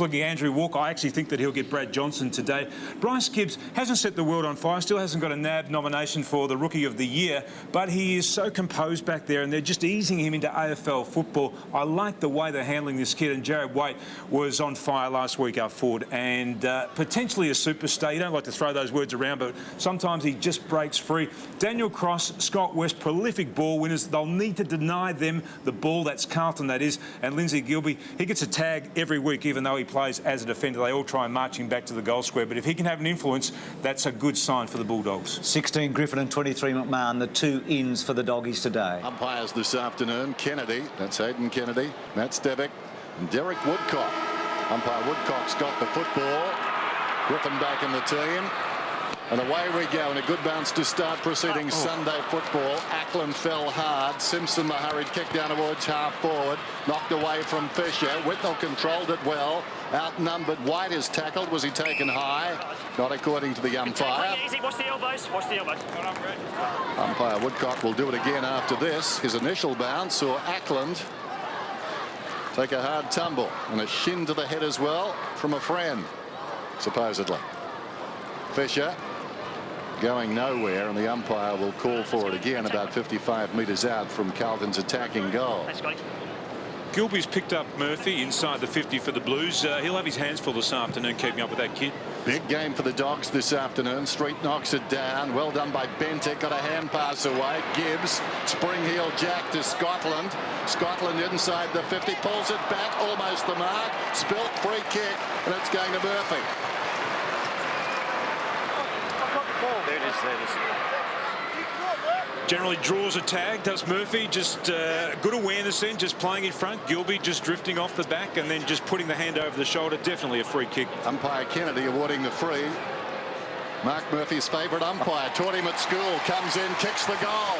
looking at Andrew Walker. I actually think that he'll get Brad Johnson today. Bryce Gibbs hasn't set the world on fire, still hasn't got a NAB nomination for the Rookie of the Year, but he is so composed back there and they're just easing him into AFL football. I like the way they're handling this kid, and Jared Waite was on fire last week up forward, and potentially a superstar. You don't like to throw those words around, but sometimes he just breaks free. Daniel Cross, Scott West, prolific ball winners. They'll need to deny them the ball. That's Carlton, that is. And Lindsay Gilbey, he gets a tag every week, even though he plays as a defender. They all try and march him back to the goal square. But if he can have an influence, that's a good sign for the Bulldogs. 16 Griffin and 23 McMahon, the two ins for the Doggies today. Umpires this afternoon, Kennedy, that's Hayden Kennedy, Matt Stevick, and Derek Woodcock. Umpire Woodcock's got the football. Griffin back in the team. And away we go, and a good bounce to start proceedings. Sunday football. Ackland fell hard. Simpson, the hurried kick down towards half forward. Knocked away from Fisher. Whitnell controlled it well. Outnumbered. White is tackled. Was he taken high? Not according to the umpire. Easy. Watch the elbows. Watch the elbows. Umpire Woodcock will do it again after this. His initial bounce saw Ackland take a hard tumble, and a shin to the head as well from a friend, supposedly. Fisher going nowhere, and the umpire will call for it again about 55 metres out from Carlton's attacking goal. Gilby's picked up Murphy inside the 50 for the Blues. He'll have his hands full this afternoon keeping up with that kid. Big game for the Dogs this afternoon. Street knocks it down. Well done by Bentic. Got a hand pass away. Gibbs, spring heel jack to Scotland. Scotland inside the 50, pulls it back, almost the mark. Spilt, free kick, and it's going to Murphy. There it is. Generally draws a tag, does Murphy. Just good awareness in, just playing in front. Gilby just drifting off the back and then just putting the hand over the shoulder. Definitely a free kick. Umpire Kennedy awarding the free. Mark Murphy's favourite umpire. Taught him at school. Comes in, kicks the goal.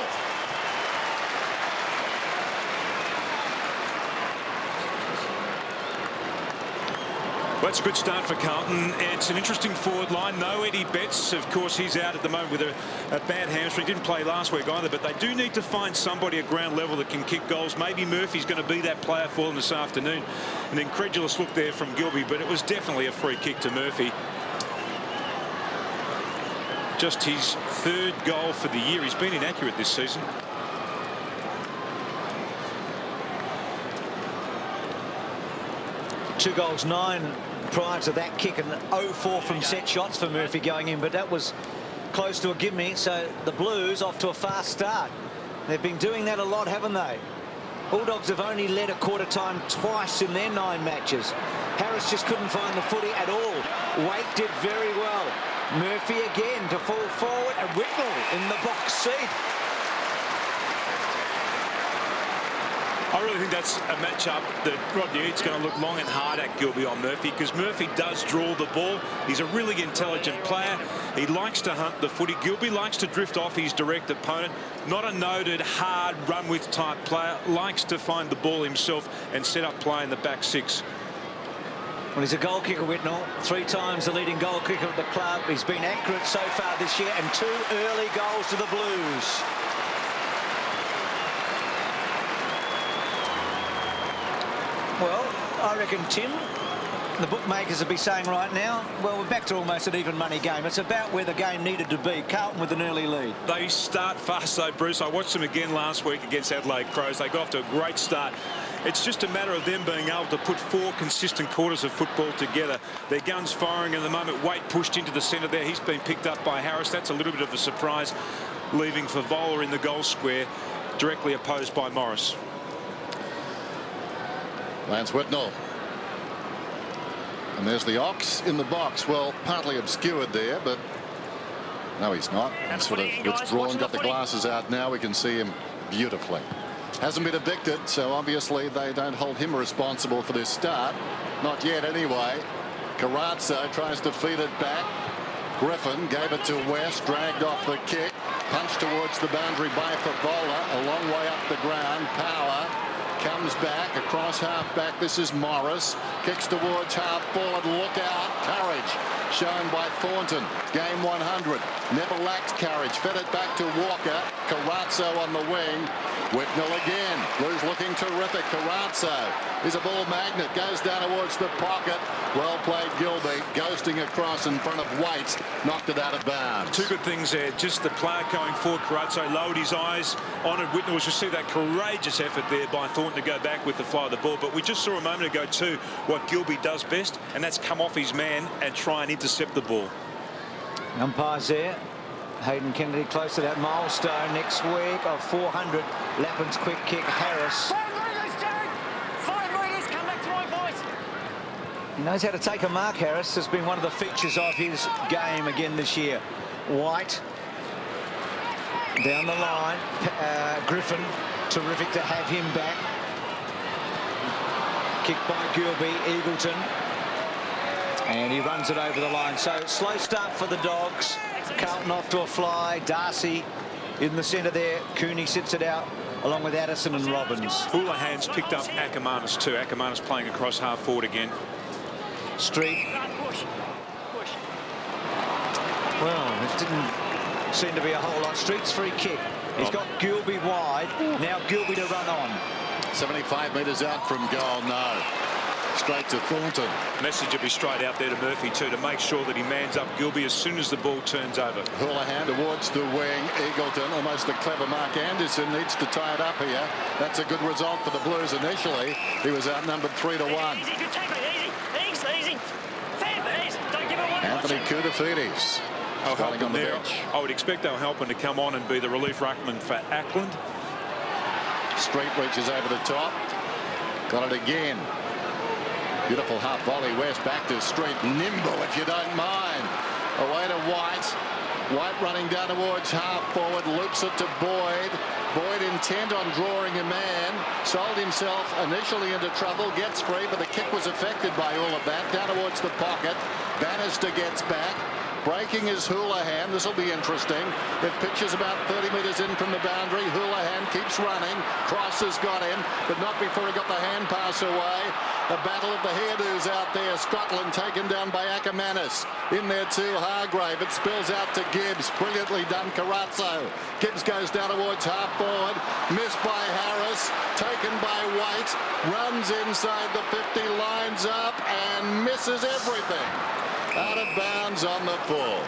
Well, that's a good start for Carlton. It's an interesting forward line. No Eddie Betts. Of course, he's out at the moment with a bad hamstring. Didn't play last week either, but they do need to find somebody at ground level that can kick goals. Maybe Murphy's going to be that player for them this afternoon. An incredulous look there from Gilby, but it was definitely a free kick to Murphy. Just his third goal for the year. He's been inaccurate this season. Two goals, 9 prior to that kick, and 0-4 from set shots for Murphy going in, but that was close to a gimme. So the Blues off to a fast start. They've been doing that a lot, haven't they? Bulldogs have only led a quarter time twice in their 9 matches. Harris just couldn't find the footy at all. Waite did very well. Murphy again to fall forward, and Whitnell in the box seat. I really think that's a matchup that Rodney Eade's going to look long and hard at Gilby on Murphy, because Murphy does draw the ball. He's a really intelligent player. He likes to hunt the footy. Gilby likes to drift off his direct opponent. Not a noted, hard, run-with type player. Likes to find the ball himself and set up play in the back 6. Well, he's a goal kicker, Whitnell. 3 times the leading goal kicker at the club. He's been accurate so far this year, and 2 early goals to the Blues. Well, I reckon, Tim, the bookmakers would be saying right now, well, we're back to almost an even money game. It's about where the game needed to be. Carlton with an early lead. They start fast, though, Bruce. I watched them again last week against Adelaide Crows. They got off to a great start. It's just a matter of them being able to put 4 consistent quarters of football together. Their guns firing at the moment. Waite pushed into the centre there. He's been picked up by Harris. That's a little bit of a surprise, leaving Favola in the goal square, directly opposed by Morris. Lance Whitnell. And there's the Ox in the box. Well, partly obscured there, but no, he's not. He's sort of withdrawn, got the glasses out now. We can see him beautifully. Hasn't been evicted, so obviously they don't hold him responsible for this start. Not yet, anyway. Carazzo tries to feed it back. Griffin gave it to West, dragged off the kick. Punched towards the boundary by Favola. A long way up the ground. Power. Comes back across half back. This is Morris. Kicks towards half forward. Look out. Courage shown by Thornton. Game 100. Never lacked courage. Fed it back to Walker. Carrazzo on the wing. Whitnell again. Blues looking terrific. Carrazzo is a ball magnet. Goes down towards the pocket. Well played, Gilby. Ghosting across in front of Waite. Knocked it out of bounds. Two good things there. Just the player going forward. Carrazzo lowered his eyes on it. Whitnell was to see that courageous effort there by Thornton to go back with the fly of the ball. But we just saw a moment ago too what Gilby does best, and that's come off his man and try and intercept the ball. Umpires there. Hayden Kennedy close to that milestone next week of 400. Lappin's quick kick. Harris. 5 metres, Jared! 5 metres, come back to my voice! He knows how to take a mark, Harris. Has been one of the features of his game again this year. White down the line. Griffin, terrific to have him back. Kicked by Gilby, Eagleton. And he runs it over the line. So slow start for the Dogs. Carlton off to a fly. Darcy in the centre there. Cooney sits it out along with Addison and Robbins. Houlihan's picked up Ackermanis too. Ackermanis playing across half forward again. Street. Push. Push. Well, it didn't seem to be a whole lot. Street's free kick. He's got Gilby wide. Now Gilby to run on. 75 metres out from goal. No. Straight to Thornton. Message will be straight out there to Murphy too to make sure that he mans up Gilby as soon as the ball turns over. Houlihan towards the wing. Eagleton, almost a clever mark. Anderson needs to tie it up here. That's a good result for the Blues initially. He was outnumbered 3-1. Easy, good tackle, easy. Fair, easy. Don't give it one. Anthony Koutafidis starting on the there. bench. I would expect they'll help him to come on and be the relief ruckman for Ackland. Street reaches over the top. Got it again. Beautiful half volley. West back to Street. Nimble, if you don't mind. Away to White. White running down towards half forward. Loops it to Boyd. Boyd intent on drawing a man. Sold himself initially into trouble. Gets free, but the kick was affected by all of that. Down towards the pocket. Bannister gets back. Breaking is Houlihan. This will be interesting. If pitch is about 30 metres in from the boundary, Houlihan keeps running. Cross has got him, but not before he got the hand pass away. The battle of the hairdos out there. Scotland taken down by Ackermanis. In there too, Hargrave. It spills out to Gibbs. Brilliantly done, Carrazzo. Gibbs goes down towards half forward. Missed by Harris. Taken by Waite. Runs inside the 50, lines up and misses everything. Out of bounds on the full.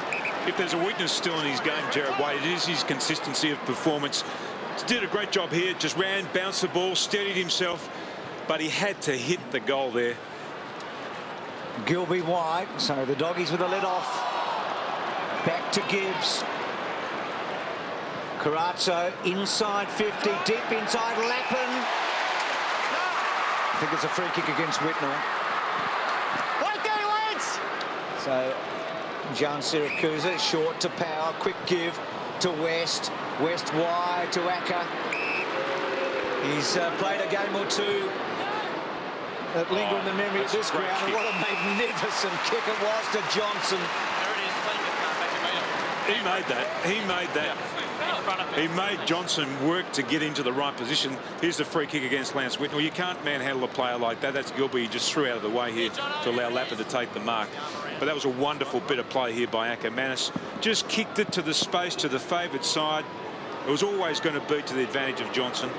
If there's a weakness still in his game, Jared Waite, it is his consistency of performance. Did a great job here. Just ran, bounced the ball, steadied himself, but he had to hit the goal there. Gilby wide. So the Doggies with a let off. Back to Gibbs. Carrazzo inside 50, deep inside Lappin. I think it's a free kick against Whitnell. So John Siracusa short to Power, quick give to West. West wide to Acker. He's played a game or two that linger in the memory of this ground. And what a magnificent kick it was to Johnson. He made that. He made that. He made Johnson work to get into the right position. Here's the free kick against Lance Whitnell. You can't manhandle a player like that. That's Gilby. He just threw out of the way here to allow Lappin to take the mark. But that was a wonderful bit of play here by Ackermanis. Just kicked it to the space, to the favoured side. It was always going to be to the advantage of Johnson.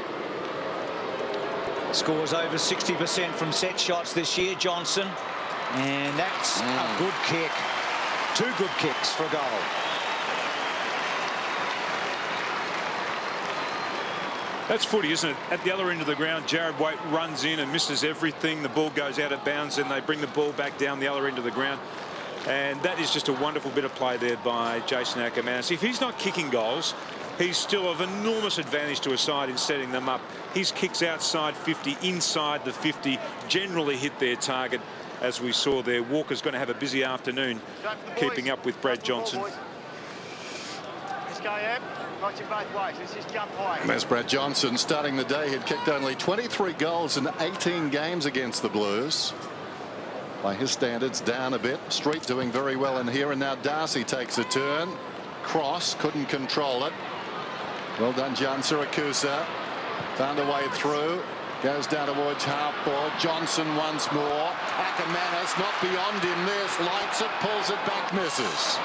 Scores over 60% from set shots this year, Johnson. And that's a good kick. Two good kicks for goal. That's footy, isn't it? At the other end of the ground, Jared Waite runs in and misses everything. The ball goes out of bounds, and they bring the ball back down the other end of the ground. And that is just a wonderful bit of play there by Jason Ackermanis. If he's not kicking goals, he's still of enormous advantage to a side in setting them up. His kicks outside 50, inside the 50, generally hit their target, as we saw there. Walker's going to have a busy afternoon keeping up with Brad Johnson. Let's go, Em. Watch it both ways. Let's just jump high. There's Brad Johnson starting the day. He'd kicked only 23 goals in 18 games against the Blues. By his standards, down a bit. Street doing very well in here, and now Darcy takes a turn. Cross, couldn't control it. Well done, John Siracusa. Found a way through. Goes down towards half ball. Johnson once more. and Manus not beyond him. This lights it, pulls it back, misses.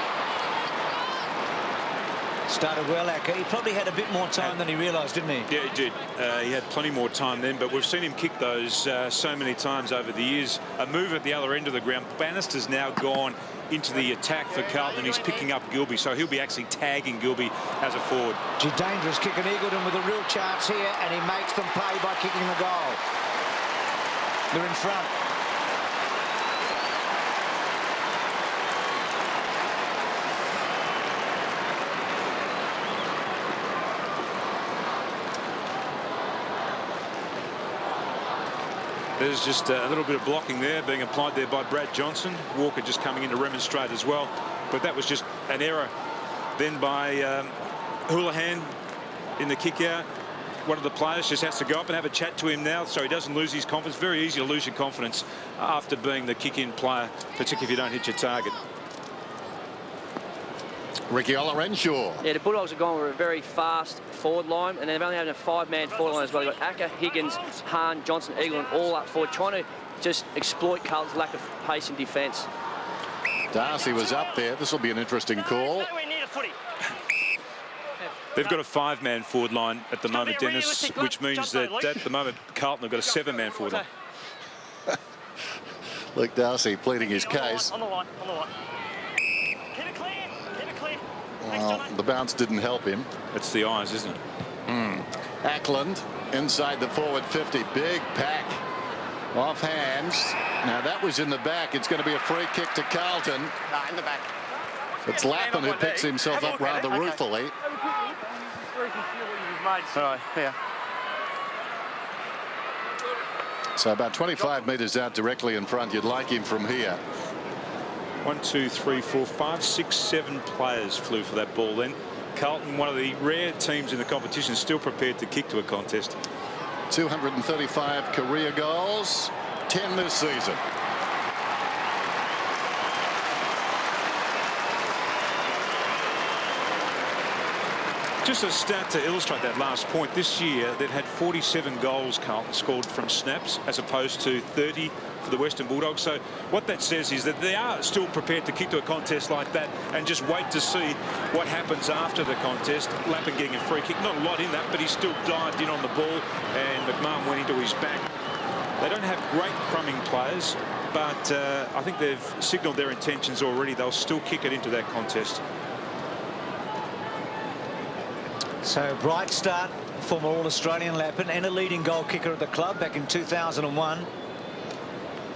Started well, Acker. He probably had a bit more time than he realised, didn't he? Yeah, he did. He had plenty more time then, but we've seen him kick those so many times over the years. A move at the other end of the ground. Bannister's now gone into the attack for Carlton, and he's picking up Gilby, so he'll be actually tagging Gilby as a forward. Dangerous kick, and Eagleton with a real chance here, and he makes them pay by kicking the goal. They're in front. There's just a little bit of blocking there being applied there by Brad Johnson. Walker just coming in to remonstrate as well. But that was just an error then by Houlihan in the kick out. One of the players just has to go up and have a chat to him now so he doesn't lose his confidence. Very easy to lose your confidence after being the kick-in player, particularly if you don't hit your target. Ricky Olorenshaw. Yeah, the Bulldogs are going with a very fast forward line, and they've only had a 5-man forward line as well. They've got Acker, Higgins, Hahn, Johnson, Eagleton all up forward, trying to just exploit Carlton's lack of pace in defence. Darcy was up there. This will be an interesting call. They've got a 5-man forward line at the moment, Dennis, which means that at the moment Carlton have got a 7-man forward line. Luke Darcy pleading his case. On the line, on the line. Keep it clean, keep it clean. Well, the bounce didn't help him. It's the eyes, isn't it? Ackland inside the forward 50. Big pack off hands. Now that was in the back. It's going to be a free kick to Carlton. Nah, in the back. It's Lappin who picks himself up rather ruefully. All right, yeah. So about 25 metres out directly in front. You'd like him from here. 1, 2, 3, 4, 5, 6, 7 players flew for that ball then. Carlton, one of the rare teams in the competition, still prepared to kick to a contest. 235 career goals, 10 this season. Just a stat to illustrate that last point. This year, they've had 47 goals Carlton scored from snaps, as opposed to 30 for the Western Bulldogs. So what that says is that they are still prepared to kick to a contest like that and just wait to see what happens after the contest. Lappin getting a free kick, not a lot in that, but he still dived in on the ball, and McMahon went into his back. They don't have great crumbing players, but I think they've signalled their intentions already. They'll still kick it into that contest. So bright start, former All-Australian Lappin and a leading goal kicker at the club back in 2001.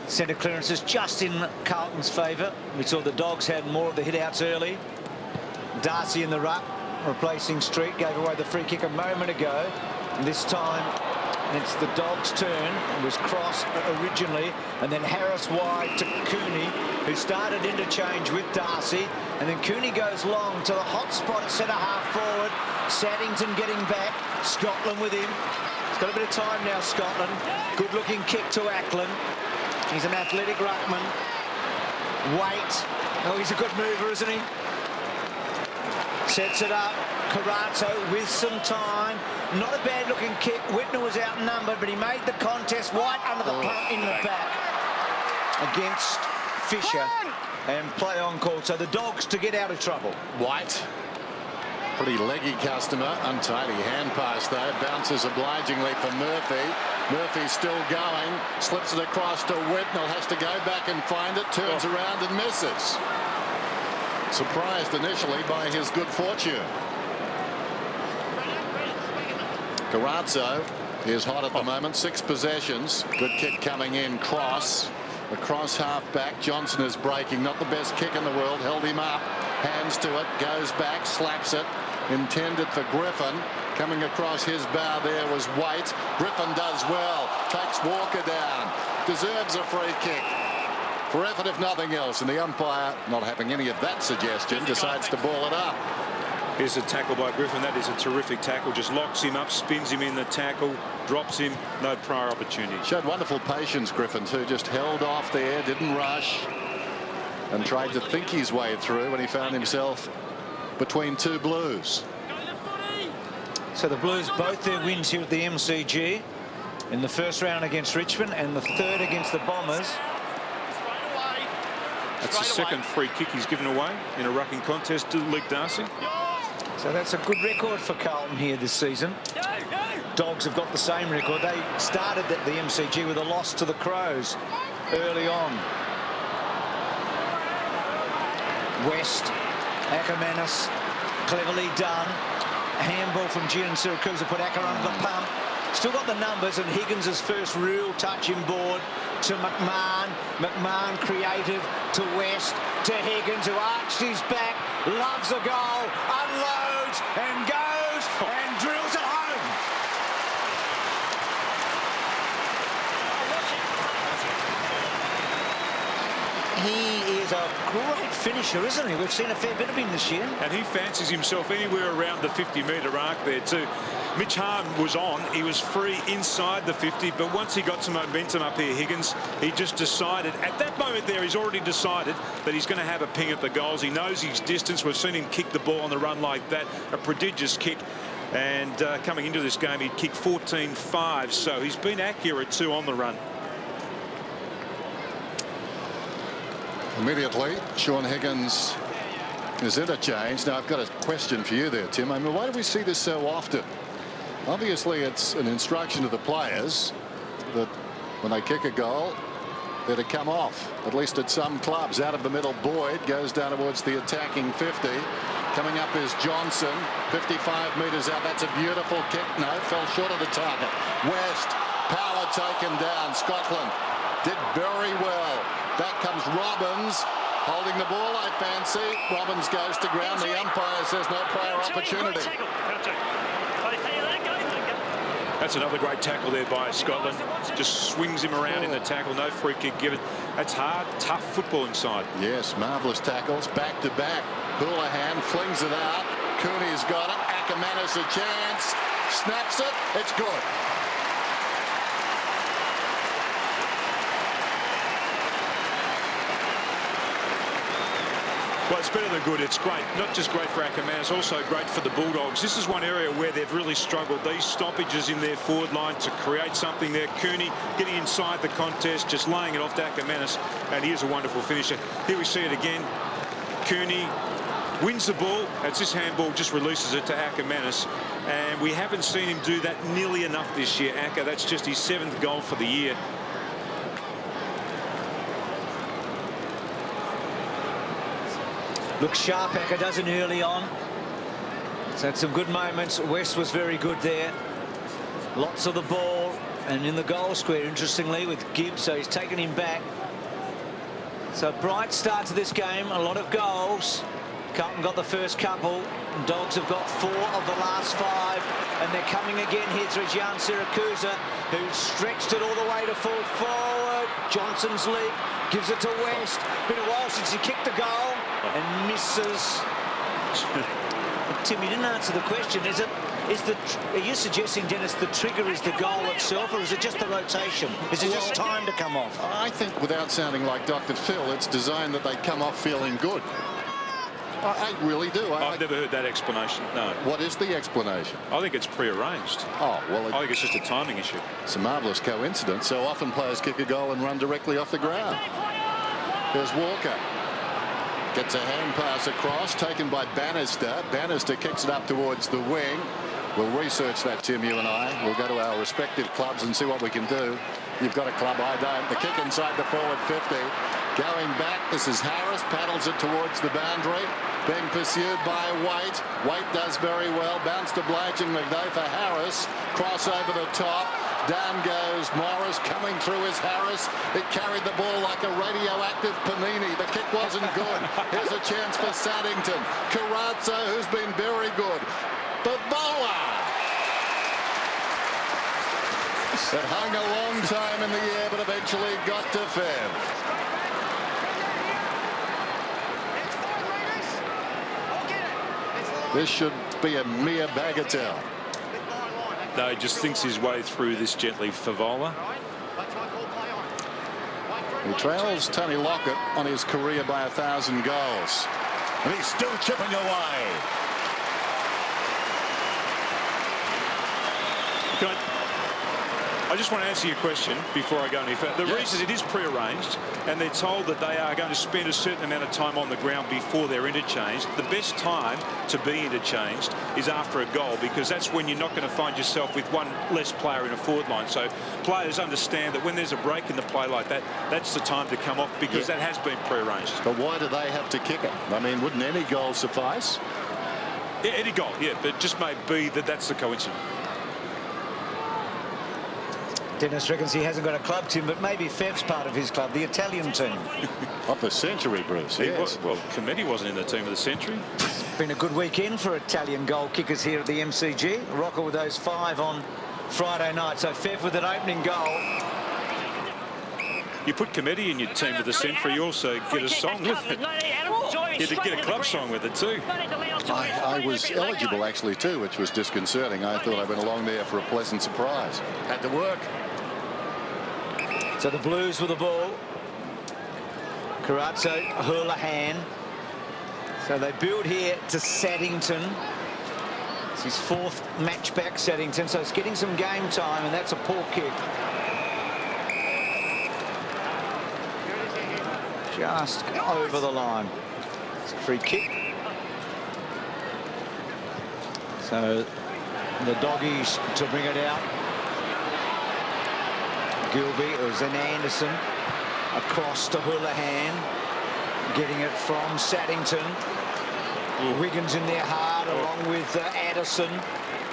Centre clearances just in Carlton's favour. We saw the Dogs had more of the hit-outs early. Darcy in the ruck, replacing Street, gave away the free kick a moment ago. And this time it's the Dogs' turn. It was Cross originally, and then Harris wide to Cooney, who started interchange with Darcy. And then Cooney goes long to the hot spot at centre-half forward. Saddington getting back. Scotland with him. He's got a bit of time now, Scotland. Good-looking kick to Ackland. He's an athletic ruckman. Wait. Oh, he's a good mover, isn't he? Sets it up. Carazzo with some time. Not a bad-looking kick. Whitner was outnumbered, but he made the contest. White under the pump in the back against Fisher. And play on call. So the Dogs to get out of trouble. White. Pretty leggy customer. Untidy hand pass though. Bounces obligingly for Murphy. Murphy's still going. Slips it across to Whitnell. Has to go back and find it. Turns around and misses. Surprised initially by his good fortune. Carazzo is hot at the moment. 6 possessions. Good kick coming in. Cross. Across half back. Johnson is breaking. Not the best kick in the world. Held him up. Hands to it. Goes back. Slaps it. Intended for Griffin. Coming across his bow there was Waite. Griffin does well. Takes Walker down. Deserves a free kick. For effort if nothing else. And the umpire, not having any of that suggestion, decides to ball it up. Here's a tackle by Griffin. That is a terrific tackle. Just locks him up, spins him in the tackle, drops him. No prior opportunity. Showed wonderful patience, Griffin, too. Just held off there, didn't rush, and tried to think his way through when he found himself between 2 Blues. So the Blues, both their wins here at the MCG in the first round against Richmond and the third against the Bombers. That's the second free kick he's given away in a rucking contest to Luke Darcy. So that's a good record for Carlton here this season. Dogs have got the same record. They started at the MCG with a loss to the Crows early on. West, Ackermanis, cleverly done. Handball from Gian Siracusa put Acker under the pump. Still got the numbers, and Higgins' first real touching board to McMahon. McMahon creative to West, to Higgins, who arched his back, loves a goal, unloads and goes and drills it home. He is a great finisher, isn't he? We've seen a fair bit of him this year. And he fancies himself anywhere around the 50-metre arc there too. Mitch Hahn was on. He was free inside the 50, but once he got some momentum up here, Higgins, he just decided, at that moment there, he's already decided that he's going to have a ping at the goals. He knows his distance. We've seen him kick the ball on the run like that, a prodigious kick. And coming into this game, he'd kicked 14-5, so he's been accurate too on the run. Immediately, Sean Higgins is interchanged. Now, I've got a question for you there, Tim. I mean, why do we see this so often? Obviously, it's an instruction to the players that when they kick a goal, they're to come off, at least at some clubs. Out of the middle, Boyd goes down towards the attacking 50. Coming up is Johnson, 55 metres out. That's a beautiful kick. No, fell short of the target. West, power taken down. Scotland did very well. Back comes Robbins, holding the ball, I fancy. Robbins goes to ground. The umpire says no prior opportunity. That's another great tackle there by Scotland. Just swings him around in the tackle. No free kick given. That's hard, tough football inside. Yes, marvellous tackles. Back to back. Houlihan flings it out. Cooney's got it. Ackermanis a chance. Snaps it. It's good. Well, it's better than good. It's great. Not just great for Ackermanis, also great for the Bulldogs. This is one area where they've really struggled. These stoppages in their forward line to create something there. Cooney getting inside the contest, just laying it off to Ackermanis, and he is a wonderful finisher. Here we see it again. Cooney wins the ball. It's this handball, just releases it to Ackermanis, and we haven't seen him do that nearly enough this year. Acker, that's just his 7th goal for the year. Looks sharp, Acker doesn't early on. He's had some good moments. West was very good there. Lots of the ball, and in the goal square, interestingly, with Gibbs, so he's taken him back. So bright start to this game, a lot of goals. Carlton got the first couple. Dogs have got 4 of the last 5, and they're coming again here through Gian Siracusa, who stretched it all the way to full forward. Johnson's leap, gives it to West. Been a while since he kicked the goal, and misses. Tim, you didn't answer the question. Are you suggesting, Dennis, the trigger is the goal itself, or is it just the rotation? Is it just time to come off? I think, without sounding like Dr. Phil, it's designed that they come off feeling good. I really do. I've never heard that explanation, no. What is the explanation? I think it's prearranged. Oh, well, I think it's just a timing issue. It's a marvellous coincidence. So often players kick a goal and run directly off the ground. There's Walker. Gets a hand pass across, taken by Bannister. Bannister kicks it up towards the wing. We'll research that, Tim, you and I. We'll go to our respective clubs and see what we can do. You've got a club, I don't. The kick inside the forward 50. Going back, this is Harris, paddles it towards the boundary. Being pursued by Waite. Waite does very well. Bounce obligingly though for Harris. Cross over the top. Down goes Morris, coming through is Harris. It carried the ball like a radioactive panini. The kick wasn't good. Here's a chance for Saddington. Carrazzo, who's been very good. Bavola. It hung a long time in the air, but eventually got to Fev. This should be a mere bagatelle. No, he just thinks his way through this gently. Favola. He trails Tony Lockett on his career by 1,000 goals. And he's still chipping away. I I just want to answer your question before I go any further. The reason it is pre-arranged, and they're told that they are going to spend a certain amount of time on the ground before they're interchanged. The best time to be interchanged is after a goal, because that's when you're not going to find yourself with one less player in a forward line. So players understand that when there's a break in the play like that, that's the time to come off, because that has been pre-arranged. But why do they have to kick it? I mean, wouldn't any goal suffice? Yeah, any goal, yeah, but it just may be that that's the coincidence. Dennis reckons he hasn't got a club, Tim, but maybe Fev's part of his club, the Italian team. Of the century, Bruce. Yes. Well, Committee wasn't in the team of the century. Been a good weekend for Italian goal kickers here at the MCG. Rocker with those 5 on Friday night. So Fev with an opening goal. You put Committee in your team of the century, you also get a song with it. You get a club song with it too. I was eligible actually too, which was disconcerting. I thought I went along there for a pleasant surprise. Had to work. So the Blues with the ball. Carazzo, Hurlahan. So they build here to Saddington. It's his 4th match back, Saddington, so it's getting some game time, and that's a poor kick. Just over the line. It's a free kick. So the Doggies to bring it out. Gilby, or Zen Anderson, across to Houlihan, getting it from Saddington. Wiggins in there hard, along with Addison,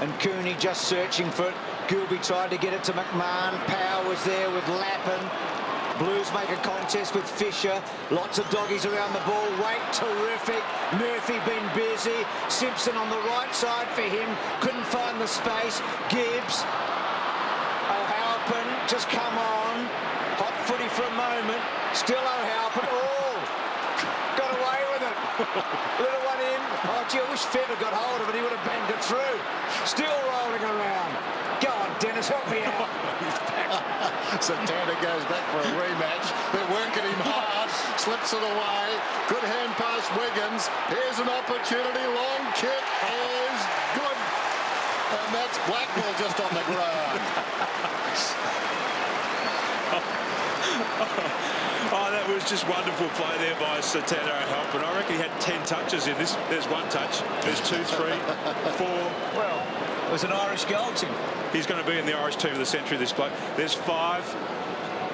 and Cooney just searching for it. Gilby tried to get it to McMahon. Power was there with Lappin. Blues make a contest with Fisher. Lots of Doggies around the ball. Wait, terrific. Murphy been busy. Simpson on the right side for him. Couldn't find the space. Gibbs. O'Halpin just come on. Hot footy for a moment. Still O'Halpin. Oh, got away with it. Little one in. Oh, gee, I wish Fev had got hold of it. He would have banged it through. Still rolling around. Go on, Dennis, help me out. Santana goes back for a rematch. They're working him hard. Slips it away. Good hand pass, Wiggins. Here's an opportunity. Long kick is good. And that's Blackwell just on the ground. Oh, that was just wonderful play there by Santana O'Halpin. I reckon he had 10 touches in this. There's 1 touch. There's 2, 3, 4. Well, it was an Irish goal, Tim. He's going to be in the Irish team of the century, this bloke. There's 5,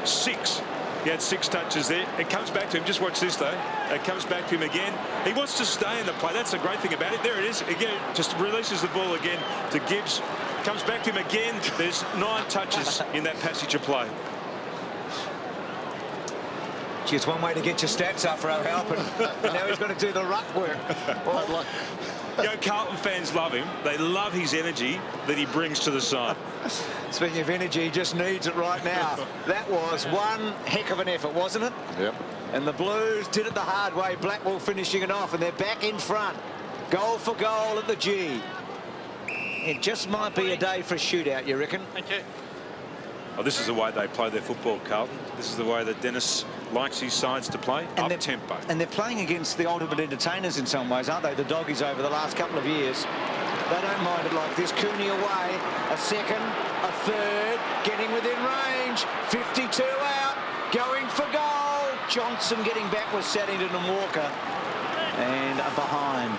6. He had 6 touches there. It comes back to him. Just watch this, though. It comes back to him again. He wants to stay in the play. That's the great thing about it. There it is. Again, just releases the ball again to Gibbs. Comes back to him again. There's 9 touches in that passage of play. Gee, it's one way to get your stats up for O'Halpin. And now he's got to do the ruck work. Well, You know, Carlton fans love him. They love his energy that he brings to the side. speaking of energy, he just needs it right now. That was one heck of an effort, wasn't it? Yep. And the Blues did it the hard way. Blackwell finishing it off, and they're back in front. Goal for goal at the G. It just might be a day for a shootout, you reckon? Thank you. Oh, this is the way they play their football, Carlton. This is the way that Dennis likes his sides to play, up-tempo. And they're playing against the ultimate entertainers in some ways, aren't they? The Doggies over the last couple of years. They don't mind it like this. Cooney away, a second, a third, getting within range. 52 out, going for goal. Johnson getting back with Saddington and Walker. And behind.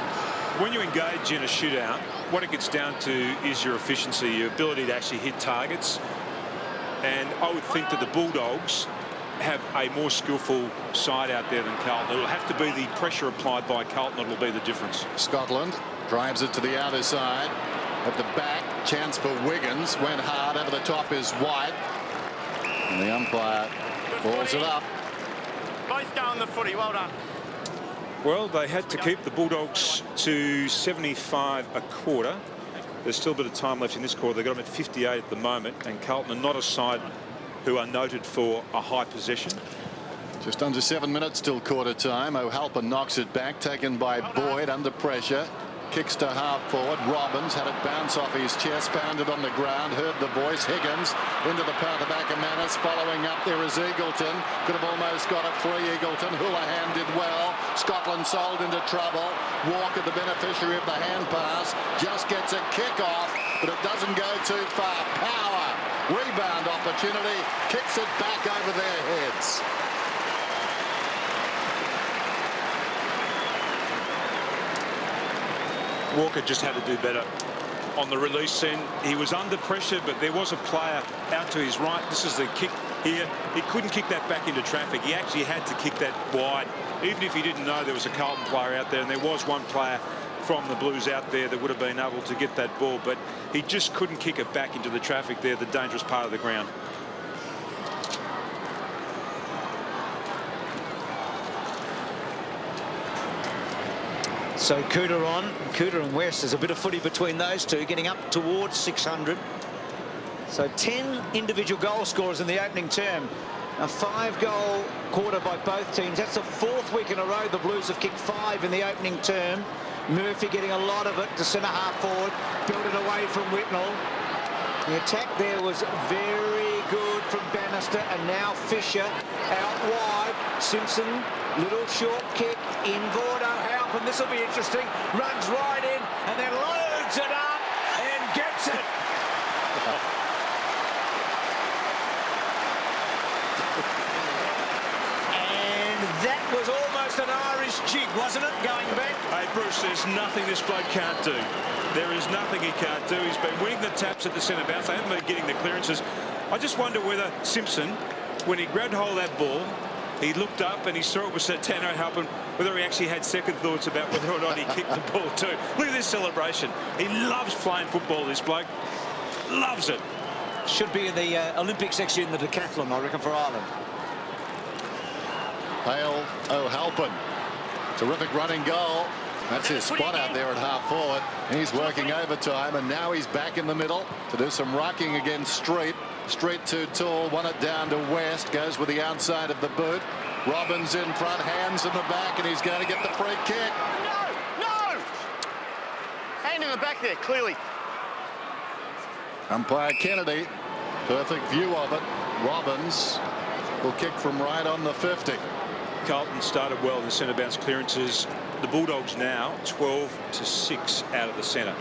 When you engage in a shootout, what it gets down to is your efficiency, your ability to actually hit targets. And I would think that the Bulldogs have a more skillful side out there than Carlton. It'll have to be the pressure applied by Carlton that will be the difference. Scotland drives it to the outer side. At the back, chance for Wiggins. Went hard. Over the top is White. And the umpire balls it up. Both go on the footy. Well done. Well, they had to keep the Bulldogs to 75 a quarter. There's still a bit of time left in this quarter. They've got them at 58 at the moment, and Carlton are not a side who are noted for a high possession. Just under 7 minutes till quarter time. O'Halpin knocks it back, taken by Boyd under pressure. Kicks to half forward. Robbins had it bounce off his chest, found it on the ground, heard the voice. Higgins into the path of Ackermanis. Following up there is Eagleton. Could have almost got it free. Eagleton. Houlihan did well. Scotland sold into trouble. Walker, the beneficiary of the hand pass, just gets a kick off, but it doesn't go too far. Power Rebound opportunity. Kicks it back over their heads. Walker just had to do better on the release end. He was under pressure, but there was a player out to his right. This is the kick here. He couldn't kick that back into traffic. He actually had to kick that wide, even if he didn't know there was a Carlton player out there, and there was one player from the Blues out there that would have been able to get that ball, but he just couldn't kick it back into the traffic there, the dangerous part of the ground. So Cooter and West, there's a bit of footy between those two, getting up towards 600. So 10 individual goal scorers in the opening term. A 5-goal quarter by both teams. That's the 4th week in a row the Blues have kicked 5 in the opening term. Murphy getting a lot of it to centre half forward, built it away from Whitnell. The attack there was very good from Bannister, and now Fisher out wide. Simpson, little short kick in Vordo. Halpin, this will be interesting. Runs right in and then loads it up and gets it. And that was almost an Irish jig, wasn't it, going back? Hey, Bruce, there's nothing this bloke can't do. There is nothing he can't do. He's been winning the taps at the centre bounce. They haven't been getting the clearances. I just wonder whether Simpson, when he grabbed hold of that ball, he looked up and he saw it was Tano Halpin, whether he actually had second thoughts about whether or not he kicked the ball too. Look at this celebration. He loves playing football, this bloke. Loves it. Should be in the Olympics next year in the decathlon, I reckon, for Ireland. Hale O'Halpin. Terrific running goal. That's his spot out there at half forward. He's working overtime, and now he's back in the middle to do some rocking against Street. Street too tall, won it down to West, goes with the outside of the boot. Robbins in front, hands in the back, and he's going to get the free kick. No! Hand in the back there, clearly. Umpire Kennedy, perfect view of it. Robbins will kick from right on the 50. Carlton started well in the centre bounce clearances. The Bulldogs now 12-6 out of the centre.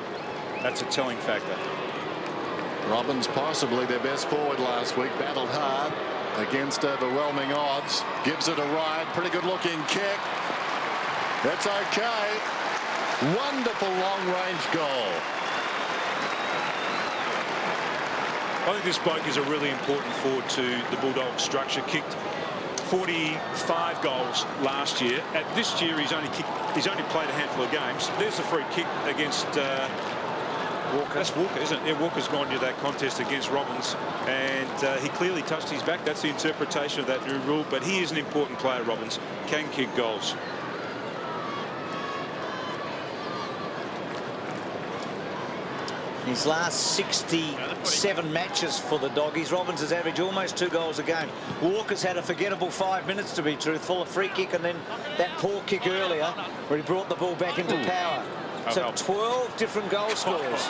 That's a telling factor. Robbins possibly their best forward last week. Battled hard against overwhelming odds. Gives it a ride. Pretty good looking kick. That's okay. Wonderful long range goal. I think this bloke is a really important forward to the Bulldogs structure. Kicked 45 goals last year. At this year, he's only played a handful of games. There's a free kick against Walker. That's Walker, isn't it? Yeah, Walker's gone to that contest against Robbins, and he clearly touched his back. That's the interpretation of that new rule. But he is an important player, Robbins. Can kick goals. His last 67 matches for the Doggies, Robbins has averaged almost 2 goals a game. Walker's had a forgettable 5 minutes, to be truthful. A free kick and then that poor kick earlier where he brought the ball back into power. So 12 different goal scorers.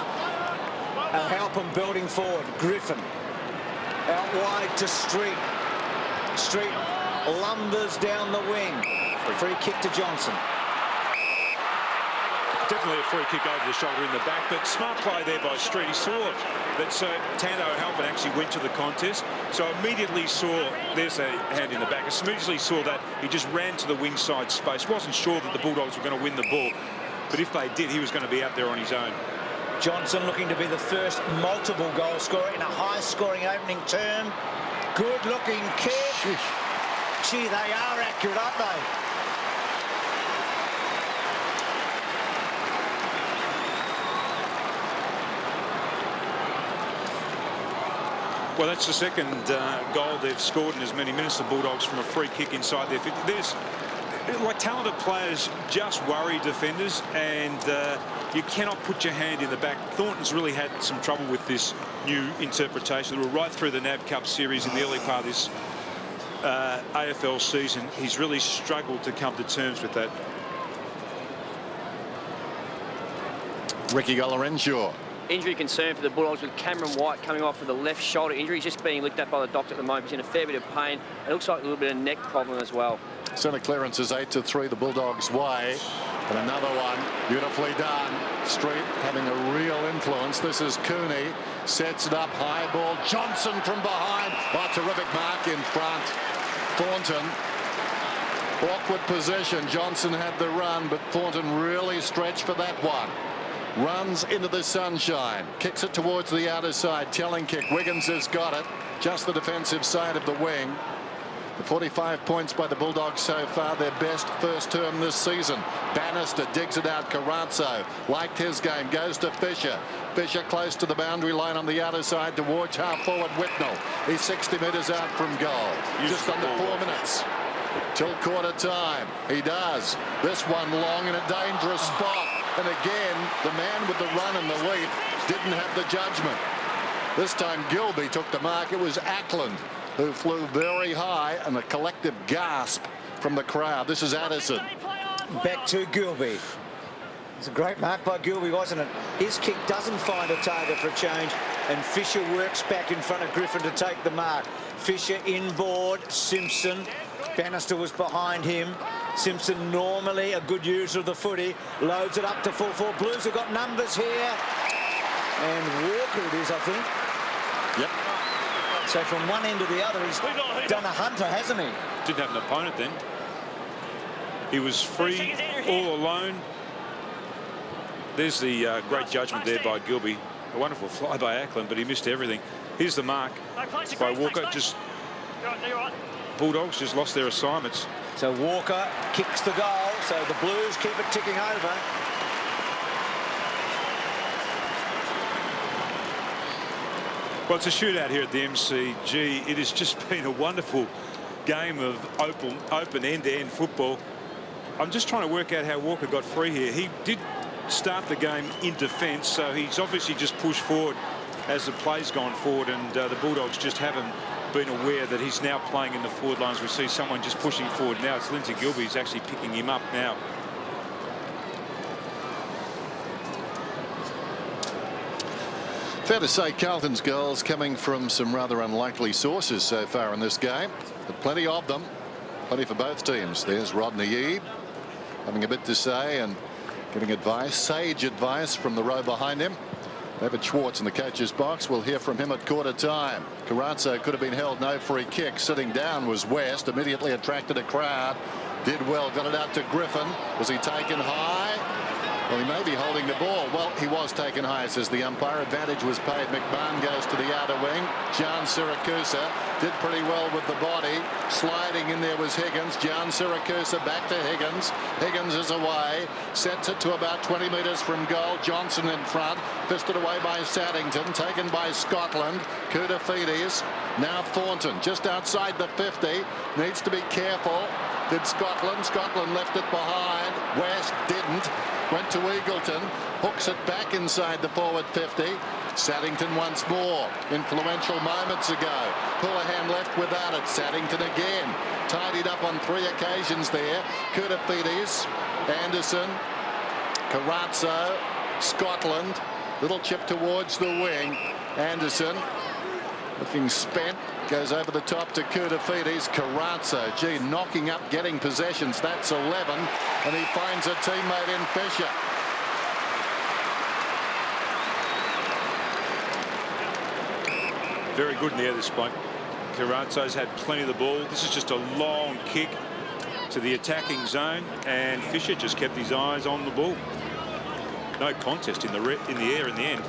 Halpin belting forward. Griffin out wide to Street. Street lumbers down the wing. Free kick to Johnson. Definitely a free kick over the shoulder in the back, but smart play there by Street. He saw that Tano Halpin actually went to the contest, so immediately saw, there's a hand in the back, immediately saw that, he just ran to the wing side space. Wasn't sure that the Bulldogs were going to win the ball, but if they did, he was going to be out there on his own. Johnson looking to be the first multiple goal scorer in a high-scoring opening term. Good-looking kick. Gee, they are accurate, aren't they? Well, that's the second goal they've scored in as many minutes, the Bulldogs, from a free kick inside their 50. There's, like, talented players just worry defenders, and you cannot put your hand in the back. Thornton's really had some trouble with this new interpretation. They were right through the NAB Cup series in the early part of this AFL season. He's really struggled to come to terms with that. Ricky Golorenshaw. Injury concern for the Bulldogs with Cameron White coming off with a left shoulder injury. He's just being looked at by the doctor at the moment. He's in a fair bit of pain. It looks like a little bit of neck problem as well. Centre clearance is 8-3 the Bulldogs' way. And another one beautifully done. Street having a real influence. This is Cooney. Sets it up, high ball. Johnson from behind. Oh, terrific mark in front. Thornton. Awkward position. Johnson had the run, but Thornton really stretched for that one. Runs into the sunshine. Kicks it towards the outer side. Telling kick. Wiggins has got it. Just the defensive side of the wing. The 45 points by the Bulldogs so far, their best first term this season. Bannister digs it out. Carrazzo liked his game. Goes to Fisher. Fisher close to the boundary line on the outer side towards half forward Whitnell. He's 60 metres out from goal. Just under 4 minutes till quarter time. He does. This one long in a dangerous spot. And again, the man with the run and the leap didn't have the judgment. This time Gilby took the mark. It was Ackland who flew very high, and a collective gasp from the crowd. This is Addison. Back to Gilby. It's a great mark by Gilby, wasn't it? His kick doesn't find a target for a change, and Fisher works back in front of Griffin to take the mark. Fisher inboard. Simpson. Bannister was behind him. Simpson, normally a good user of the footy, loads it up to full forward. Blues have got numbers here. And Walker it is, I think. Yep. So from one end to the other, he's done a hunter, hasn't he? Didn't have an opponent then. He was free, all alone. There's the great judgment there by Gilby. A wonderful fly by Ackland, but he missed everything. Here's the mark by Walker. Just Bulldogs just lost their assignments. So Walker kicks the goal, so the Blues keep it ticking over. Well, it's a shootout here at the MCG. It has just been a wonderful game of open end-to-end football. I'm just trying to work out how Walker got free here. He did start the game in defence, so he's obviously just pushed forward as the play's gone forward, and the Bulldogs just haven't been aware that he's now playing in the forward lines. We see someone just pushing forward now. It's Lindsay Gilby who's actually picking him up now. Fair to say Carlton's goals coming from some rather unlikely sources so far in this game, but plenty of them. Plenty for both teams. There's Rodney Eade having a bit to say and getting advice, sage advice from the row behind him. David Schwartz in the coach's box. We'll hear from him at quarter time. Carrazzo could have been held, no free kick. Sitting down was West, immediately attracted a crowd. Did well, got it out to Griffin. Was he taken high? Well, he may be holding the ball. Well, he was taken high, says the umpire. Advantage was paid. McMahon goes to the outer wing. John Siracusa did pretty well with the body. Sliding in there was Higgins. John Siracusa back to Higgins. Higgins is away. Sets it to about 20 metres from goal. Johnson in front. Fisted away by Saddington. Taken by Scotland. Koutafidis. Now Thornton just outside the 50. Needs to be careful. Did Scotland. Scotland left it behind. West didn't. Went to Eagleton. Hooks it back inside the forward 50. Saddington once more. Influential moments ago. Houlihan left without it. Saddington again. Tidied up on 3 occasions there. Koutafidis. Anderson. Carrazzo. Scotland. Little chip towards the wing. Anderson. Looking spent. Goes over the top to Koutafidis. Carrazzo, gee, knocking up, getting possessions. That's 11. And he finds a teammate in Fisher. Very good in the air this point. Carrazzo's had plenty of the ball. This is just a long kick to the attacking zone, and Fisher just kept his eyes on the ball. No contest in the air in the end.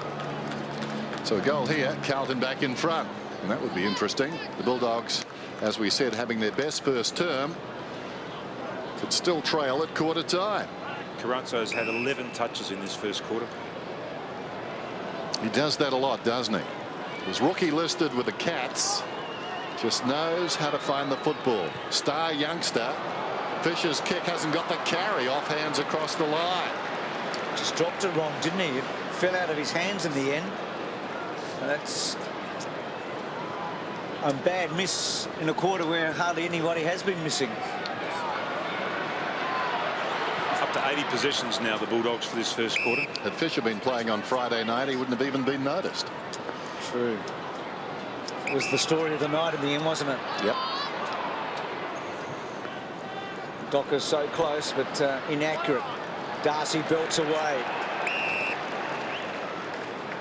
So a goal here. Carlton back in front. And that would be interesting. The Bulldogs, as we said, having their best first term, could still trail at quarter time. Carrazzo's had 11 touches in this first quarter. He does that a lot, doesn't he? He's rookie listed with the Cats. Just knows how to find the football. Star youngster. Fisher's kick hasn't got the carry. Off hands across the line. Just dropped it wrong, didn't he? It fell out of his hands in the end. And that's a bad miss in a quarter where hardly anybody has been missing. Up to 80 possessions now, the Bulldogs, for this first quarter. Had Fisher been playing on Friday night, he wouldn't have even been noticed. True. It was the story of the night in the end, wasn't it? Yep. Docker's so close, but inaccurate. Darcy belts away.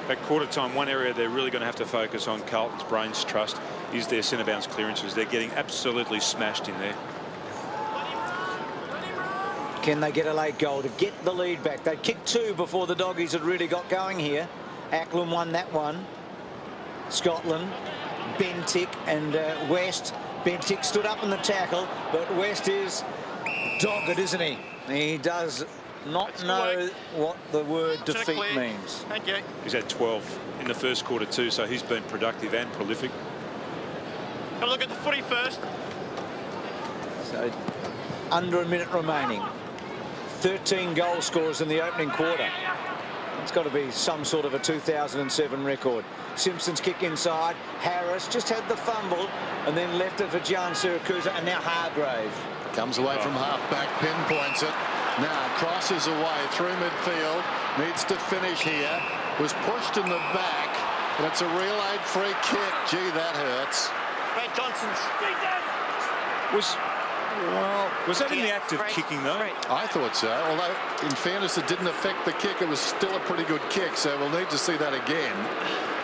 At quarter time, one area they're really going to have to focus on, Carlton's brains trust, is their centre bounce clearances. They're getting absolutely smashed in there. Can they get a late goal to get the lead back? They kicked 2 before the Doggies had really got going here. Ackland won that one. Scotland, Bentic and West. Bentic stood up in the tackle, but West is dogged, isn't he? He does not know what the word defeat means. Thank you. He's had 12 in the first quarter too, so he's been productive and prolific. Have a look at the footy first. So under a minute remaining. 13 goal scorers in the opening quarter. It's got to be some sort of a 2007 record. Simpson's kick inside. Harris just had the fumble and then left it for Jan Siracusa, and now Hargrave. Comes away from half-back, pinpoints it. Now crosses away through midfield. Needs to finish here. Was pushed in the back, and it's a relayed free kick. Gee, that hurts. Brad Johnson's. Was that in the act of kicking though? I thought so, although in fairness it didn't affect the kick. It was still a pretty good kick, so we'll need to see that again.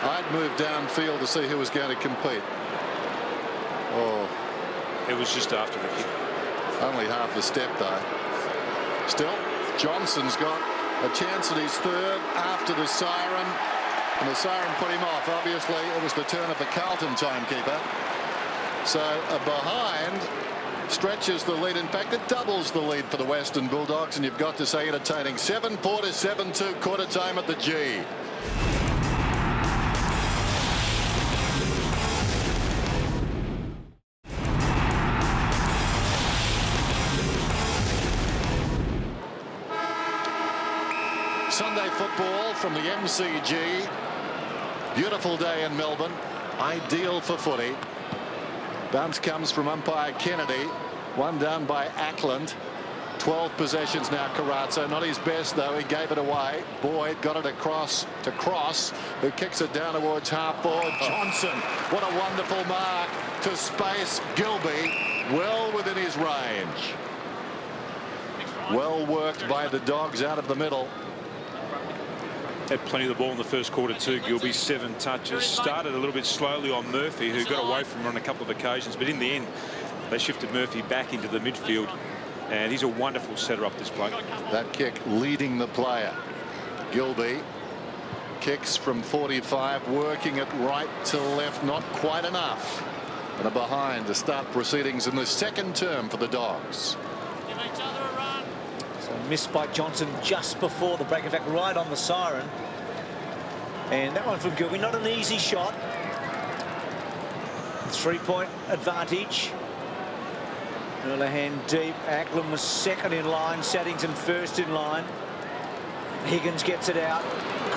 I'd move downfield to see who was going to compete. Oh, It was just after the kick. only half a step though. Still, Johnson's got a chance at his third after the siren, and the siren put him off. Obviously it was the turn of the Carlton timekeeper. So a behind stretches the lead. In fact, it doubles the lead for the Western Bulldogs, and you've got to say entertaining. 7-4 to 7-2 quarter time at the G. Sunday football from the MCG. Beautiful day in Melbourne. Ideal for footy. Bounce comes from umpire Kennedy. One down by Ackland. 12 possessions now, Carazzo. Not his best, though. He gave it away. Boyd got it across to Cross, who kicks it down towards half forward. Johnson, what a wonderful mark to space. Gilby, well within his range. Well worked by the Dogs out of the middle. Had plenty of the ball in the first quarter too. Gilby, 7 touches. Started a little bit slowly on Murphy, who got away from him on a couple of occasions, but in the end they shifted Murphy back into the midfield, and he's a wonderful setter up, this bloke. That kick leading the player. Gilby kicks from 45, working it right to left, not quite enough, and a behind to start proceedings in the second term for the Dogs. So missed by Johnson just before the break, in fact right on the siren, and that one from Gilby, not an easy shot. 3-point advantage. Houlihan deep. Ackland was second in line. Saddington first in line. Higgins gets it out.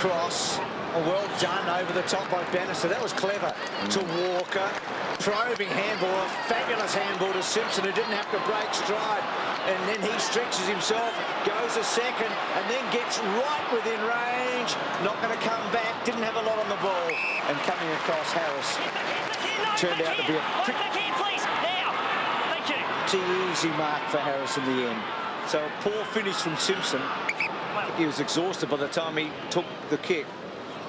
Cross. Well done over the top by Bannister. That was clever. To Walker. Probing handball. A fabulous handball to Simpson, who didn't have to break stride. And then he stretches himself. Goes a second. And then gets right within range. Not going to come back. Didn't have a lot on the ball. And coming across, Harris turned out to be a pretty easy mark for Harris in the end. So a poor finish from Simpson. He was exhausted by the time he took the kick.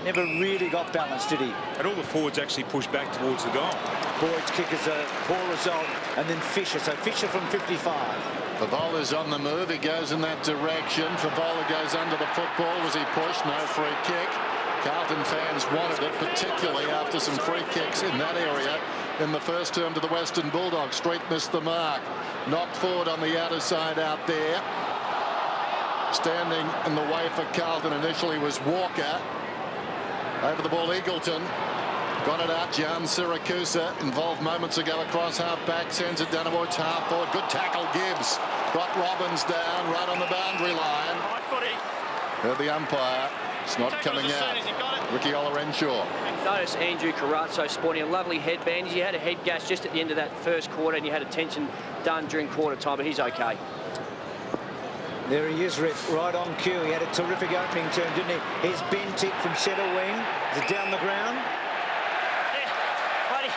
Never really got balanced, did he? And all the forwards actually pushed back towards the goal. Boyd's kick is a poor result. And then Fisher. So Fisher from 55. Favola's on the move. He goes in that direction. Favola goes under the football. Was he pushed? No free kick. Carlton fans wanted it, particularly after some free kicks in that area in the first term to the Western Bulldogs. Street missed the mark. Knocked forward on the outer side out there. Standing in the way for Carlton initially was Walker. Over the ball, Eagleton. Got it out. Jan Siracusa, involved moments ago across half-back, sends it down towards half-forward. Good tackle, Gibbs. Got Robbins down right on the boundary line. Heard the umpire. It's not coming out. Ricky Olorenshaw. Notice Andrew Carazzo sporting a lovely headband. He had a head gash just at the end of that first quarter, and he had attention done during quarter time, but he's okay. There he is, Rick, right on cue. He had a terrific opening turn, didn't he? Here's Bentic from centre wing. Is it down the ground? Yeah, buddy.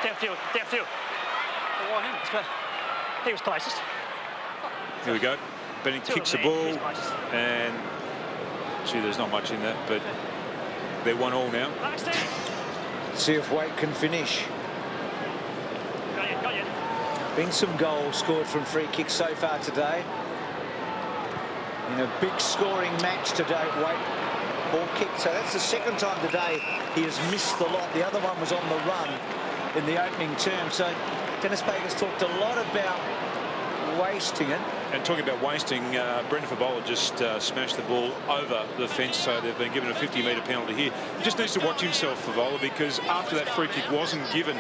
Downfield, downfield. He was closest. Here we go. Benning kicks the ball, and Gee, there's not much in that, but they're 1-1 now. See if Wake can finish. Been some goals scored from free kicks so far today. In a big scoring match today, Wake ball kicked. So that's the second time today he has missed the lot. The other one was on the run in the opening term. So Dennis Baker's talked a lot about wasting it. And talking about wasting, Brendan Favola just smashed the ball over the fence, so they've been given a 50-metre penalty here. He just needs to watch himself, Favola, because after that free kick wasn't given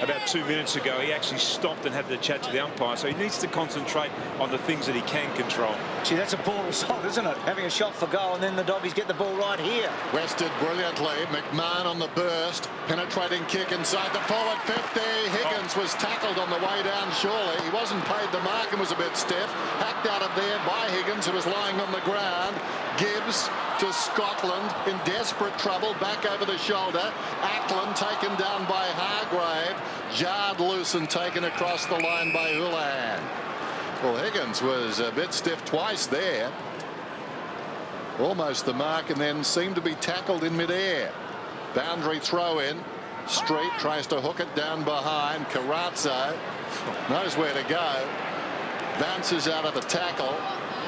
about 2 minutes ago, he actually stopped and had the chat to the umpire, so he needs to concentrate on the things that he can control. Gee, that's a poor result, isn't it? Having a shot for goal and then the Doggies get the ball right here. West did brilliantly. McMahon on the burst. Penetrating kick inside the forward 50. Higgins was tackled on the way down, surely. He wasn't paid the mark and was a bit stiff. Hacked out of there by Higgins, who was lying on the ground. Gibbs to Scotland in desperate trouble, back over the shoulder. Ackland taken down by Hargrave. Jarred loose and taken across the line by Houlihan. Well, Higgins was a bit stiff twice there. Almost the mark, and then seemed to be tackled in midair. Boundary throw in. Street tries to hook it down behind. Carazzo knows where to go. Bounces out of the tackle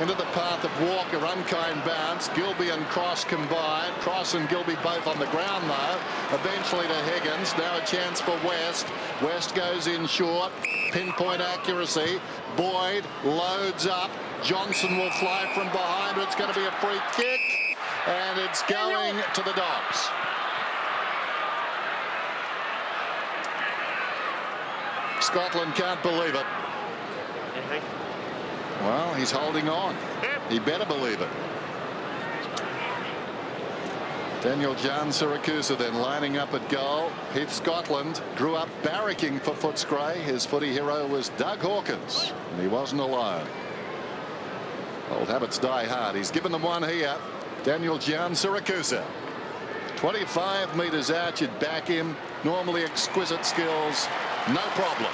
into the path of Walker. Unkind bounce. Gilby and Cross combined. Cross and Gilby both on the ground though. Eventually to Higgins. Now a chance for West. West goes in short. Pinpoint accuracy. Boyd loads up. Johnson will fly from behind. It's going to be a free kick, and it's going to the Dogs. Scotland can't believe it. Well, he's holding on. He better believe it. Daniel John Siracusa then lining up at goal. Heath Scotland grew up barracking for Footscray. His footy hero was Doug Hawkins, and he wasn't alone. Old habits die hard. He's given them one here. Daniel John Siracusa. 25 metres out, you'd back him. Normally exquisite skills. No problem.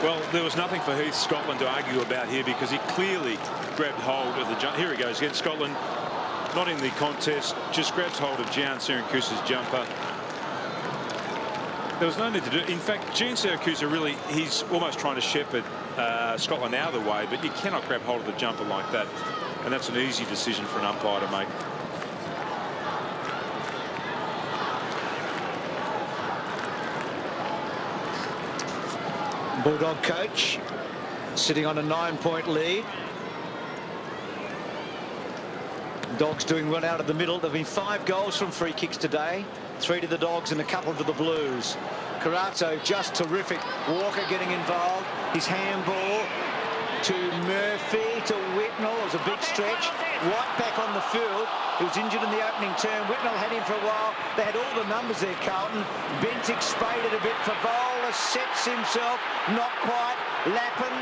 Well, there was nothing for Heath Scotland to argue about here, because he clearly grabbed hold of the jump. Here he goes again. Scotland not in the contest, just grabs hold of Gian Siracusa's jumper. There was no need to do it. In fact, Gian Siracusa really, he's almost trying to shepherd Scotland out of the way, but you cannot grab hold of the jumper like that. And that's an easy decision for an umpire to make. Bulldog coach sitting on a 9-point lead. Dogs doing well out of the middle. There have been 5 goals from free kicks today. 3 to the Dogs and a couple to the Blues. Carazzo just terrific. Walker getting involved. His handball to Murphy, to Whitnell. It was a big stretch. White back on the field. He was injured in the opening term. Whitnell had him for a while. They had all the numbers there, Carlton. Bentic sprayed it a bit. Favola sets himself. Not quite. Lappin.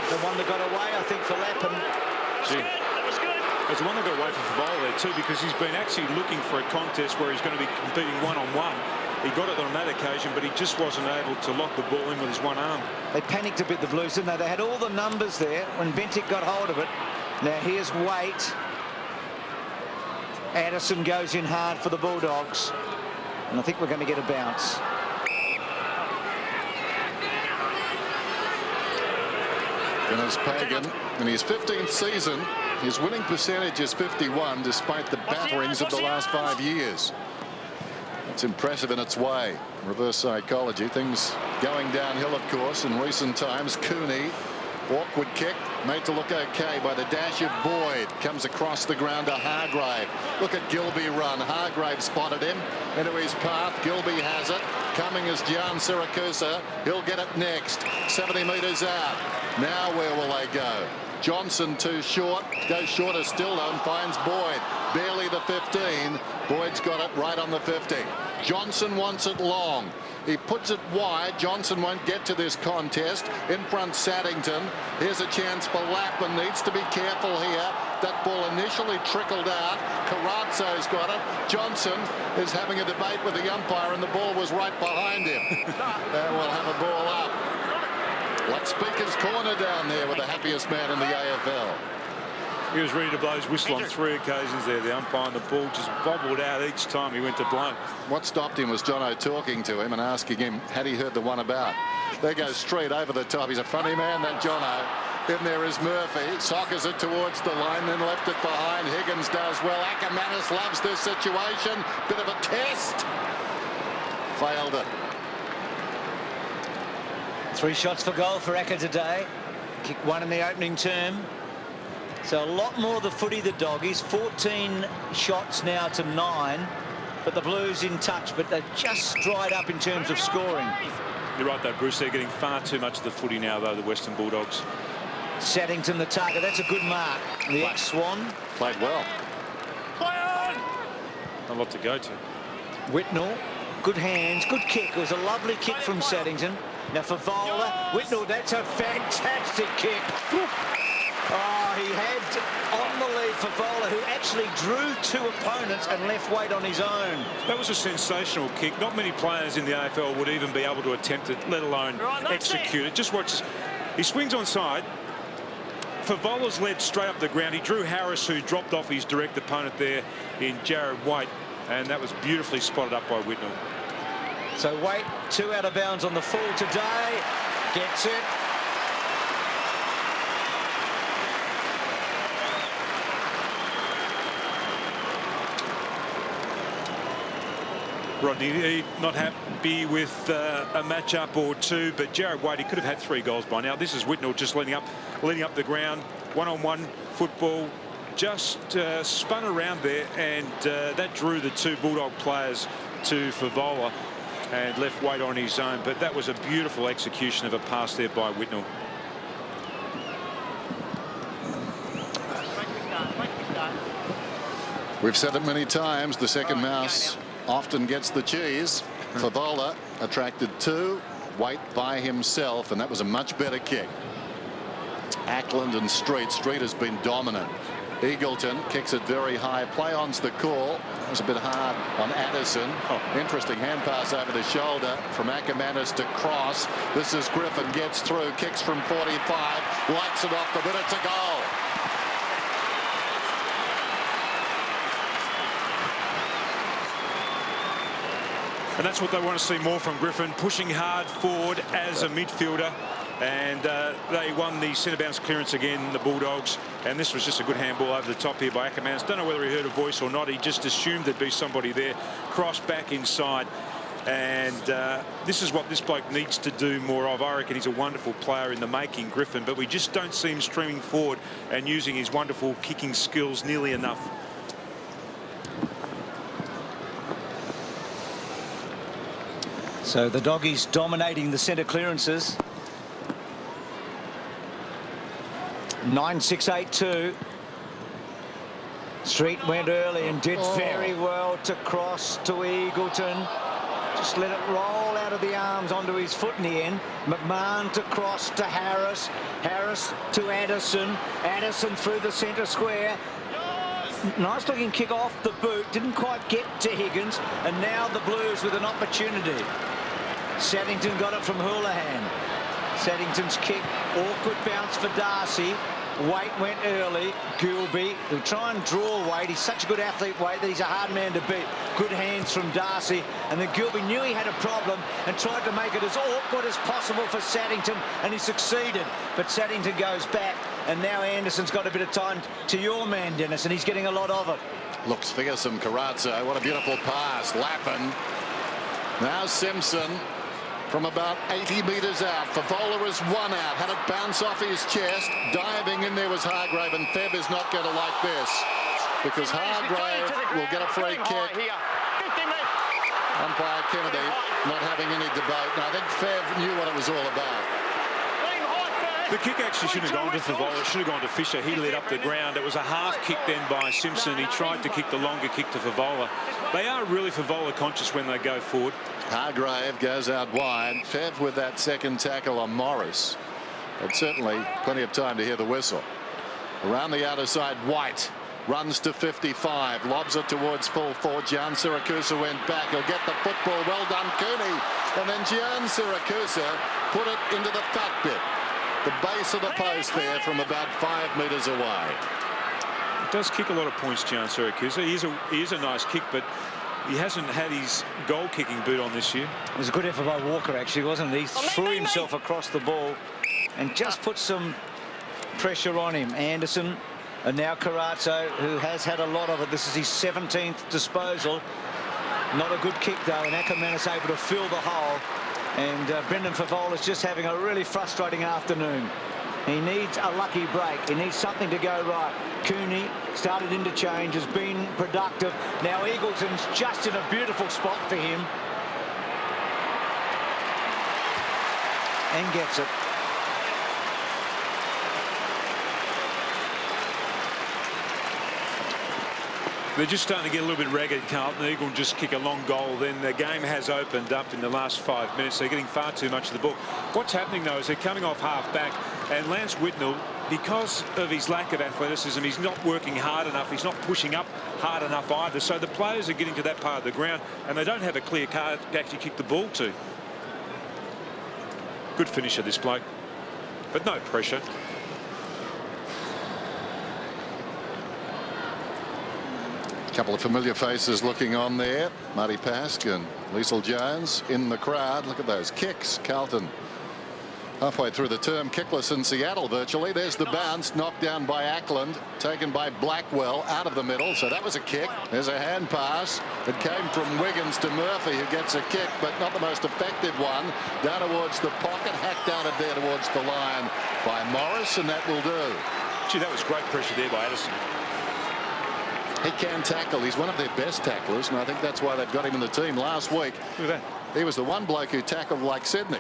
The one that got away, I think, for Lappin. It's the one that got away from Favola there too, because he's been actually looking for a contest where he's going to be competing one-on-one. He got it on that occasion, but he just wasn't able to lock the ball in with his one arm. They panicked a bit, the Blues, didn't they? They had all the numbers there when Bentic got hold of it. Now here's Waite. Addison goes in hard for the Bulldogs. And I think we're going to get a bounce. Dennis Pagan, in his 15th season, his winning percentage is 51, despite the batterings of the last 5 years. It's impressive in its way. Reverse psychology. Things going downhill, of course, in recent times. Cooney, awkward kick, made to look okay by the dash of Boyd. Comes across the ground to Hargrave. Look at Gilby run. Hargrave spotted him into his path. Gilby has it. Coming is Gian Siracusa. He'll get it next. 70 metres out. Now where will they go? Johnson too short. Goes shorter still though and finds Boyd. Barely the 15. Boyd's got it right on the 50. Johnson wants it long. He puts it wide. Johnson won't get to this contest. In front, Saddington. Here's a chance for Lappin. Needs to be careful here. That ball initially trickled out. Carazzo's got it. Johnson is having a debate with the umpire, and the ball was right behind him. And we'll have a ball up. Like Speaker's Corner down there with the happiest man in the AFL. He was ready to blow his whistle on 3 occasions there. The umpire and the ball just bobbled out each time he went to blow. What stopped him was Jono talking to him and asking him, had he heard the one about? There goes straight over the top. He's a funny man, that Jono. Then there is Murphy. Sockers it towards the line, then left it behind. Higgins does well. Ackermanis loves this situation. Bit of a test. Failed it. 3 shots for goal for Acker today. Kicked 1 in the opening term. So a lot more the footy, the Doggies. 14 shots now to 9. But the Blues in touch, but they've just dried up in terms of scoring. You're right, though, Bruce. They're getting far too much of the footy now, though, the Western Bulldogs. Saddington the target. That's a good mark. The ex-Swan. Played well. A lot to go to. Whitnell. Good hands. Good kick. It was a lovely kick from Saddington. Now for Vola. Whitnell, that's a fantastic kick. Oh, he had on the lead for Vola, who actually drew 2 opponents and left weight on his own. That was a sensational kick. Not many players in the AFL would even be able to attempt it, let alone execute it. Just watch. He swings onside. Favola's led straight up the ground. He drew Harris, who dropped off his direct opponent there in Jared White, and that was beautifully spotted up by Whitnell. So White 2 out of bounds on the full today. Gets it. Rodney not happy with a matchup or 2, but Jared White, he could have had 3 goals by now. This is Whitnell just leading up the ground. One-on-one football, just spun around there, and that drew the 2 Bulldog players to Favola and left White on his own. But that was a beautiful execution of a pass there by Whitnell. We've said it many times, the second mouse often gets the cheese. Favola attracted 2. White by himself, and that was a much better kick. Ackland and Street. Street has been dominant. Eagleton kicks it very high. Play-on's the call. It was a bit hard on Addison. Interesting hand pass over the shoulder from Ackermanis to Cross. This is Griffin, gets through, kicks from 45, lights it off the bit. It's a goal. And that's what they want to see more from Griffin, pushing hard forward as a midfielder. And they won the centre bounce clearance again, the Bulldogs. And this was just a good handball over the top here by Ackermanis. Don't know whether he heard a voice or not. He just assumed there'd be somebody there. Cross back inside. And this is what this bloke needs to do more of. I reckon he's a wonderful player in the making, Griffin, but we just don't see him streaming forward and using his wonderful kicking skills nearly enough. So the Doggies dominating the centre clearances. 9-6-8-2. Street went early and did very well to Cross to Eagleton. Just let it roll out of the arms onto his foot in the end. McMahon to Cross to Harris. Harris to Addison. Addison through the centre square. Nice looking kick off the boot. Didn't quite get to Higgins. And now the Blues with an opportunity. Saddington got it from Houlihan. Saddington's kick. Awkward bounce for Darcy. Waite went early. Gilby, who try and draw Waite. He's such a good athlete, Waite, that he's a hard man to beat. Good hands from Darcy. And then Gilby knew he had a problem and tried to make it as awkward as possible for Saddington, and he succeeded. But Saddington goes back, and now Anderson's got a bit of time to your man, Dennis, and he's getting a lot of it. Looks fearsome, Carazzo. What a beautiful pass. Lappin. Now Simpson. From about 80 metres out. Favola is 1 out. Had it bounce off his chest. Diving in there was Hargrave, and Fev is not going to like this, because Hargrave will get a free kick. Umpire Kennedy not having any debate. No, I think Fev knew what it was all about. The kick actually shouldn't have gone to Favola. It should have gone to Fisher. He led up the ground. It was a half kick then by Simpson. He tried to kick the longer kick to Favola. They are really Favola conscious when they go forward. Hargrave goes out wide. Fev with that second tackle on Morris. But certainly plenty of time to hear the whistle. Around the outer side, White runs to 55. Lobs it towards full forward. Jan Siracusa went back. He'll get the football. Well done, Cooney. And then Gian Siracusa put it into the fat bit. The base of the post there from about 5 metres away. He does kick a lot of points, Gian Siracusa. He is a nice kick, but he hasn't had his goal-kicking boot on this year. It was a good effort by Walker, actually, wasn't it? He threw himself across the ball and just put some pressure on him. Anderson, and now Carazzo, who has had a lot of it. This is his 17th disposal. Not a good kick, though, and Ackerman is able to fill the hole. And Brendan Favola's just having a really frustrating afternoon. He needs a lucky break. He needs something to go right. Cooney started interchange, has been productive. Now Eagleton's just in a beautiful spot for him. And gets it. They're just starting to get a little bit ragged, Carlton. Eagle just kick a long goal. Then the game has opened up in the last 5 minutes. They're getting far too much of the ball. What's happening, though, is they're coming off half back. And Lance Whitnell, because of his lack of athleticism, he's not working hard enough. He's not pushing up hard enough either. So the players are getting to that part of the ground, and they don't have a clear card to actually kick the ball to. Good finisher, this bloke. But no pressure. Couple of familiar faces looking on there. Marty Pask and Liesl Jones in the crowd. Look at those kicks. Carlton halfway through the term kickless in Seattle virtually. There's the bounce, knocked down by Ackland, taken by Blackwell out of the middle. So that was a kick. There's a hand pass. It came from Wiggins to Murphy, who gets a kick, but not the most effective one. Down towards the pocket, hacked down it there towards the line by Morris, and that will do. Gee, that was great pressure there by Addison. He can tackle. He's one of their best tacklers, and I think that's why they've got him in the team. Last week, Look at that. he was the one bloke who tackled like Sydney.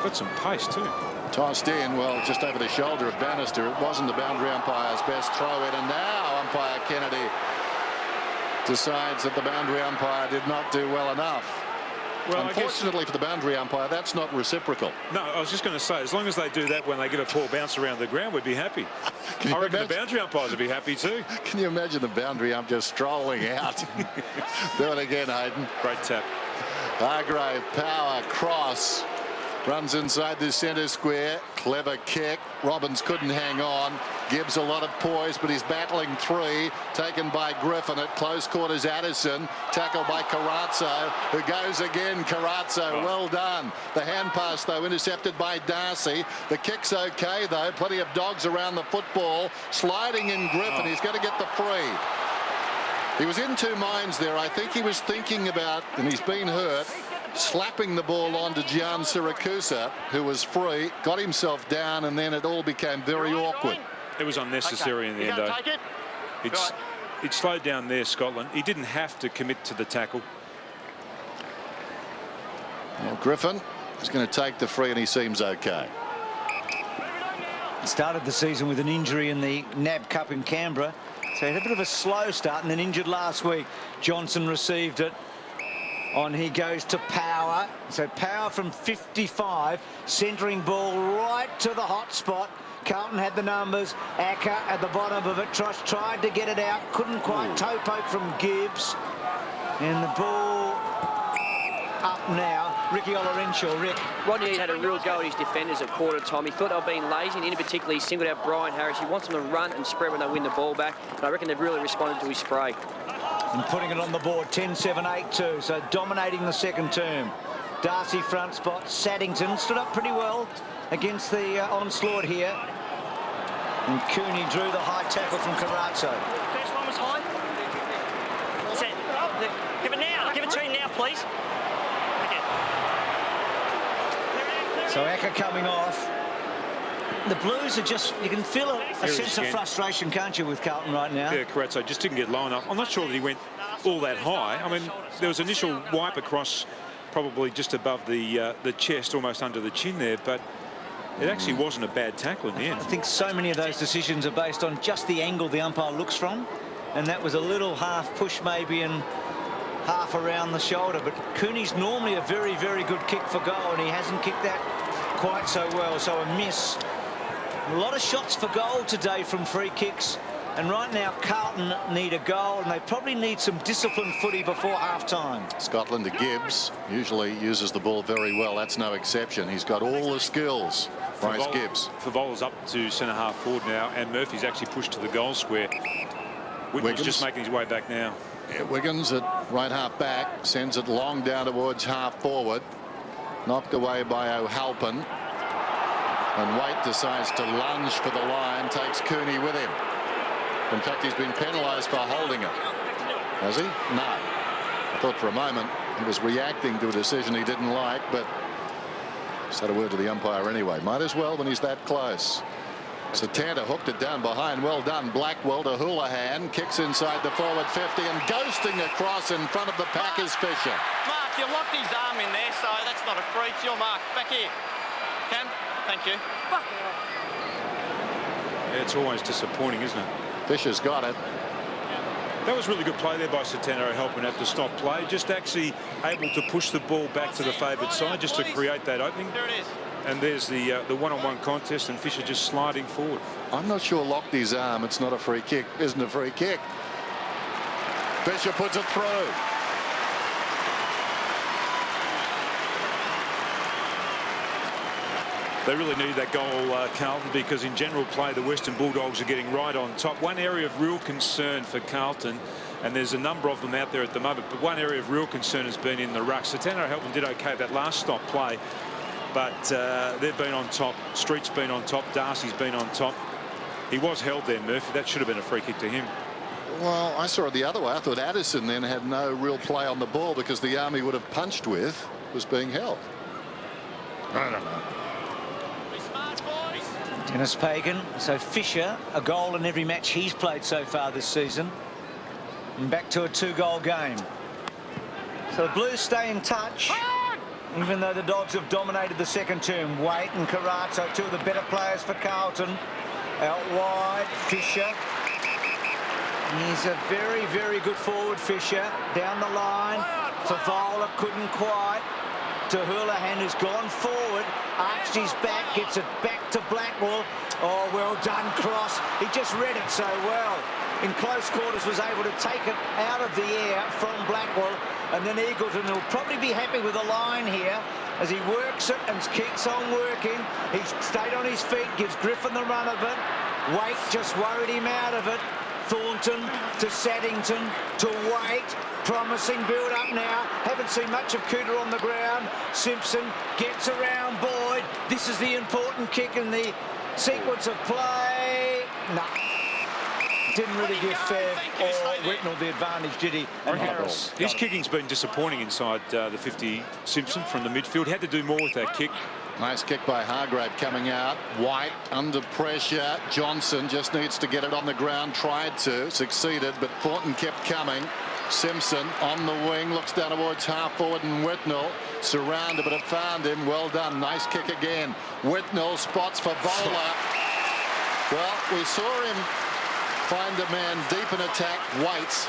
Got some pace, too. Tossed in, well, just over the shoulder of Bannister. It wasn't the boundary umpire's best throw in, and now umpire Kennedy decides that the boundary umpire did not do well enough. Well, unfortunately for the boundary umpire, that's not reciprocal. No, I was just going to say, as long as they do that when they give a poor bounce around the ground, we'd be happy. I reckon the boundary umpires would be happy too. Can you imagine the boundary ump just strolling out? Do it again, Hayden. Great tap. Hargrave, power, cross. Runs inside the centre square. Clever kick. Robbins couldn't hang on. Gibbs a lot of poise, but he's battling three. Taken by Griffin at close quarters. Addison tackled by Carazzo, who goes again. Carazzo, well done. The hand pass, though, intercepted by Darcy. The kick's okay, though. Plenty of dogs around the football. Sliding in Griffin. He's going to get the free. He was in two minds there. I think he was thinking about, and he's been hurt, slapping the ball onto Gian Siracusa, who was free, got himself down, and then it all became very awkward. It was unnecessary in the end, though. It slowed down there, Scotland. He didn't have to commit to the tackle. Well, Griffin is going to take the free, and he seems okay. He started the season with an injury in the NAB Cup in Canberra, so he had a bit of a slow start and then injured last week. Johnson received it. On he goes to Power. So Power from 55, centering ball right to the hot spot. Carlton had the numbers. Acker at the bottom of it. Tried to get it out. Couldn't quite. Toe poke from Gibbs. And the ball up now. Ricky Olorenshaw. Rick. Rodney Eade had a real go at his defenders at quarter time. He thought they were being lazy, and in particular he singled out Brian Harris. He wants them to run and spread when they win the ball back. And I reckon they've really responded to his spray. And putting it on the board, 10-7, 8-2. So dominating the second term. Darcy front spot. Saddington stood up pretty well against the onslaught here. And Cooney drew the high tackle from Carazzo. First one was high. Give it now. Give it to him now, please. Okay. So Acker coming off. The Blues are just, you can feel a sense of frustration, can't you, with Carlton right now? Yeah, Carazzo just didn't get low enough. I'm not sure that he went all that high. I mean, there was initial wipe across probably just above the chest, almost under the chin there, but it actually wasn't a bad tackle in the end. I think so many of those decisions are based on just the angle the umpire looks from, and that was a little half push maybe and half around the shoulder, but Cooney's normally a very, very good kick for goal, and he hasn't kicked that quite so well, so a miss. A lot of shots for goal today from free kicks. And right now, Carlton need a goal, and they probably need some disciplined footy before half-time. Scotland to Gibbs. Usually uses the ball very well. That's no exception. He's got all the skills. Bryce Gibbs. Favola's up to centre-half forward now, and Murphy's actually pushed to the goal square. Wiggins just making his way back now. Yeah, Wiggins at right half back. Sends it long down towards half forward. Knocked away by O'Halpin. And Waite decides to lunge for the line. Takes Cooney with him. In fact, he's been penalised for holding it. Has he? No. I thought for a moment he was reacting to a decision he didn't like, but just had a word to the umpire anyway. Might as well when he's that close. Satanta hooked it down behind. Well done. Blackwell to Houlihan. Kicks inside the forward 50 and ghosting across in front of the pack is Fisher. Mark, you locked his arm in there, so that's not a free. It's your mark. Back here. Cam, thank you. Yeah, it's always disappointing, isn't it? Fisher's got it. That was really good play there by Satano, helping at the stop play. Just actually able to push the ball back to the favoured side just to create that opening. There it is. And there's the one-on-one contest, and Fisher just sliding forward. I'm not sure locked his arm. It's not a free kick. Isn't a free kick. Fisher puts it through. They really need that goal, Carlton, because in general play, the Western Bulldogs are getting right on top. One area of real concern for Carlton, and there's a number of them out there at the moment, but one area of real concern has been in the ruck. Satano Helton did okay that last stop play, but they've been on top. Street's been on top. Darcy's been on top. He was held there, Murphy. That should have been a free kick to him. Well, I saw it the other way. I thought Addison then had no real play on the ball because the arm he would have punched with was being held. I don't know. Dennis Pagan. So Fisher, a goal in every match he's played so far this season. And back to a 2-goal game. So the Blues stay in touch, even though the Dogs have dominated the second term. Waite and Carazzo, two of the better players for Carlton. Out wide, Fisher. He's a very, very good forward, Fisher. Down the line. Favola couldn't quite. To Houlihan, who's gone forward, arched his back, gets it back to Blackwell. Oh, well done, Cross. He just read it so well. In close quarters, was able to take it out of the air from Blackwell. And then Eagleton will probably be happy with the line here as he works it and keeps on working. He's stayed on his feet, gives Griffin the run of it. Waite just worried him out of it. Thornton to Saddington to Waite. Promising build up now. Haven't seen much of Cooter on the ground. Simpson gets around Boyd. This is the important kick in the sequence of play. No. Didn't really give Fair or Whitnell the advantage, did he? And Harris. His kicking's been disappointing inside the 50. Simpson from the midfield had to do more with that kick. Nice kick by Hargrave coming out. White under pressure. Johnson just needs to get it on the ground. Tried to, succeeded, but Thornton kept coming. Simpson on the wing, looks down towards half forward, and Whitnell surrounded, but it found him. Well done. Nice kick again. Whitnell spots for Favola. Well, we saw him find a man deep in attack, Waits,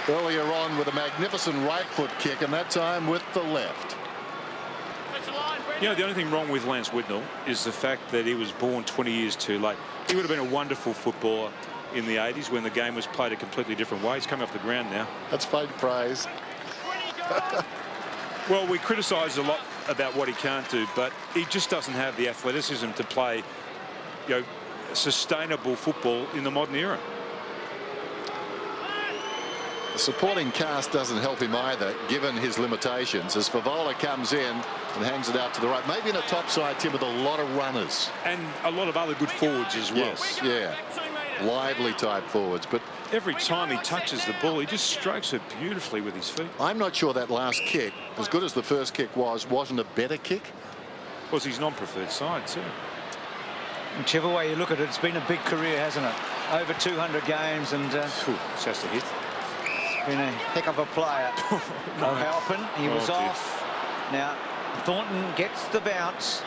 earlier on with a magnificent right foot kick, and that time with the left. You know, the only thing wrong with Lance Whitnell is the fact that he was born 20 years too late. He would have been a wonderful footballer in the 80s when the game was played a completely different way. He's coming off the ground now. That's fake praise. Well, we criticise a lot about what he can't do, but he just doesn't have the athleticism to play, you know, sustainable football in the modern era. The supporting cast doesn't help him either, given his limitations, as Favola comes in and hangs it out to the right. Maybe in a topside team with a lot of runners. And a lot of other good forwards as well. Yes, yeah. Lively type forwards, but every time he touches the ball, he just strokes it beautifully with his feet. I'm not sure that last kick, as good as the first kick wasn't a better kick. Was his non-preferred side too. Whichever way you look at it, it's been a big career, hasn't it? Over 200 games, and it's just a hit. Been a heck of a player. O'Halpin, he was off. Now Thornton gets the bounce.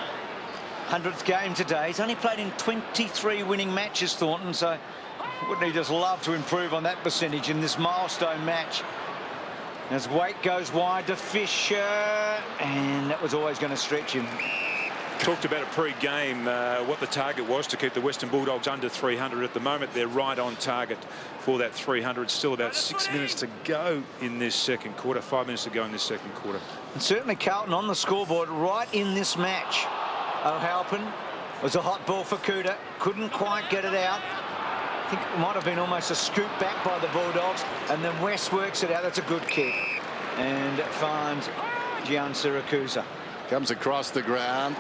100th game today. He's only played in 23 winning matches, Thornton, so wouldn't he just love to improve on that percentage in this milestone match? As Waite goes wide to Fisher, and that was always going to stretch him. Talked about it pre-game, what the target was to keep the Western Bulldogs under 300. At the moment, they're right on target for that 300. Still about 6 minutes to go in this second quarter. 5 minutes to go in this second quarter. And certainly Carlton on the scoreboard right in this match. O'Halpin was a hot ball for Cooter. Couldn't quite get it out. I think it might have been almost a scoop back by the Bulldogs. And then West works it out. That's a good kick. And finds Gian Siracusa. Comes across the ground.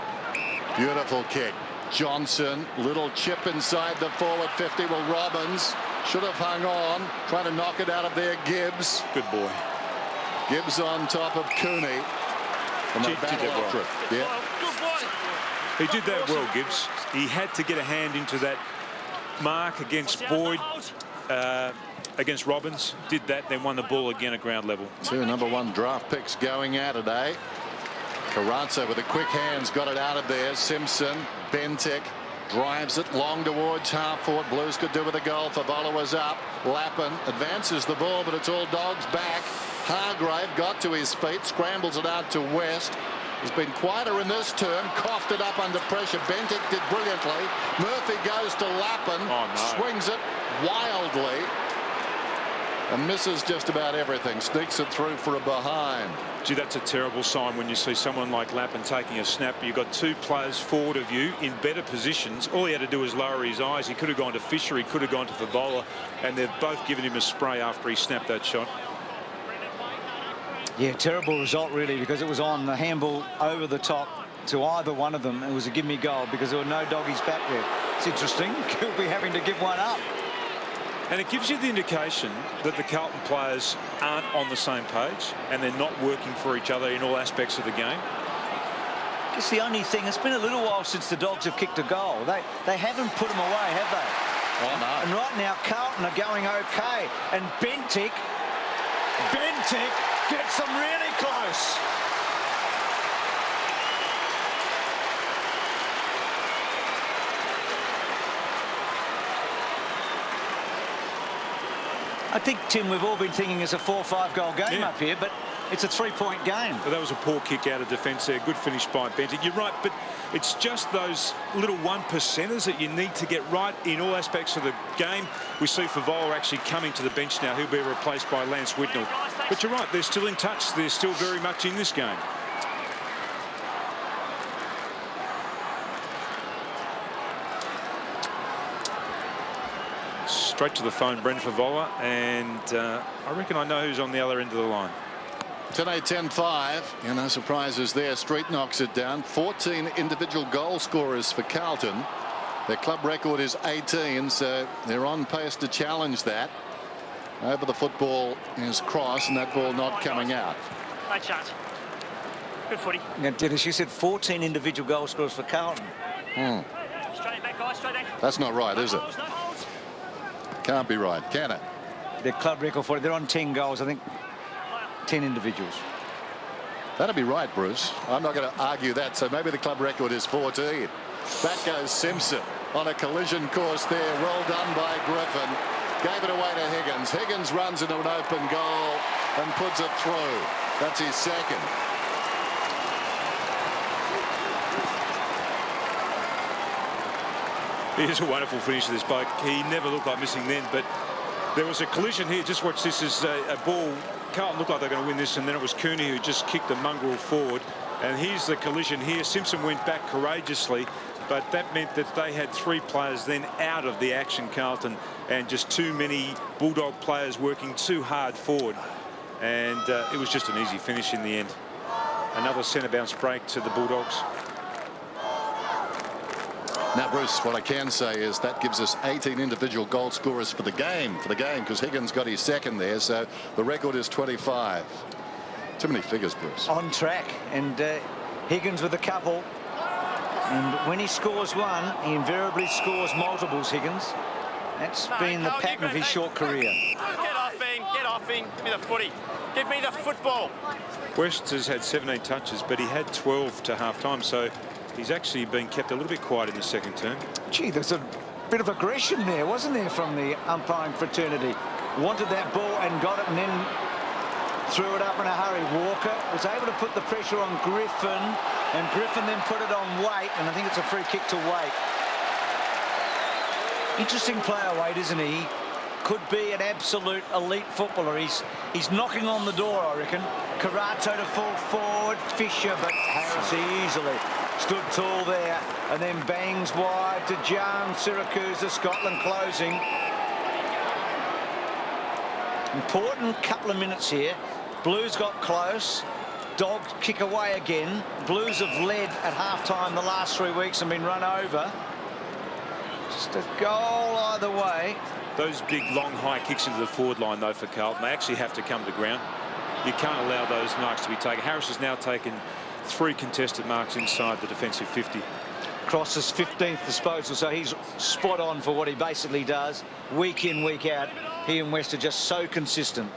Beautiful kick. Johnson, little chip inside the forward 50. Well, Robbins should have hung on, trying to knock it out of there. Gibbs. Good boy. Gibbs on top of Cooney. And they battle after it. Yeah. He did that well, Gibbs. He had to get a hand into that mark against Boyd, against Robbins. Did that, then won the ball again at ground level. 2 #1 draft picks going at it, eh? Carranza with the quick hands got it out of there. Simpson, Bentic drives it long towards half forward. Blues could do with a goal. Favola was up. Lappin advances the ball, but it's all Dogs back. Hargrave got to his feet, scrambles it out to West. He's been quieter in this term, coughed it up under pressure. Bentic did brilliantly. Murphy goes to Lappin, swings it wildly, and misses just about everything. Sneaks it through for a behind. Gee, that's a terrible sign when you see someone like Lappin taking a snap. You've got 2 players forward of you in better positions. All he had to do was lower his eyes. He could have gone to Fisher, he could have gone to Favola, and they've both given him a spray after he snapped that shot. Yeah, terrible result really, because it was on the handball over the top to either one of them. It was a give me goal because there were no doggies back there. It's interesting. Could be having to give one up. And it gives you the indication that the Carlton players aren't on the same page and they're not working for each other in all aspects of the game. I guess the only thing, it's been a little while since the Dogs have kicked a goal. They haven't put them away, have they? Oh, no. And right now Carlton are going okay. And Bentic gets them really close. I think, Tim, we've all been thinking it's a 4-5 goal game up here, but it's a 3-point game. Well, that was a poor kick out of defence there. Good finish by Bentic. You're right, but it's just those little 1%ers that you need to get right in all aspects of the game. We see Favola actually coming to the bench now. He'll be replaced by Lance Whitnell. But you're right, they're still in touch. They're still very much in this game. Straight to the phone, Brendan Favola, and I reckon I know who's on the other end of the line. Today 10-5, and no surprises there. Street knocks it down. 14 individual goal scorers for Carlton. Their club record is 18, so they're on pace to challenge that. Over the football is Cross, and that ball not coming out. No chance. Good footy. Now, Dennis, you said 14 individual goal scorers for Carlton. Straight back, guys, straight back. That's not right, is it? No holds. Can't be right, can it? Their club record for it, they're on 10 goals, I think 10 individuals. That'd be right, Bruce. I'm not going to argue that, so maybe the club record is 14. Back goes Simpson on a collision course there. Well done by Griffin. Gave it away to Higgins. Higgins runs into an open goal and puts it through. That's his second. Here's a wonderful finish of this bloke. He never looked like missing then, but there was a collision here. Just watch this as a ball. Carlton looked like they're going to win this, and then it was Cooney who just kicked the mongrel forward. And here's the collision here. Simpson went back courageously, but that meant that they had 3 players then out of the action, Carlton, and just too many Bulldog players working too hard forward. And it was just an easy finish in the end. Another centre bounce break to the Bulldogs. Now, Bruce, what I can say is that gives us 18 individual goal scorers for the game, because Higgins got his second there, so the record is 25. Too many figures, Bruce. On track, and Higgins with a couple. And when he scores one, he invariably scores multiples, Higgins. That's been the pattern of his short career. Get off him, get off him. Give me the footy. Give me the football. West has had 17 touches, but he had 12 to half-time, so he's actually been kept a little bit quiet in the second term. Gee, there's a bit of aggression there, wasn't there, from the umpiring fraternity? Wanted that ball and got it, and then threw it up in a hurry. Walker was able to put the pressure on Griffin. And Griffin then put it on Waite, and I think it's a free kick to Waite. Interesting player, Waite, isn't he? He could be an absolute elite footballer. He's knocking on the door, I reckon. Carlton to full forward, Fisher, but Harris easily stood tall there, and then bangs wide to John Syracuse, Scotland closing. Important couple of minutes here. Blues got close. Dogs kick away again. Blues have led at half-time the last 3 weeks and been run over. Just a goal either way. Those big, long, high kicks into the forward line, though, for Carlton, they actually have to come to ground. You can't allow those marks to be taken. Harris has now taken 3 contested marks inside the defensive 50. Cross's 15th disposal, so he's spot on for what he basically does week in, week out. He and West are just so consistent.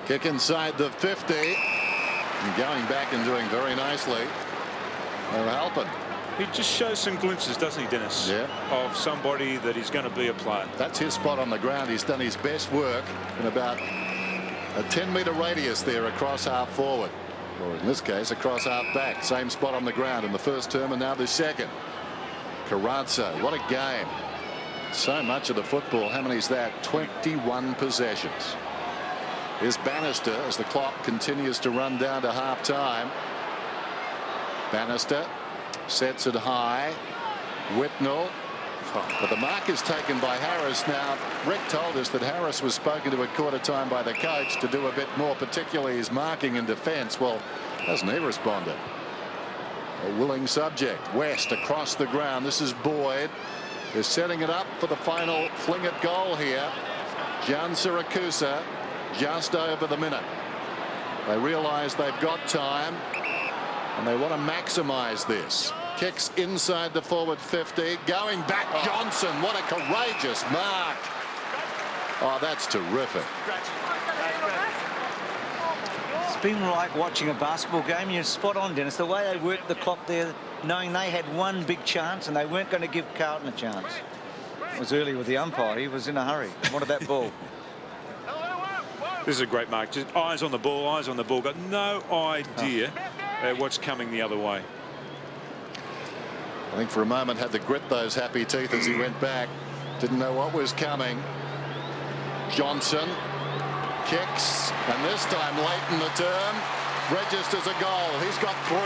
Kick inside the 50. And going back and doing very nicely. They're helping. He just shows some glimpses, doesn't he, Dennis? Yeah. Of somebody that is going to be a player. That's his spot on the ground. He's done his best work in about a 10-metre radius there across half forward. Or in this case, across half back. Same spot on the ground in the first term and now the second. Carrazzo, what a game. So much of the football. How many is that? 21 possessions. Here's Bannister as the clock continues to run down to half-time. Bannister sets it high. Whitnell. But the mark is taken by Harris. Now, Rick told us that Harris was spoken to at quarter time by the coach to do a bit more, particularly his marking in defence. Well, hasn't he responded? A willing subject. West across the ground. This is Boyd. They're setting it up for the final fling at goal here. John Syracuse just over the minute. They realise they've got time and they want to maximise this. Kicks inside the forward 50. Going back, Johnson. What a courageous mark. Oh, that's terrific. It's been like watching a basketball game. You're spot on, Dennis. The way they worked the clock there, knowing they had one big chance and they weren't going to give Carlton a chance. It was early with the umpire. He was in a hurry. Wanted that ball. This is a great mark. Just eyes on the ball, eyes on the ball. Got no idea what's coming the other way. I think for a moment had to grit those happy teeth as he went back. Didn't know what was coming. Johnson kicks, and this time late in the term registers a goal. He's got 3.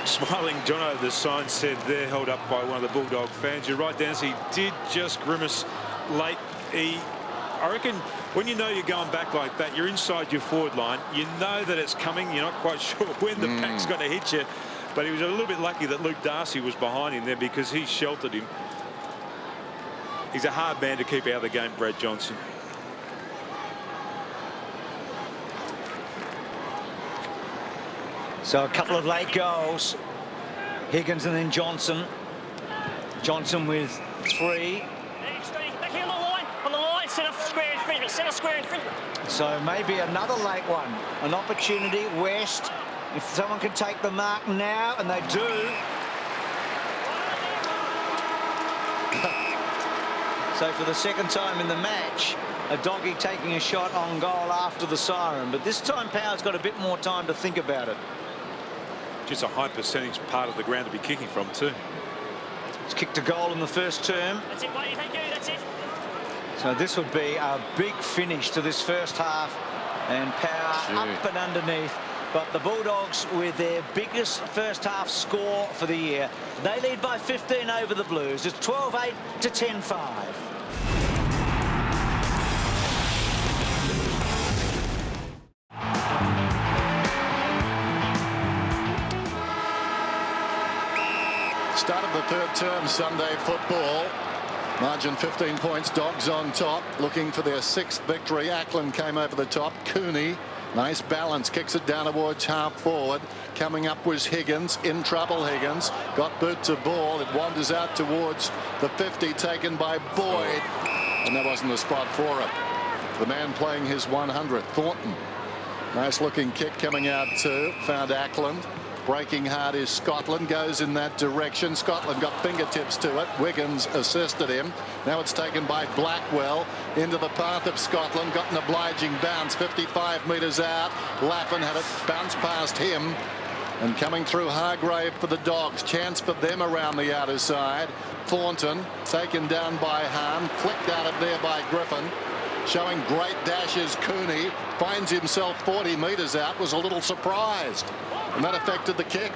Smiling Jono, the sign said there, held up by one of the Bulldog fans. You're right, Dennis. He did just grimace late. I reckon when you know you're going back like that, you're inside your forward line. You know that it's coming. You're not quite sure when the pack's going to hit you. But he was a little bit lucky that Luke Darcy was behind him there because he sheltered him. He's a hard man to keep out of the game, Brad Johnson. So a couple of late goals. Higgins and then Johnson. Johnson with 3. Back here on the line, set a square infringement, set a square infringement. So maybe another late one. An opportunity. West, if someone can take the mark now, and they do. So for the second time in the match, a doggy taking a shot on goal after the siren. But this time Power's got a bit more time to think about it. Just a high percentage part of the ground to be kicking from too. It's kicked a goal in the first term. That's it, buddy, thank you, that's it. So this would be a big finish to this first half. And Power up and underneath. But the Bulldogs with their biggest first half score for the year. They lead by 15 over the Blues. It's 12-8 to 10-5. Start of the third term Sunday football. Margin 15 points. Dogs on top, looking for their 6th victory. Ackland came over the top. Cooney, nice balance, kicks it down towards half forward. Coming up was Higgins. In trouble, Higgins. Got boot to ball. It wanders out towards the 50, taken by Boyd. And that wasn't the spot for him. The man playing his 100th, Thornton. Nice looking kick coming out too. Found Ackland. Breaking hard is Scotland, goes in that direction. Scotland got fingertips to it. Wiggins assisted him. Now it's taken by Blackwell into the path of Scotland. Got an obliging bounce 55 metres out. Lappin had it bounce past him. And coming through Hargrave for the Dogs. Chance for them around the outer side. Thornton taken down by Hahn. Flicked out of there by Griffin. Showing great dashes. Cooney finds himself 40 metres out. Was a little surprised. And that affected the kick.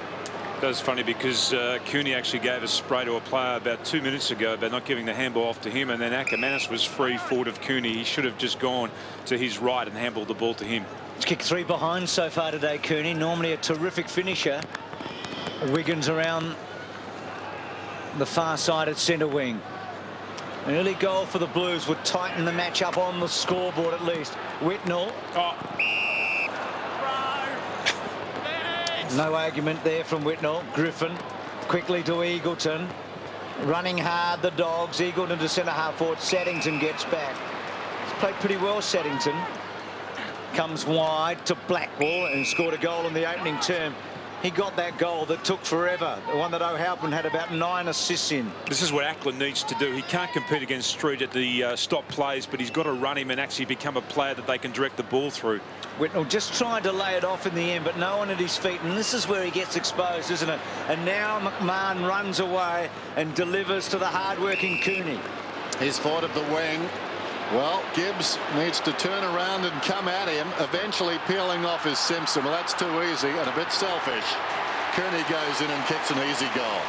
That's funny because Cooney actually gave a spray to a player about 2 minutes ago about not giving the handball off to him, and then Ackermanis was free forward of Cooney. He should have just gone to his right and handballed the ball to him. He's kicked 3 behind so far today, Cooney. Normally a terrific finisher. Wiggins around the far side at centre wing. An early goal for the Blues would tighten the match up on the scoreboard at least. Whitnell. Oh. No argument there from Whitnell. Griffin quickly to Eagleton. Running hard, the Dogs. Eagleton to centre half forward. Saddington gets back. He's played pretty well, Saddington. Comes wide to Blackwell and scored a goal in the opening term. He got that goal that took forever. The one that O'Halpin had about 9 assists in. This is what Ackland needs to do. He can't compete against Street at the stop plays, but he's got to run him and actually become a player that they can direct the ball through. Whitnell just tried to lay it off in the end, but no one at his feet, and this is where he gets exposed, isn't it? And now McMahon runs away and delivers to the hard-working Cooney. He's forward of the wing. Well, Gibbs needs to turn around and come at him, eventually peeling off his Simpson. Well, that's too easy and a bit selfish. Cooney goes in and kicks an easy goal.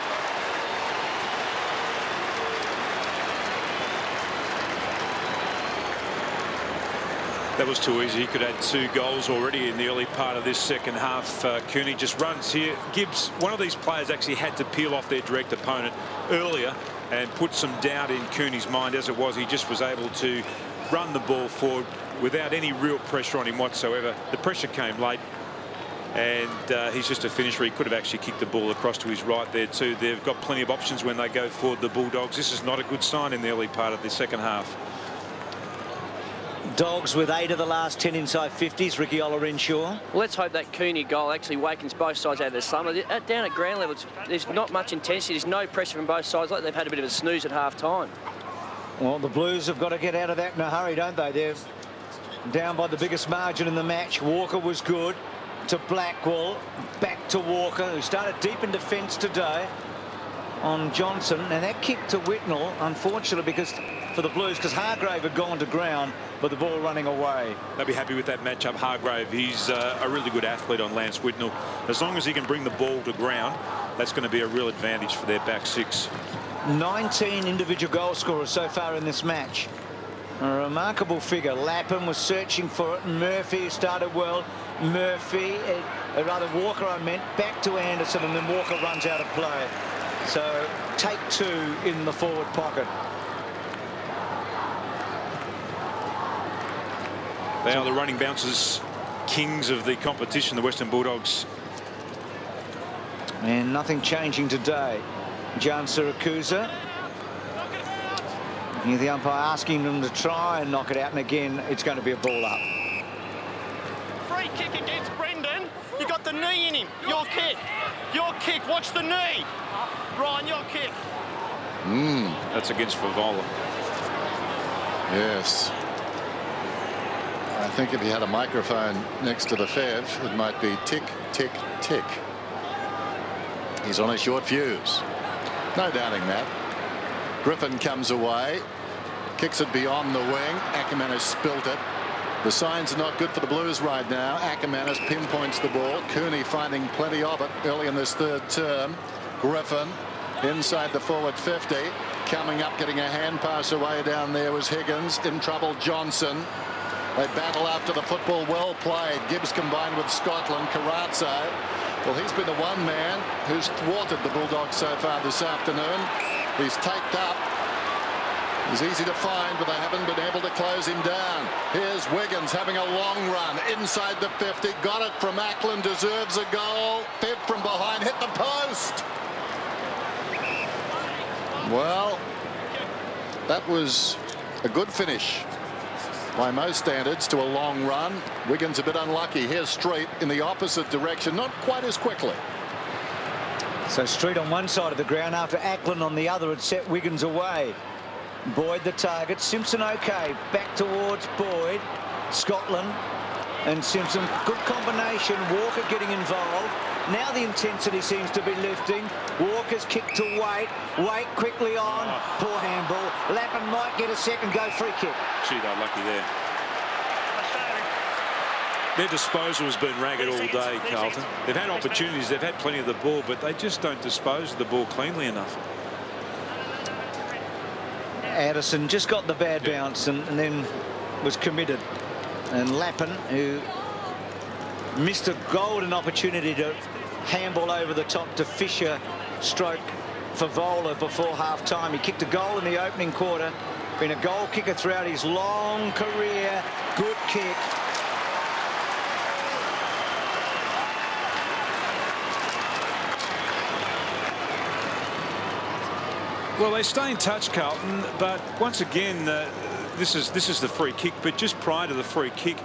That was too easy. He could add 2 goals already in the early part of this second half. Cooney just runs here. Gibbs, one of these players, actually had to peel off their direct opponent earlier and put some doubt in Cooney's mind. As it was, he just was able to run the ball forward without any real pressure on him whatsoever. The pressure came late, and he's just a finisher. He could have actually kicked the ball across to his right there too. They've got plenty of options when they go forward, the Bulldogs. This is not a good sign in the early part of the second half. Dogs with 8 of the last 10 inside 50s. Ricky Ollerenshaw. Well, let's hope that Cooney goal actually wakens both sides out of the slumber. Down at ground level, there's not much intensity. There's no pressure from both sides. Like they've had a bit of a snooze at half time. Well, the Blues have got to get out of that in a hurry, don't they? They're down by the biggest margin in the match. Walker was good to Blackwell. Back to Walker, who started deep in defence today on Johnson. And that kick to Whitnell, unfortunately, for the Blues, because Hargrave had gone to ground, but the ball running away. They'll be happy with that matchup. Hargrave, he's a really good athlete on Lance Whitnell. As long as he can bring the ball to ground, that's going to be a real advantage for their back 6. 19 individual goal scorers so far in this match. A remarkable figure. Lappin was searching for it. Murphy started well. Walker, I meant, back to Anderson, and then Walker runs out of play. So take 2 in the forward pocket. They are the running bouncers, kings of the competition, the Western Bulldogs. And nothing changing today. Jan Siracusa. Here the umpire asking them to try and knock it out, and again it's going to be a ball up. Free kick against Brendan. You got the knee in him. Your kick. Your kick. Watch the knee. Ryan, your kick. That's against Favola. Yes. I think if he had a microphone next to the Fev, it might be tick, tick, tick. He's on a short fuse. No doubting that. Griffin comes away, kicks it beyond the wing. Ackermanis spilt it. The signs are not good for the Blues right now. Ackermanis pinpoints the ball. Cooney finding plenty of it early in this third term. Griffin inside the forward 50. Coming up, getting a hand pass away down there was Higgins. In trouble, Johnson. They battle after the football. Well played. Gibbs combined with Scotland. Carazzo. Well, he's been the one man who's thwarted the Bulldogs so far this afternoon. He's taped up. He's easy to find, but they haven't been able to close him down. Here's Wiggins having a long run inside the 50. Got it from Ackland. Deserves a goal. Fed from behind. Hit the post. Well, that was a good finish by most standards to a long run. Wiggins a bit unlucky. Here's Street in the opposite direction, not quite as quickly. So Street on one side of the ground after Ackland on the other had set Wiggins away. Boyd the target. Simpson okay. Back towards Boyd. Scotland and Simpson. Good combination. Walker getting involved. Now the intensity seems to be lifting. Walker's kick to Waite. Waite quickly on. Poor handball. Lappin might get a second go free kick. Gee, they're lucky there. Their disposal has been ragged all day, Carlton. They've had opportunities, they've had plenty of the ball, but they just don't dispose of the ball cleanly enough. Addison just got the bad bounce and then was committed. And Lappin, who missed a golden opportunity to handball over the top to Fisher, stroke Favola before half-time. He kicked a goal in the opening quarter. Been a goal kicker throughout his long career. Good kick. Well, they stay in touch, Carlton, but once again, this is the free kick. But just prior to the free kick,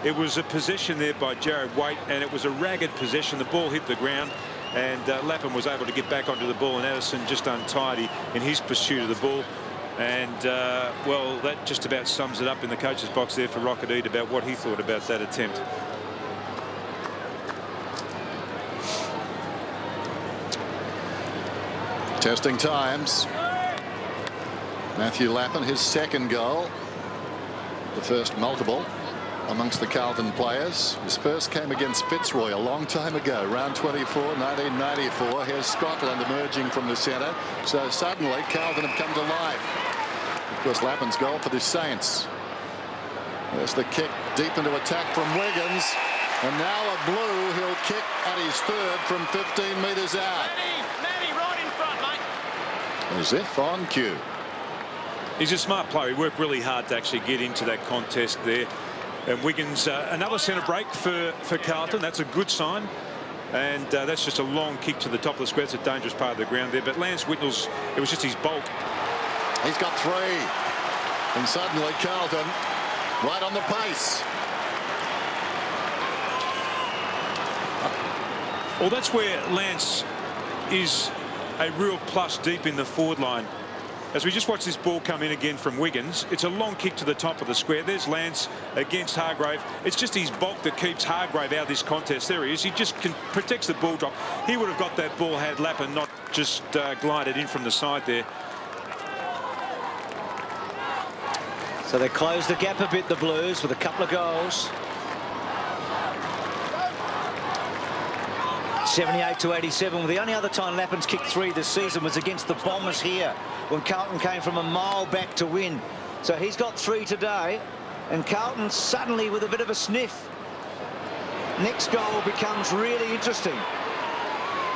it was a possession there by Jared Waite, and it was a ragged possession. The ball hit the ground, and Lappin was able to get back onto the ball, and Addison just untidy in his pursuit of the ball. And, well, that just about sums it up in the coach's box there for Rocket about what he thought about that attempt. Testing times. Matthew Lappin, his second goal. The first multiple amongst the Carlton players. His first came against Fitzroy a long time ago, round 24, 1994. Here's Scotland emerging from the centre. So suddenly Carlton have come to life. Of course, Lappin's goal for the Saints. There's the kick deep into attack from Wiggins. And now a blue. He'll kick at his third from 15 metres out. Matty, right in front, mate. As if on cue. He's a smart player. He worked really hard to actually get into that contest there. And Wiggins, another centre break for Carlton. That's a good sign. And that's just a long kick to the top of the square. It's a dangerous part of the ground there. But Lance Whitnell's, it was just his bulk. He's got three. And suddenly Carlton right on the pace. Well, that's where Lance is a real plus deep in the forward line. As we just watch this ball come in again from Wiggins, it's a long kick to the top of the square. There's Lance against Hargrave. It's just his bulk that keeps Hargrave out of this contest. There he is. He just protects the ball drop. He would have got that ball had Lappin not just glided in from the side there. So they close the gap a bit, the Blues, with a couple of goals. 78-87. Well, the only other time Lappin's kicked three this season was against the Bombers here, when Carlton came from a mile back to win. So he's got three today, and Carlton suddenly with a bit of a sniff. Next goal becomes really interesting.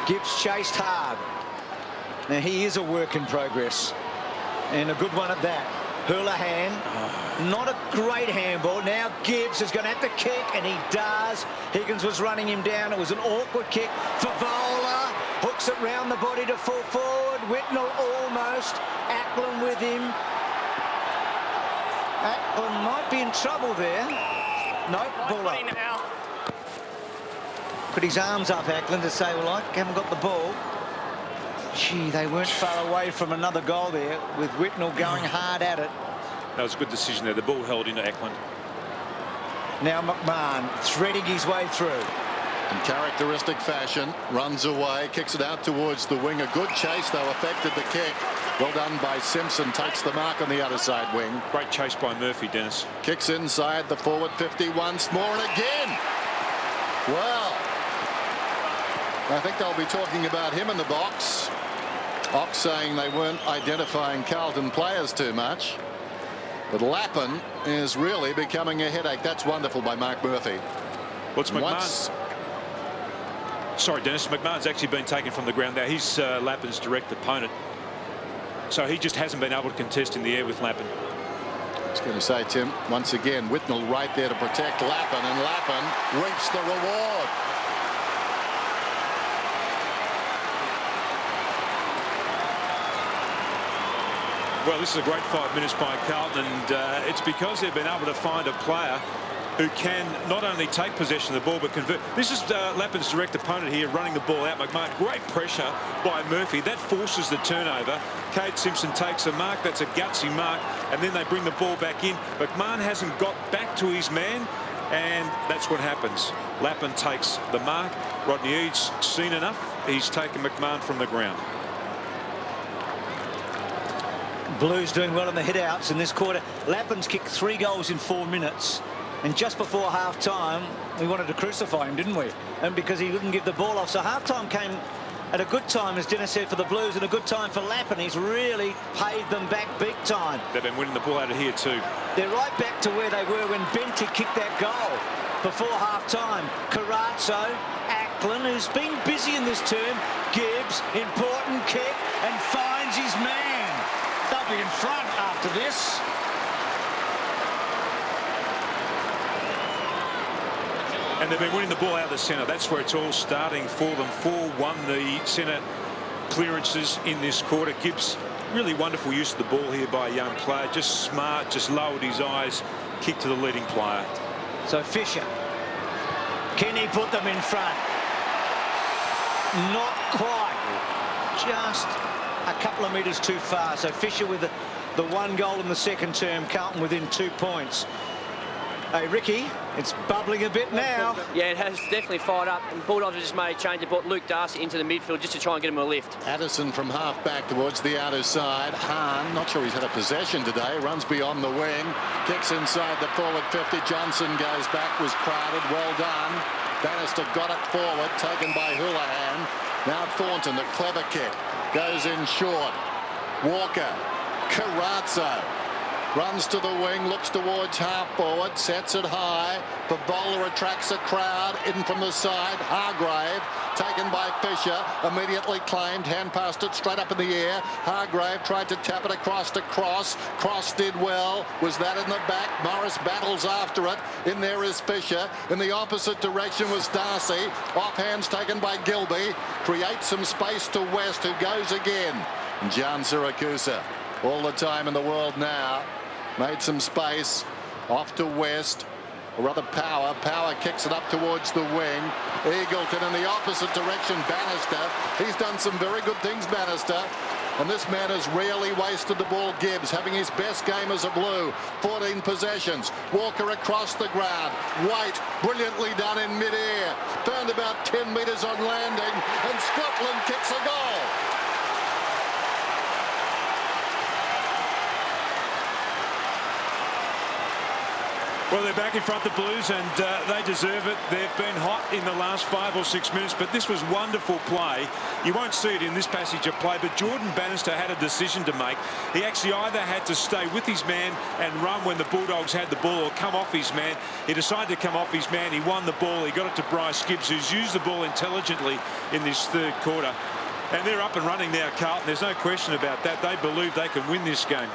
Gibbs chased hard. Now he is a work in progress, and a good one at that. Houlihan, not a great handball. Now Gibbs is going to have to kick, and he does. Higgins was running him down. It was an awkward kick. Favola hooks it round the body to full forward. Whitnell almost. Ackland with him. Ackland might be in trouble there. Nope, ball up. Put his arms up, Ackland, to say, well, I haven't got the ball. Gee, they weren't far away from another goal there, with Whitnell going hard at it. That was a good decision there. The ball held into Ackland. Now McMahon threading his way through. In characteristic fashion, runs away, kicks it out towards the wing. A good chase, though, affected the kick. Well done by Simpson. Takes the mark on the outer side wing. Great chase by Murphy, Dennis. Kicks inside the forward 50 once more, and again. Well, I think they'll be talking about him in the box. Ox saying they weren't identifying Carlton players too much. But Lappin is really becoming a headache. That's wonderful by Mark Murphy. What's McMahon? Sorry, Dennis. McMahon's actually been taken from the ground there. He's Lappin's direct opponent. So he just hasn't been able to contest in the air with Lappin. I was going to say, Tim, once again, Whitnell right there to protect Lappin, and Lappin reaps the reward. Well, this is a great 5 minutes by Carlton, and it's because they've been able to find a player who can not only take possession of the ball but convert. This is Lapin's direct opponent here running the ball out. McMahon, great pressure by Murphy. That forces the turnover. Cade Simpson takes a mark. That's a gutsy mark. And then they bring the ball back in. McMahon hasn't got back to his man. And that's what happens. Lapin takes the mark. Rodney Eade's seen enough. He's taken McMahon from the ground. Blues doing well in the hit-outs in this quarter. Lapin's kicked 3 goals in 4 minutes. And just before half-time, we wanted to crucify him, didn't we? And because he wouldn't give the ball off. So half-time came at a good time, as Dennis said, for the Blues, and a good time for Lapin. He's really paid them back big time. They've been winning the ball out of here too. They're right back to where they were when Benty kicked that goal before half-time. Carazzo, Ackland, who's been busy in this term. Gibbs, important kick, and finds his man. They'll be in front after this. And they've been winning the ball out of the centre. That's where it's all starting for them. 4-1 the centre clearances in this quarter. Gibbs, really wonderful use of the ball here by a young player. Just smart, just lowered his eyes, kick to the leading player. So Fisher, can he put them in front? Not quite. Just a couple of metres too far. So Fisher with the 1 goal in the second term. Carlton within 2 points. Hey, Ricky, it's bubbling a bit now. Yeah, it has definitely fired up. And Bulldogs have just made a change. They brought Luke Darcy into the midfield just to try and get him a lift. Addison from half back towards the outer side. Hahn, not sure he's had a possession today, runs beyond the wing, kicks inside the forward 50. Johnson goes back, was crowded, well done. Bannister got it forward, taken by Houlihan. Now Thornton, the clever kick, goes in short. Walker, Carazzo. Runs to the wing, looks towards half forward, sets it high. Bowler attracts a crowd in from the side. Hargrave taken by Fisher, immediately claimed, hand passed it straight up in the air. Hargrave tried to tap it across to Cross. Cross did well. Was that in the back? Morris battles after it. In there is Fisher. In the opposite direction was Darcy. Offhands taken by Gilby. Creates some space to West, who goes again. John Siracusa, all the time in the world now. Made some space, off to West, or rather Power. Power kicks it up towards the wing. Eagleton in the opposite direction, Bannister. He's done some very good things, Bannister. And this man has rarely wasted the ball. Gibbs having his best game as a Blue. 14 possessions. Walker across the ground. White, brilliantly done in mid-air. Found about 10 metres on landing, and Scotland kicks a goal. Well, they're back in front of the Blues, and they deserve it. They've been hot in the last 5 or 6 minutes, but this was wonderful play. You won't see it in this passage of play, but Jordan Bannister had a decision to make. He actually either had to stay with his man and run when the Bulldogs had the ball, or come off his man. He decided to come off his man. He won the ball. He got it to Bryce Gibbs, who's used the ball intelligently in this third quarter. And they're up and running now, Carlton. There's no question about that. They believe they can win this game.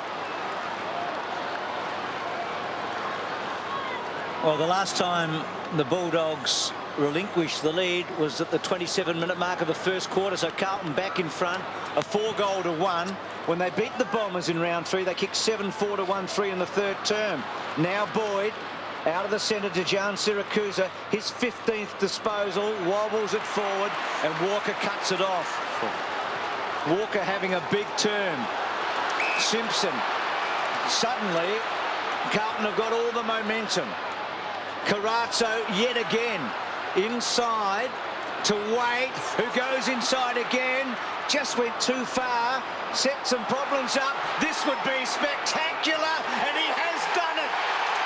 Well, the last time the Bulldogs relinquished the lead was at the 27-minute mark of the first quarter. So Carlton back in front, a 4-goal-1. When they beat the Bombers in round 3, they kicked 7-4 to 1-3 in the third term. Now Boyd out of the centre to John Siracusa. His 15th disposal, wobbles it forward, and Walker cuts it off. Walker having a big turn. Simpson. Suddenly, Carlton have got all the momentum. Carazzo yet again inside to Wade, who goes inside again. Just went too far, set some problems up. This would be spectacular, and he has done it.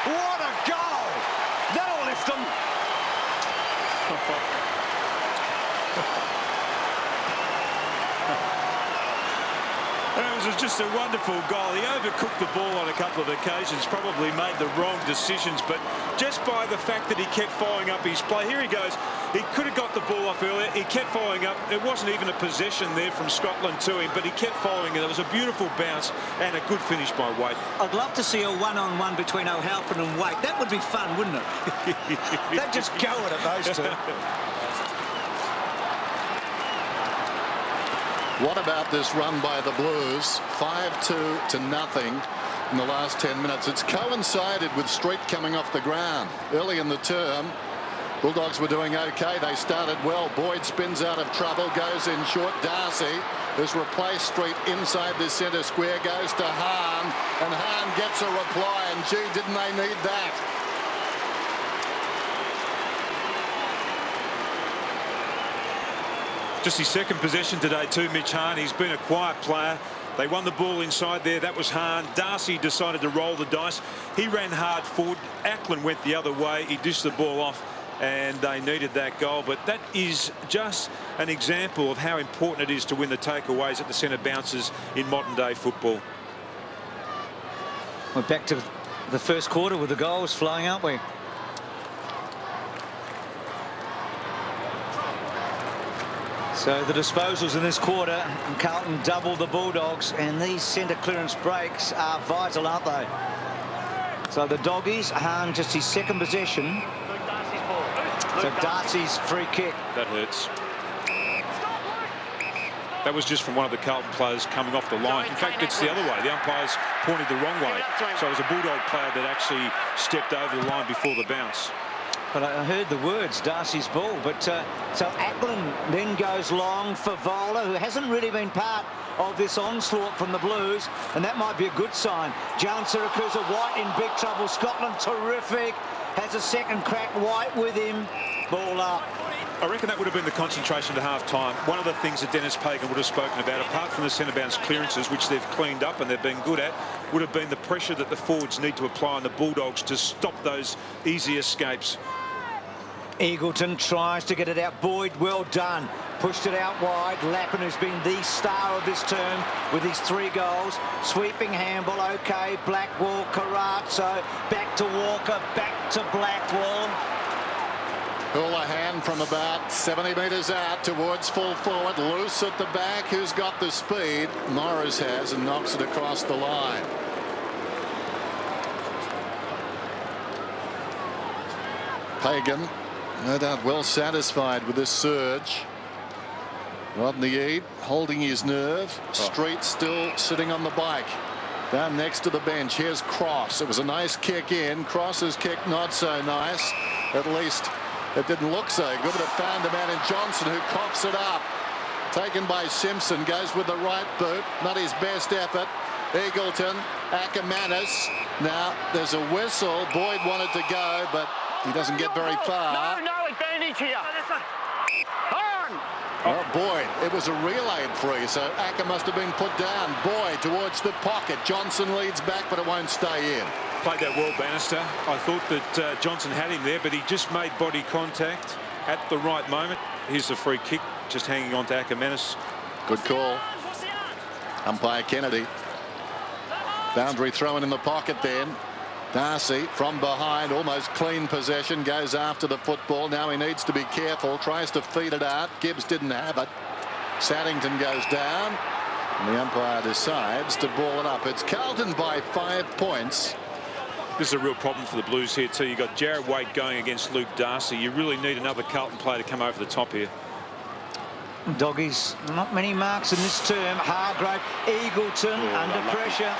What a goal! That'll lift them. It was just a wonderful goal. He overcooked the ball on a couple of occasions, probably made the wrong decisions, but just by the fact that he kept following up his play. Here he goes. He could have got the ball off earlier. He kept following up. It wasn't even a possession there from Scotland to him, but he kept following it. It was a beautiful bounce and a good finish by Waite. I'd love to see a one-on-one between O'Halpin and Waite. That would be fun, wouldn't it? They'd just go at it, those two. What about this run by the Blues? 5-2 to nothing. in the last 10 minutes. It's coincided with Street coming off the ground early in the term. Bulldogs were doing okay. They started well. Boyd spins out of trouble, goes in short. Darcy has replaced Street inside the centre square, goes to Hahn, and Hahn gets a reply, and gee, didn't they need that. Just his second possession today too, Mitch Hahn. He's been a quiet player. They won the ball inside there. That was Hahn. Darcy decided to roll the dice. He ran hard forward. Ackland went the other way. He dished the ball off, and they needed that goal. But that is just an example of how important it is to win the takeaways at the centre bounces in modern day football. We're back to the first quarter with the goals flowing, aren't we? So the disposals in this quarter, and Carlton doubled the Bulldogs, and these centre clearance breaks are vital, aren't they? So the Doggies, Hahn just his second possession. So Darcy's free kick. That hurts. That was just from one of the Carlton players coming off the line. In fact, it's the other way. The umpires pointed the wrong way. So it was a Bulldog player that actually stepped over the line before the bounce. But I heard the words, Darcy's ball. But so Ackland then goes long for Vola, who hasn't really been part of this onslaught from the Blues, and that might be a good sign. Jalen Siracusa, White in big trouble. Scotland terrific. Has a second crack. White with him. Ball up. I reckon that would have been the concentration at half-time. One of the things that Dennis Pagan would have spoken about, apart from the centre-bounce clearances, which they've cleaned up and they've been good at, would have been the pressure that the forwards need to apply on the Bulldogs to stop those easy escapes. Eagleton tries to get it out. Boyd, well done. Pushed it out wide. Lappin, who's been the star of this term with his 3 goals. Sweeping handball, okay. Blackwell, Carazzo, back to Walker, back to Blackwell. Houlihan from about 70 metres out towards full forward. Loose at the back. Who's got the speed? Morris has, and knocks it across the line. Pagan, no doubt well satisfied with this surge. Rodney Eade holding his nerve. Street still sitting on the bike. Down next to the bench. Here's Cross. It was a nice kick in. Cross's kick not so nice. At least it didn't look so good, but it found a man in Johnson who coughs it up. Taken by Simpson. Goes with the right boot. Not his best effort. Eagleton. Ackermanis. Now there's a whistle. Boyd wanted to go, but he doesn't get very far. No advantage here. Oh, Boyd, it was a relayed free, so Acker must have been put down. Boyd towards the pocket. Johnson leads back, but it won't stay in. Played that well, Bannister. I thought that Johnson had him there, but he just made body contact at the right moment. Here's the free kick, just hanging on to Ackermanis. Good call. Umpire Kennedy. Boundary thrown in the pocket then. Darcy from behind, almost clean possession, goes after the football. Now he needs to be careful, tries to feed it out. Gibbs didn't have it. Saddington goes down, and the umpire decides to ball it up. It's Carlton by 5 points. This is a real problem for the Blues here too. You've got Jared Wade going against Luke Darcy. You really need another Carlton player to come over the top here. Doggies, not many marks in this term. Hargrave, Eagleton under pressure.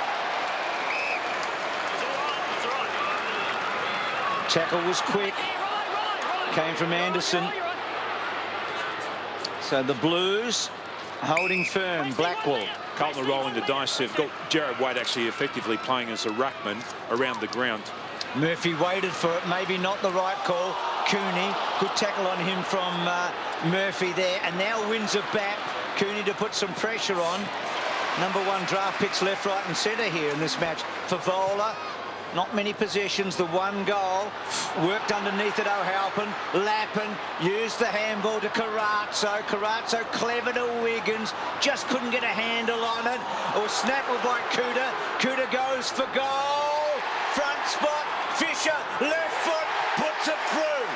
Tackle was quick. Came from Anderson. So the Blues holding firm. Blackwell. Carlton are rolling the dice. They've got Jared Wade actually effectively playing as a ruckman around the ground. Murphy waited for it. Maybe not the right call. Cooney, good tackle on him from Murphy there. And now wins it back. Cooney to put some pressure on. #1 draft picks left, right and centre here in this match. For Vola. Not many possessions, the 1 goal. Worked underneath it, O'Halpin. Lappin used the handball to Carazzo. Carazzo clever to Wiggins. Just couldn't get a handle on it. Or snappled by Cooter. Cooter goes for goal. Front spot. Fisher, left foot, puts it through.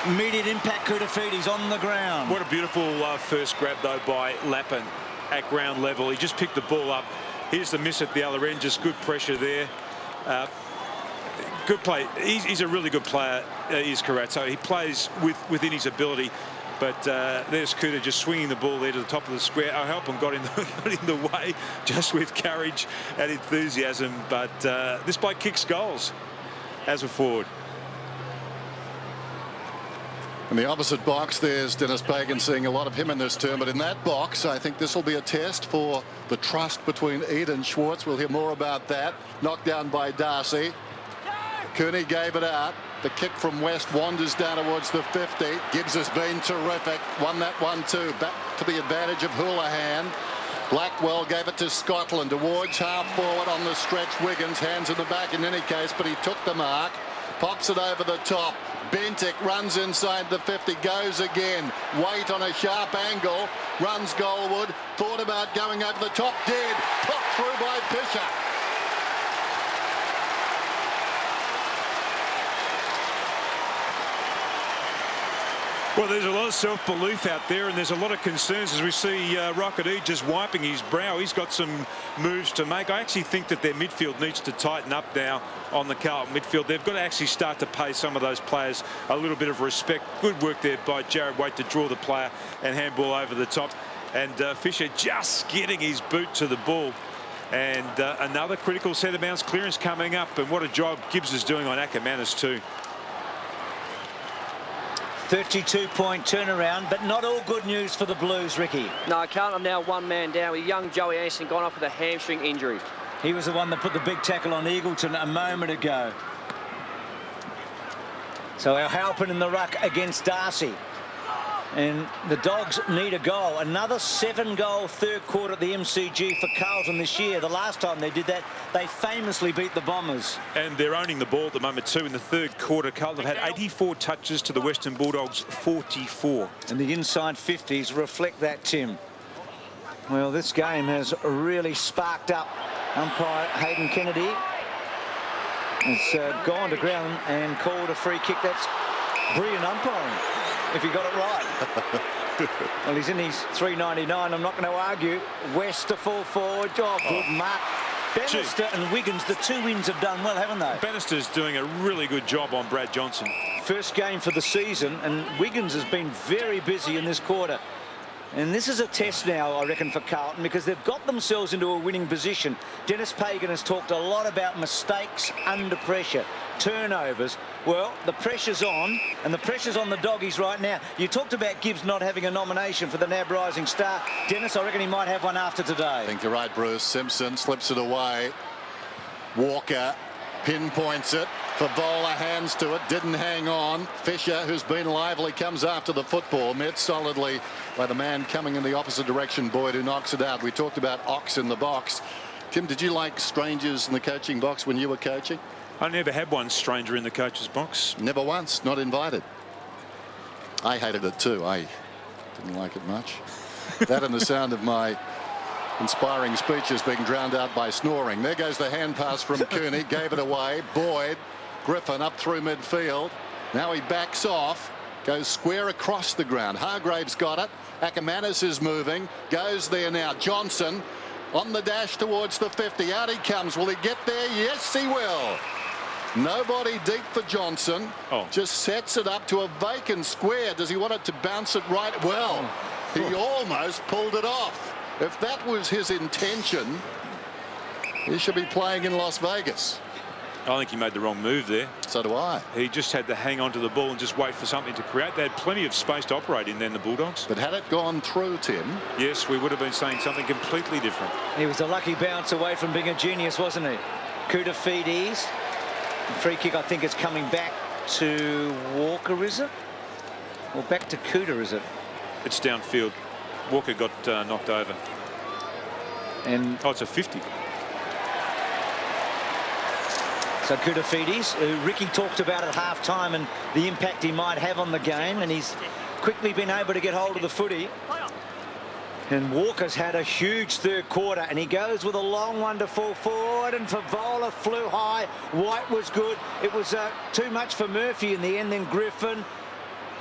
Immediate impact, Koutafidis on the ground. What a beautiful first grab though by Lappin at ground level. He just picked the ball up. Here's the miss at the other end. Just good pressure there. Good play. He's a really good player. Is Carazzo. He plays within his ability. But there's Cooter just swinging the ball there to the top of the square. O'Halpin got in the way just with courage and enthusiasm. But this bloke kicks goals as a forward. In the opposite box, there's Dennis Pagan, seeing a lot of him in this term. But in that box, I think this will be a test for the trust between Ede and Schwartz. We'll hear more about that. Knocked down by Darcy. Cooney gave it out. The kick from West wanders down towards the 50. Gibbs has been terrific. Won that one too. Back to the advantage of Houlihan. Blackwell gave it to Scotland towards half forward on the stretch. Wiggins, hands in the back in any case, but he took the mark. Pops it over the top. Bentic runs inside the 50, goes again. Wait on a sharp angle, runs goalward, thought about going over the top, did. Popped through by Fisher. Well, there's a lot of self-belief out there, and there's a lot of concerns as we see Rocketee just wiping his brow. He's got some moves to make. I actually think that their midfield needs to tighten up now on the Carlton midfield. They've got to actually start to pay some of those players a little bit of respect. Good work there by Jared Waite to draw the player and handball over the top. And Fisher just getting his boot to the ball. And another critical centre bounce clearance coming up. And what a job Gibbs is doing on Ackermanis too. 32-point turnaround, but not all good news for the Blues, Ricky. No, Carlton now one man down with young Joey Anderson gone off with a hamstring injury. He was the one that put the big tackle on Eagleton a moment ago. So our Halpin in the ruck against Darcy. And the Dogs need a goal. Another 7-goal third quarter at the MCG for Carlton this year. The last time they did that, they famously beat the Bombers. And they're owning the ball at the moment too in the third quarter. Carlton have had 84 touches to the Western Bulldogs 44. And the inside 50s reflect that, Tim. Well, this game has really sparked up. Umpire Hayden Kennedy has gone to ground and called a free kick. That's brilliant umpiring, if he got it right. Well, he's in his 3.99. I'm not going to argue. West to full forward. Oh, good mark. Bannister and Wiggins, the two wins have done well, haven't they? Bannister's doing a really good job on Brad Johnson. First game for the season, and Wiggins has been very busy in this quarter. And this is a test now, I reckon, for Carlton, because they've got themselves into a winning position. Dennis Pagan has talked a lot about mistakes under pressure, turnovers. Well, the pressure's on, and the pressure's on the Doggies right now. You talked about Gibbs not having a nomination for the NAB Rising Star. Dennis, I reckon he might have one after today. I think you're right, Bruce. Simpson slips it away. Walker pinpoints it. Favola hands to it, didn't hang on. Fisher, who's been lively, comes after the football, met solidly by the man coming in the opposite direction, Boyd, who knocks it out. We talked about Ox in the box. Tim, did you like strangers in the coaching box when you were coaching? I never had one stranger in the coach's box. Never once, not invited. I hated it too. I didn't like it much. That and the sound of my inspiring speeches being drowned out by snoring. There goes the hand pass from Cooney, gave it away. Boyd, Griffin up through midfield. Now he backs off, goes square across the ground. Hargraves got it. Ackermanis is moving, goes there now. Johnson on the dash towards the 50. Out he comes. Will he get there? Yes, he will. Nobody deep for Johnson. Just sets it up to a vacant square. Does he want it to bounce it right? Well, he almost pulled it off. If that was his intention, he should be playing in Las Vegas. I think he made the wrong move there. So do I. He just had to hang on to the ball and just wait for something to create. They had plenty of space to operate in then, the Bulldogs. But had it gone through, Tim? Yes, we would have been saying something completely different. He was a lucky bounce away from being a genius, wasn't he? Cooter feed ease. Free kick, I think, is coming back to Walker, is it? Or back to Cooter, is it? It's downfield. Walker got knocked over. And it's a 50. So Koutafidis, who Ricky talked about at half-time and the impact he might have on the game, and he's quickly been able to get hold of the footy. And Walker's had a huge third quarter, and he goes with a long one to full forward, and Favola flew high. White was good. It was too much for Murphy in the end, then Griffin.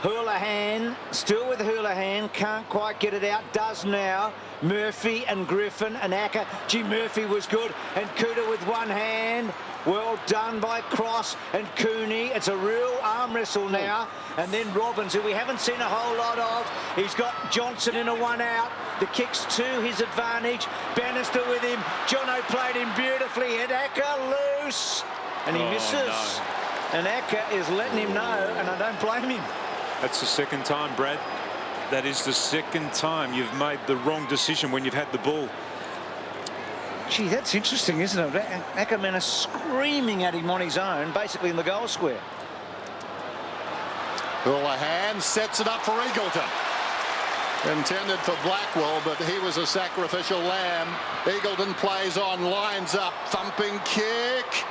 Houlihan, still with Houlihan, can't quite get it out, does now. Murphy and Griffin and Acker. Gee, Murphy was good, and Cooter with one hand. Well done by Cross and Cooney. It's a real arm wrestle now. And then Robbins, who we haven't seen a whole lot of. He's got Johnson in a one out. The kick's to his advantage. Bannister with him. Jono played him beautifully. Hit Acker loose. And he misses. No. And Acker is letting him know, and I don't blame him. That's the second time, Brad. That is the second time you've made the wrong decision when you've had the ball. Gee, that's interesting, isn't it? Ackerman is screaming at him on his own, basically in the goal square. Houlihan sets it up for Eagleton. Intended for Blackwell, but he was a sacrificial lamb. Eagleton plays on, lines up, thumping kick.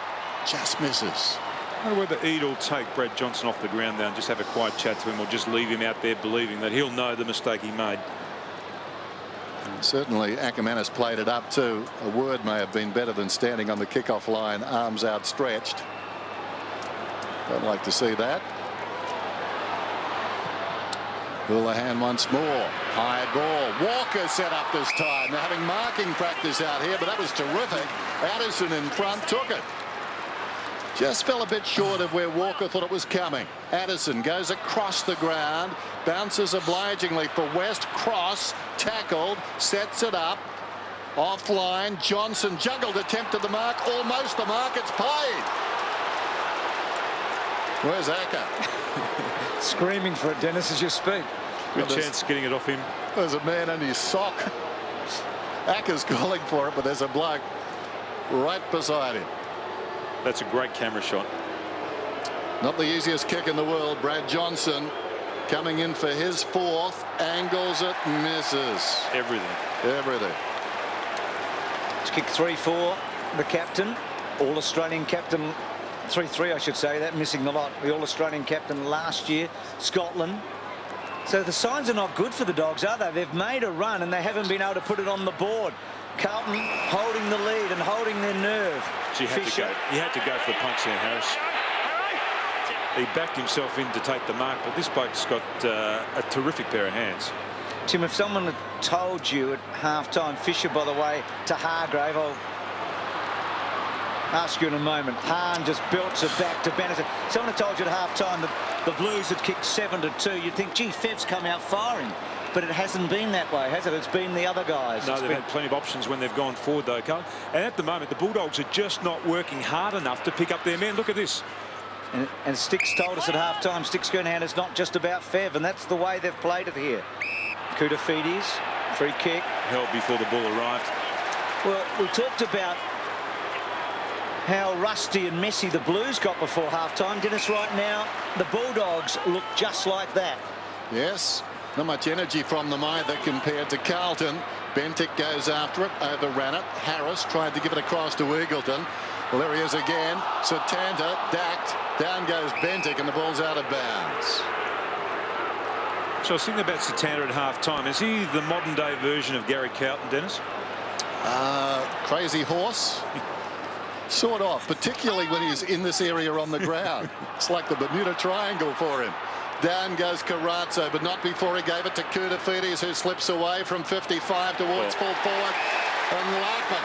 Just misses. I wonder whether Eid will take Brad Johnson off the ground now and just have a quiet chat to him, or just leave him out there believing that he'll know the mistake he made. Certainly Ackermanis played it up too. A word may have been better than standing on the kickoff line, arms outstretched. Don't like to see that. Houlihan once more. High ball. Walker set up this time. They're having marking practice out here, but that was terrific. Addison in front took it. Just fell a bit short of where Walker thought it was coming. Addison goes across the ground, bounces obligingly for West. Cross, tackled, sets it up. Offline, Johnson juggled, attempted the mark, almost the mark, it's played. Where's Acker? Screaming for it, Dennis, as you speak. Good chance getting it off him. There's a man in his sock. Acker's calling for it, but there's a bloke right beside him. That's a great camera shot. Not the easiest kick in the world. Brad Johnson coming in for his fourth. Angles it, misses. Everything. Everything. It's kick 3-4. The captain, All-Australian captain, 3-3 I should say, that missing the lot. The All-Australian captain last year, Scotland. So the signs are not good for the Dogs, are they? They've made a run and they haven't been able to put it on the board. Carlton holding the lead and holding their nerve. He had to go for the punch there, Harris. He backed himself in to take the mark, but this bloke's got a terrific pair of hands. Tim, if someone had told you at half-time, Fisher, by the way, to Hargrave, I'll ask you in a moment. Hahn just belts it back to Bannister. Someone had told you at half-time that the Blues had kicked 7-2. You'd think, gee, Fev's come out firing. But it hasn't been that way, has it? It's been the other guys. No, they've had plenty of options when they've gone forward, though, Carl. And at the moment, the Bulldogs are just not working hard enough to pick up their men. Look at this. And Sticks told us at half-time, Sticks Gernhan, it's not just about Fev, and that's the way they've played it here. Koutafidis, free kick. Held before the ball arrived. Well, we talked about how rusty and messy the Blues got before half-time. Dennis, right now, the Bulldogs look just like that. Yes. Not much energy from them either compared to Carlton. Bentic goes after it, overran it. Harris tried to give it across to Eagleton. Well, there he is again. Satanta, dacked. Down goes Bentic, and the ball's out of bounds. So I was thinking about Satanta at half-time. Is he the modern-day version of Gary Carlton, Dennis? Crazy horse. Sort of, particularly when he's in this area on the ground. It's like the Bermuda Triangle for him. Down goes Carazzo, but not before he gave it to Koutafidis, who slips away from 55 towards full forward. And Lappin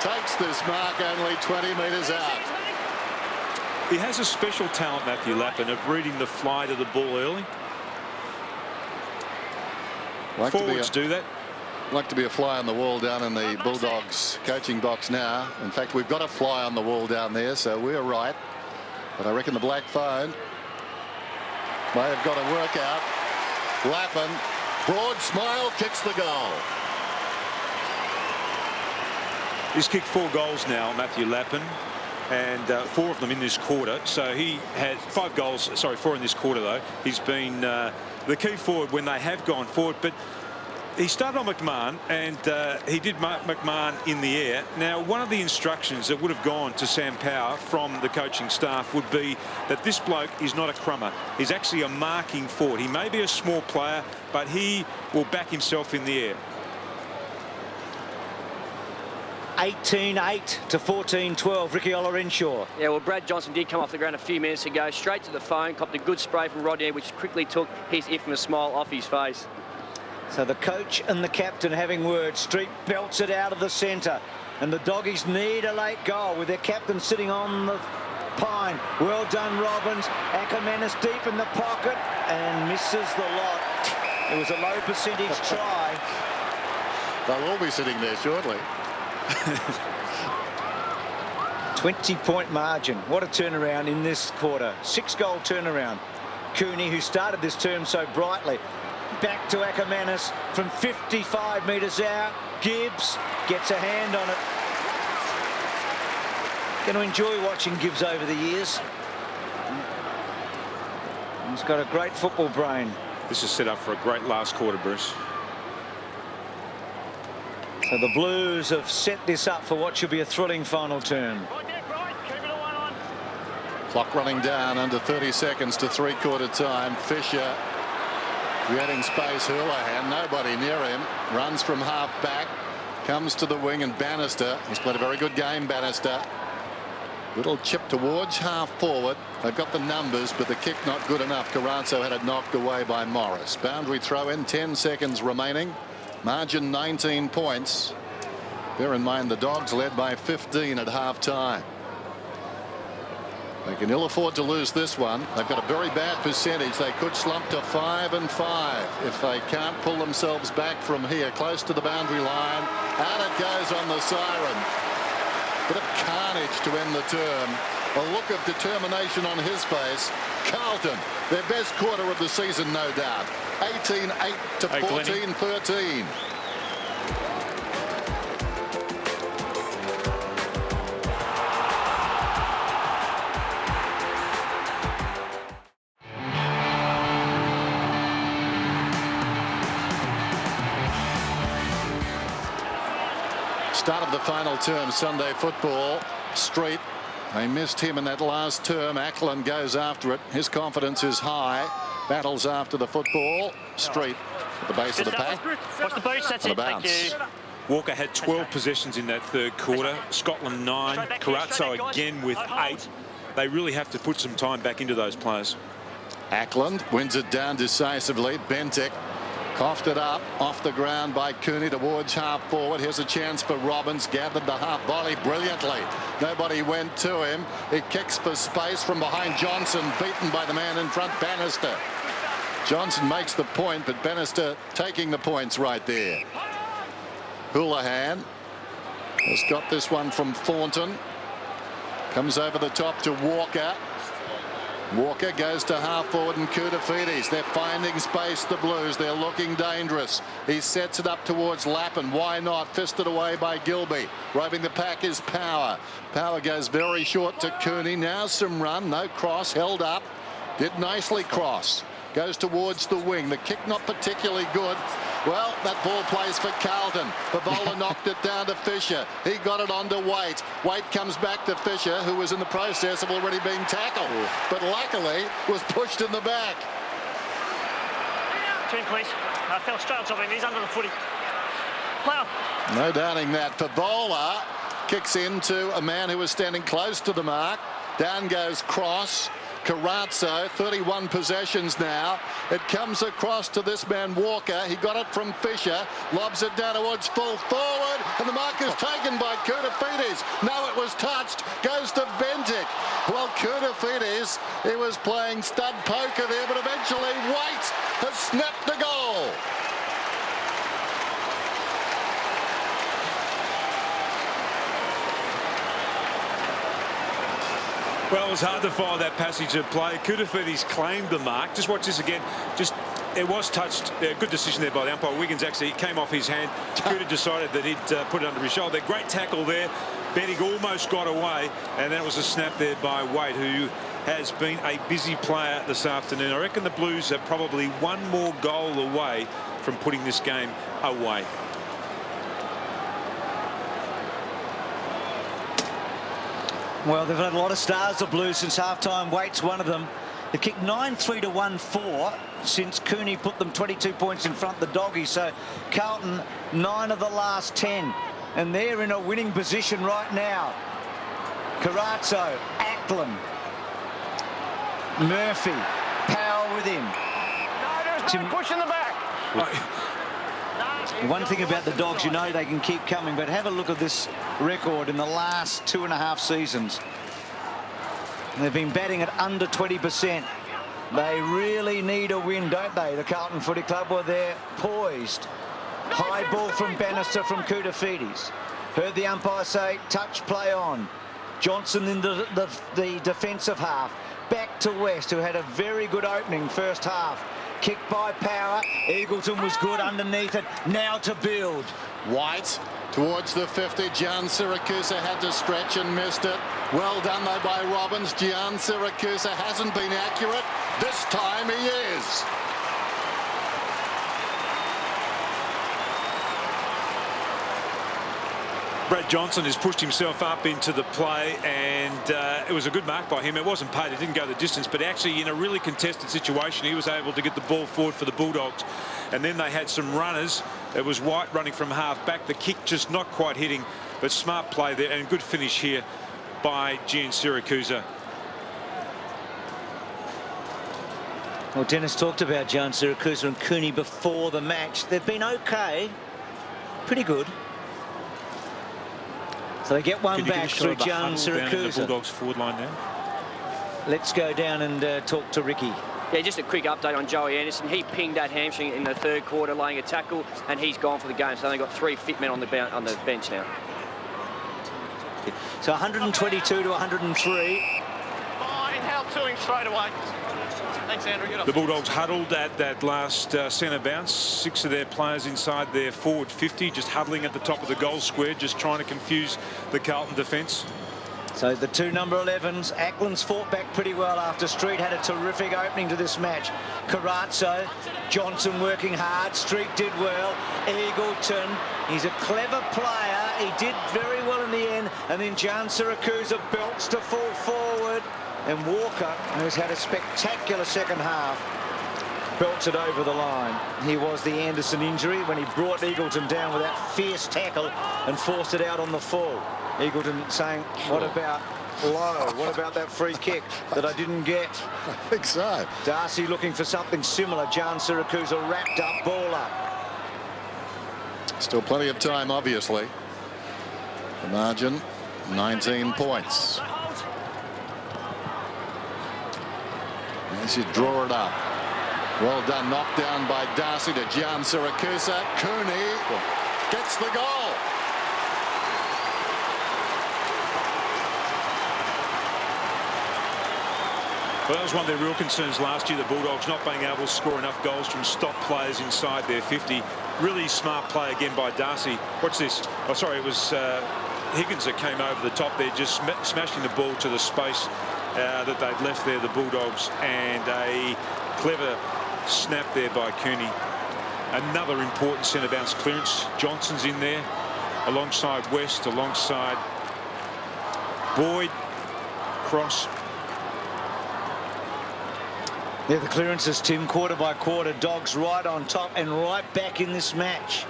takes this mark only 20 metres out. He has a special talent, Matthew Lappin, of reading the fly to the ball early. Forwards do that. Like to be a fly on the wall down in the Bulldogs coaching box now. In fact, we've got a fly on the wall down there, so we're right. But I reckon the black phone may have got to work out. Lappin, broad smile, kicks the goal. He's kicked 4 goals now, Matthew Lappin, and 4 of them in this quarter. So he had 5 goals, sorry, 4 in this quarter, though. He's been the key forward when they have gone forward. But he started on McMahon, and he did McMahon in the air. Now, one of the instructions that would have gone to Sam Power from the coaching staff would be that this bloke is not a crummer. He's actually a marking forward. He may be a small player, but he will back himself in the air. 18-8 to 14-12. Ricky Olorenshaw. Yeah, well, Brad Johnson did come off the ground a few minutes ago, straight to the phone, copped a good spray from Rodney, which quickly took his infamous smile off his face. So the coach and the captain having words. Street belts it out of the centre. And the Doggies need a late goal with their captain sitting on the pine. Well done, Robbins. Ackermanis deep in the pocket and misses the lot. It was a low percentage try. They'll all be sitting there shortly. 20-point margin. What a turnaround in this quarter. 6-goal turnaround. Cooney, who started this term so brightly, back to Ackermanis from 55 metres out. Gibbs gets a hand on it. Going to enjoy watching Gibbs over the years. He's got a great football brain. This is set up for a great last quarter, Bruce. So the Blues have set this up for what should be a thrilling final term. Clock running down, under 30 seconds to three-quarter time. Fisher creating space. Houlihan, nobody near him. Runs from half back, comes to the wing, and Bannister. He's played a very good game, Bannister. Little chip towards half forward. They've got the numbers, but the kick not good enough. Carrazzo had it knocked away by Morris. Boundary throw in, 10 seconds remaining. Margin 19 points. Bear in mind the Dogs led by 15 at half time. They can ill afford to lose this one. They've got a very bad percentage. They could slump to 5-5 if they can't pull themselves back from here, close to the boundary line. Out it goes on the siren. Bit of carnage to end the term. A look of determination on his face. Carlton, their best quarter of the season, no doubt. 18-8 to 14-13. Start of the final term, Sunday football. Street, they missed him in that last term. Ackland goes after it. His confidence is high. Battles after the football. Street at the base of the pack. Watch the boots, that's it, thank you. Walker had 12 possessions in that third quarter. Scotland 9. Carrazzo again with 8. They really have to put some time back into those players. Ackland wins it down decisively. Bentic coughed it up off the ground by Cooney towards half forward. Here's a chance for Robbins. Gathered the half volley brilliantly. Nobody went to him. He kicks for space from behind Johnson, beaten by the man in front, Bannister. Johnson makes the point, but Bannister taking the points right there. Houlihan has got this one from Thornton. Comes over the top to Walker. Walker goes to half forward and Koutafidis. They're finding space, the Blues. They're looking dangerous. He sets it up towards Lappin. Why not? Fisted away by Gilby. Roving the pack is Power. Power goes very short to Cooney. Now some run. No cross. Held up. Did nicely cross. Goes towards the wing. The kick not particularly good. Well, that ball plays for Carlton. Bavola knocked it down to Fisher. He got it onto Waite. Waite comes back to Fisher, who was in the process of already being tackled, but luckily was pushed in the back. Turn, please. I fell straight on top of him. He's under the footy. Wow. No doubting that. Bavola kicks into a man who was standing close to the mark. Down goes Cross. Carrazzo, 31 possessions now. It comes across to this man Walker. He got it from Fisher, lobs it down towards full forward, and the mark is taken by Koutafidis. No, it was touched. Goes to Bentic. Well, Koutafidis, he was playing stud poker there, but eventually Waite has snapped the goal. Well, it was hard to follow that passage of play. Koutafidis claimed the mark. Just watch this again. It was touched. Good decision there by the umpire. Wiggins actually came off his hand. Kouta decided that he'd put it under his shoulder. Great tackle there. Bentig almost got away, and that was a snap there by Waite, who has been a busy player this afternoon. I reckon the Blues are probably one more goal away from putting this game away. Well, they've had a lot of stars, the Blues, since halftime. Waite's one of them. They've kicked 9-3 to 1-4 since Cooney put them 22 points in front of the Doggies. So Carlton, 9 of the last 10. and they're in a winning position right now. Carazzo, Ackland, Murphy, Powell with him. No, there's no push in the back. One thing about the Dogs, you know they can keep coming, but have a look at this record in the last 2.5 seasons. They've been batting at under 20%. They really need a win, don't they, the Carlton Footy Club? Well, they're poised. High ball from Bannister from Koutafidis. Heard the umpire say, touch play on. Johnson in the defensive half. Back to West, who had a very good opening first half. Kicked by Power. Eagleton was good underneath it. Now to Build. White towards the 50. Gian Siracusa had to stretch and missed it. Well done though by Robbins. Gian Siracusa hasn't been accurate. This time he is. Brad Johnson has pushed himself up into the play, and it was a good mark by him. It wasn't paid, it didn't go the distance, but actually in a really contested situation he was able to get the ball forward for the Bulldogs. And then they had some runners. It was White running from half back, the kick just not quite hitting, but smart play there and good finish here by Gian Siracusa. Well, Dennis talked about Gian Siracusa and Cooney before the match. They've been okay, pretty good. So they get one back through Gian Siracusa. The Bulldogs forward line now. Let's go down and talk to Ricky. Yeah, just a quick update on Joey Anderson. He pinged that hamstring in the third quarter, laying a tackle, and he's gone for the game. So they've got 3 fit men on the bench now. So 122 to 103. Fine, help to him straight away. Thanks, Andrew. Get off. The Bulldogs huddled at that last centre bounce. 6 of their players inside their forward 50, just huddling at the top of the goal square, just trying to confuse the Carlton defence. So the 2 number 11s, Ackland's fought back pretty well after Street had a terrific opening to this match. Carazzo, Johnson working hard, Street did well, Eagleton, he's a clever player, he did very well in the end, and then Gian Siracusa belts to full forward, and Walker, who's had a spectacular second half, belts it over the line. He was the Anderson injury when he brought Eagleton down with that fierce tackle and forced it out on the full. Eagleton saying, what about Lowe? What about that free kick that I didn't get? I think so. Darcy looking for something similar. Gian Siracusa wrapped up, ball up. Still plenty of time, obviously. The margin, 19 points. As you draw it up. Well done, knocked down by Darcy to Gian Siracusa. Cooney gets the goal. Well, that was one of their real concerns last year, the Bulldogs not being able to score enough goals from stop players inside their 50. Really smart play again by Darcy. Watch this. Oh, sorry, it was Higgins that came over the top there, just smashing the ball to the space that they'd left there, the Bulldogs, and a clever snap there by Cooney. Another important centre bounce clearance. Johnson's in there alongside West, alongside Boyd, Cross. Yeah, the clearances, Tim, quarter by quarter. Dogs right on top and right back in this match.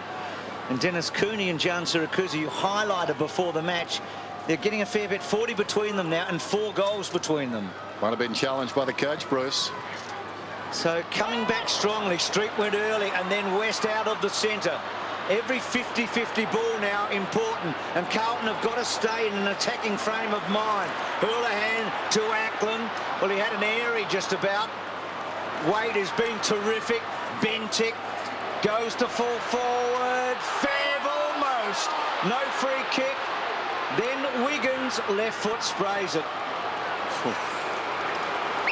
And Dennis, Cooney and Gian Siracusa, you highlighted before the match, they're getting a fair bit, 40 between them now and 4 goals between them. Might have been challenged by the coach, Bruce. So coming back strongly. Street went early and then West out of the centre. Every 50-50 ball now important, and Carlton have got to stay in an attacking frame of mind. Houlihan to Ackland. Well, he had an airy just about. Wade has been terrific. Bentic goes to full forward. Fav almost. No free kick. Then Wiggins left foot sprays it.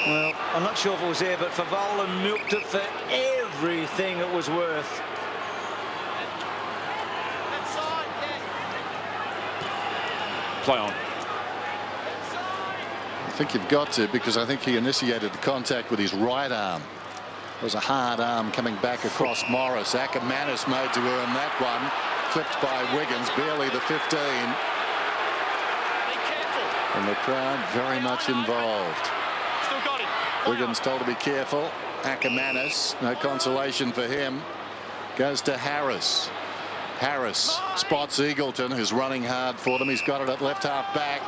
Well, I'm not sure if it was there, but Favola milked it for everything it was worth. Play on. I think you've got to, because I think he initiated the contact with his right arm. It was a hard arm coming back across Morris. Ackermanis made to earn that one. Clipped by Wiggins, barely the 15. And the crowd very much involved. Still got him. Wiggins told to be careful. Ackermanis, no consolation for him. Goes to Harris. Harris spots Eagleton, who's running hard for them. He's got it at left half back.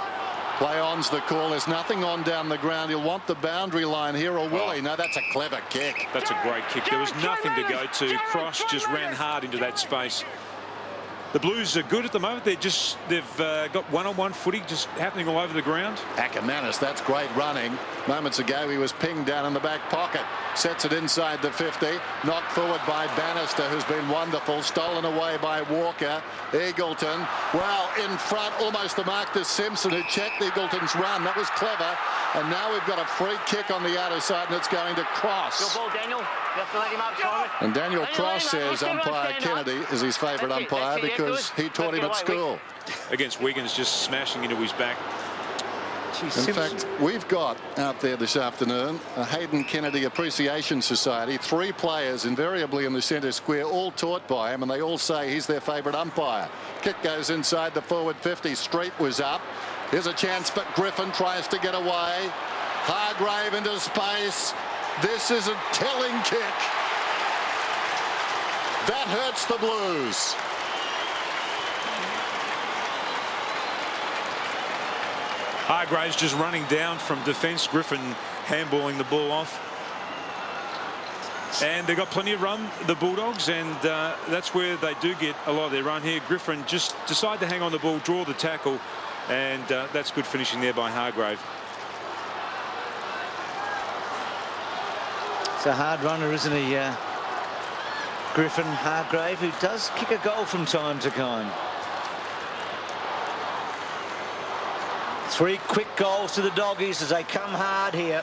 Play on's the call. There's nothing on down the ground. He'll want the boundary line here, or will he? No, that's a clever kick. That's a great kick. There was nothing to go to. Cross just ran hard into that space. The Blues are good at the moment. They've got one-on-one footy just happening all over the ground. Ackermanis, that's great running. Moments ago he was pinged down in the back pocket. Sets it inside the 50. Knocked forward by Bannister, who's been wonderful. Stolen away by Walker. Eagleton, well, in front, almost the mark to Simpson, who checked Eagleton's run. That was clever. And now we've got a free kick on the outer side, and it's going to Cross. Your ball, Daniel. You have to let him up, Simon. And Daniel Cross says umpire stand up. Kennedy is his favourite That's it, umpire that's it, yeah, because good. he taught him at school. Against Wiggins, just smashing into his back. In fact, we've got out there this afternoon a Hayden Kennedy Appreciation Society. 3 players invariably in the centre square, all taught by him, and they all say he's their favourite umpire. Kick goes inside the forward 50. Street was up. Here's a chance, but Griffin tries to get away. Hargrave into space. This is a telling kick. That hurts the Blues. Hargraves just running down from defence. Griffin handballing the ball off. And they've got plenty of run, the Bulldogs, and that's where they do get a lot of their run here. Griffin just decide to hang on the ball, draw the tackle, and that's good finishing there by Hargrave. It's a hard runner, isn't he? Griffin, Hargrave, who does kick a goal from time to time. 3 quick goals to the Doggies as they come hard here.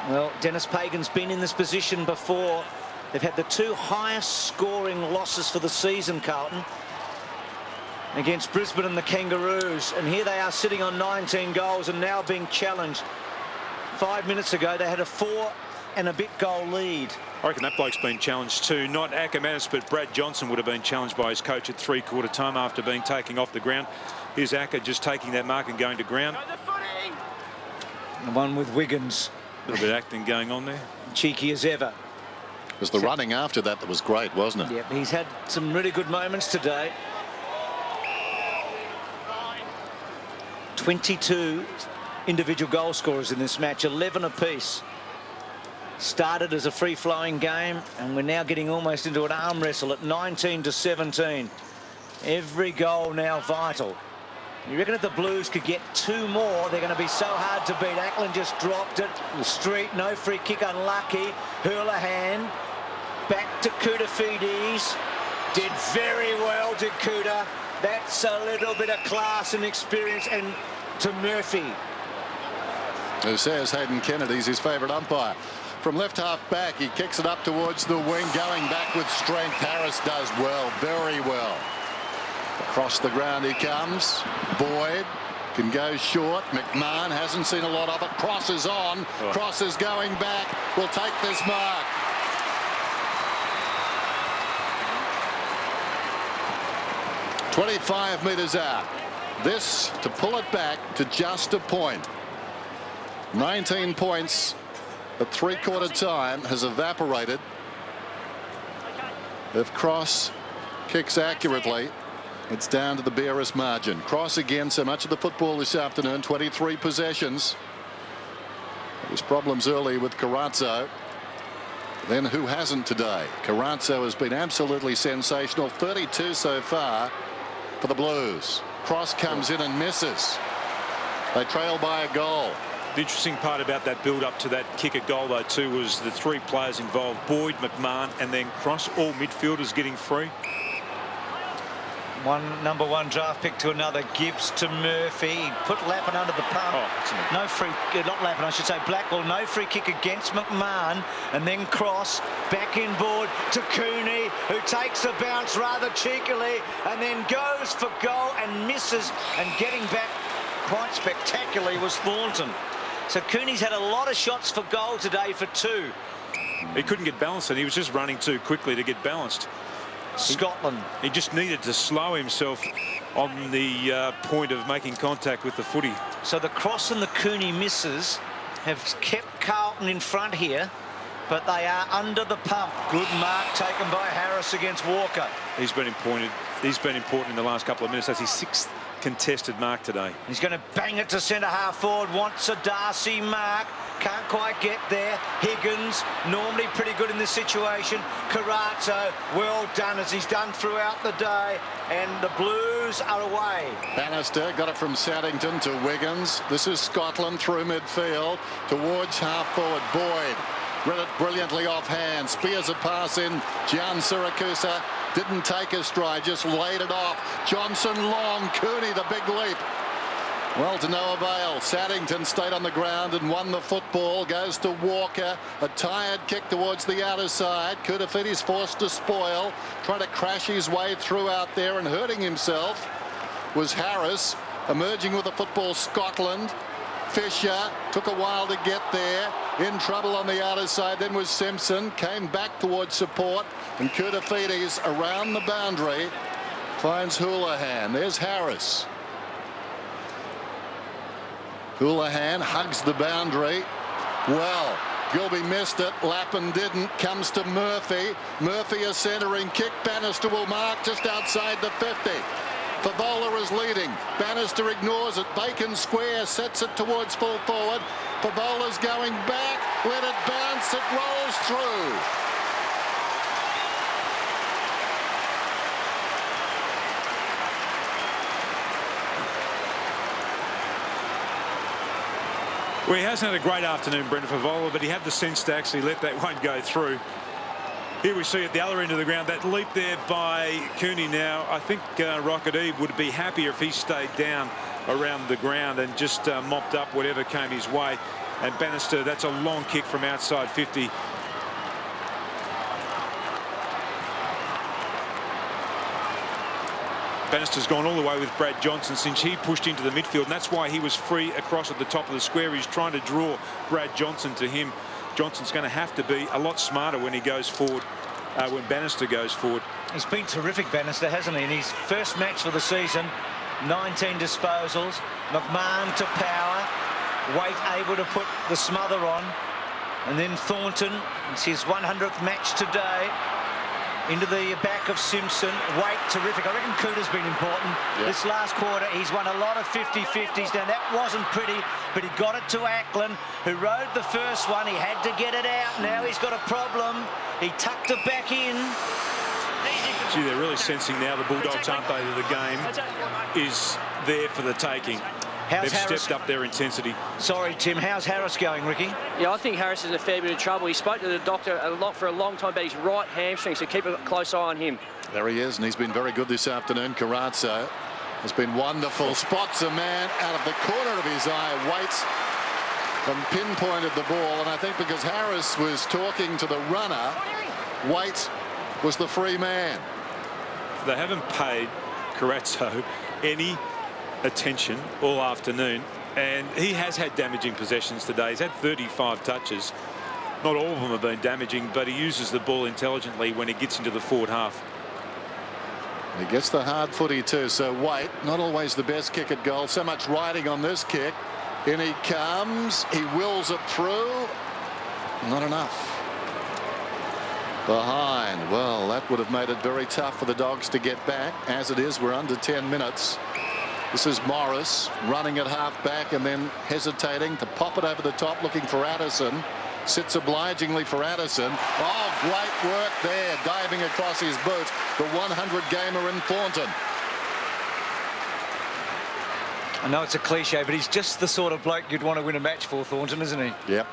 Well, Dennis Pagan's been in this position before. They've had the 2 highest scoring losses for the season, Carlton, against Brisbane and the Kangaroos. And here they are sitting on 19 goals and now being challenged. 5 minutes ago, they had a 4 and a bit goal lead. I reckon that bloke's been challenged too. Not Ackermanis, but Brad Johnson would have been challenged by his coach at 3/4 time after being taken off the ground. Here's Acker just taking that mark and going to ground. The one with Wiggins. A little bit of acting going on there. Cheeky as ever. It was the running after that was great, wasn't it? Yep, he's had some really good moments today. 22 individual goal scorers in this match, 11 apiece. Started as a free-flowing game, and we're now getting almost into an arm wrestle at 19-17. Every goal now vital. You reckon if the Blues could get 2 more, they're going to be so hard to beat. Ackland just dropped it. Street, no free kick, unlucky. Hurlahan back to Koutafidis. Did very well to Kouta. That's a little bit of class and experience. And to Murphy. Who says Hayden Kennedy's his favourite umpire. From left half back, he kicks it up towards the wing, going back with strength. Harris does well, very well. Across the ground he comes. Boyd can go short. McMahon hasn't seen a lot of it. Cross is on. Cross is going back. Will take this mark. "25 metres out. This to pull it back to just a point. 19 points at 3/4 time has evaporated. If Cross kicks accurately, it's down to the barest margin. Cross again, so much of the football this afternoon, 23 possessions. There was problems early with Carrazzo. Then who hasn't today? Carrazzo has been absolutely sensational. 32 so far for the Blues. Cross comes in and misses. They trail by a goal. The interesting part about that build-up to that kick at goal, though, too, was the 3 players involved. Boyd, McMahon, and then Cross, all midfielders getting free. One number 1 draft pick to another. Gibbs to Murphy. He put Lappin under the pump. No free, not Lappin, I should say. Blackwell, no free kick against McMahon. And then Cross back inboard to Cooney, who takes a bounce rather cheekily and then goes for goal and misses. And getting back quite spectacularly was Thornton. So Cooney's had a lot of shots for goal today for 2. He couldn't get balanced, and he was just running too quickly to get balanced. Scotland. He just needed to slow himself on the point of making contact with the footy. So the Cross and the Cooney misses have kept Carlton in front here. but they are under the pump. Good mark taken by Harris against Walker. He's been important. He's been important in the last couple of minutes. That's his 6th contested mark today. He's going to bang it to centre half forward. Wants a Darcy mark. Can't quite get there. Higgins, normally pretty good in this situation. Carazzo, well done as he's done throughout the day. And the Blues are away. Bannister got it from Saddington to Wiggins. This is Scotland through midfield towards half forward. Boyd read it brilliantly offhand. Spears a pass in. Gian Siracusa didn't take a stride, just laid it off. Johnson long. Cooney the big leap. Well, to no avail. Saddington stayed on the ground and won the football. Goes to Walker. A tired kick towards the outer side. Koutafiti's forced to spoil. Trying to crash his way through out there and hurting himself was Harris. Emerging with the football, Scotland. Fisher took a while to get there. In trouble on the outer side. Then was Simpson. Came back towards support. And Koutafiti's around the boundary. Finds Houlihan. There's Harris. Houlihan hugs the boundary. Well, Gilby missed it. Lappin didn't. Comes to Murphy. Murphy a centering kick. Bannister will mark just outside the 50. Favola is leading. Bannister ignores it. Bacon square sets it towards full forward. Favola's going back. Let it bounce. It rolls through. Well, he hasn't had a great afternoon, Brendan Favola, but he had the sense to actually let that one go through. Here we see at the other end of the ground that leap there by Cooney. Now, I think Rocket Eve would be happier if he stayed down around the ground and just mopped up whatever came his way. And Bannister, that's a long kick from outside 50. Bannister's gone all the way with Brad Johnson since he pushed into the midfield, and that's why he was free across at the top of the square. He's trying to draw Brad Johnson to him. Johnson's going to have to be a lot smarter when he goes forward, when Bannister goes forward. He's been terrific, Bannister, hasn't he? In his first match for the season, 19 disposals. McMahon to power. Waite able to put the smother on. And then Thornton, it's his 100th match today. Into the back of Simpson. Waite, terrific. I reckon Cooter's been important. Yep. This last quarter, he's won a lot of 50-50s. Now, that wasn't pretty, but he got it to Ackland, who rode the first one. He had to get it out. Now he's got a problem. He tucked it back in. Gee, they're really sensing now, the Bulldogs, aren't they, that the game is there for the taking. They've stepped up their intensity. Sorry, Tim. How's Harris going, Ricky? Yeah, I think Harris is in a fair bit of trouble. He spoke to the doctor for a long time about his right hamstring, so keep a close eye on him. There he is, and he's been very good this afternoon. Carazzo has been wonderful. Spots a man out of the corner of his eye, waits and pinpointed the ball. And I think because Harris was talking to the runner, Waite was the free man. They haven't paid Carazzo any attention all afternoon, and he has had damaging possessions today. He's had 35 touches. Not all of them have been damaging, but he uses the ball intelligently when he gets into the forward half. He gets the hard footy too, so Waite, not always the best kick at goal. So much riding on this kick. In he comes. He wills it through. Not enough. Behind. Well, that would have made it very tough for the Dogs to get back. As it is, we're under 10 minutes. This is Morris running at half back and then hesitating to pop it over the top, looking for Addison. Sits obligingly for Addison. Oh, great work there, diving across his boot. The 100-gamer in Thornton. I know it's a cliche, but he's just the sort of bloke you'd want to win a match for, Thornton, isn't he? Yep.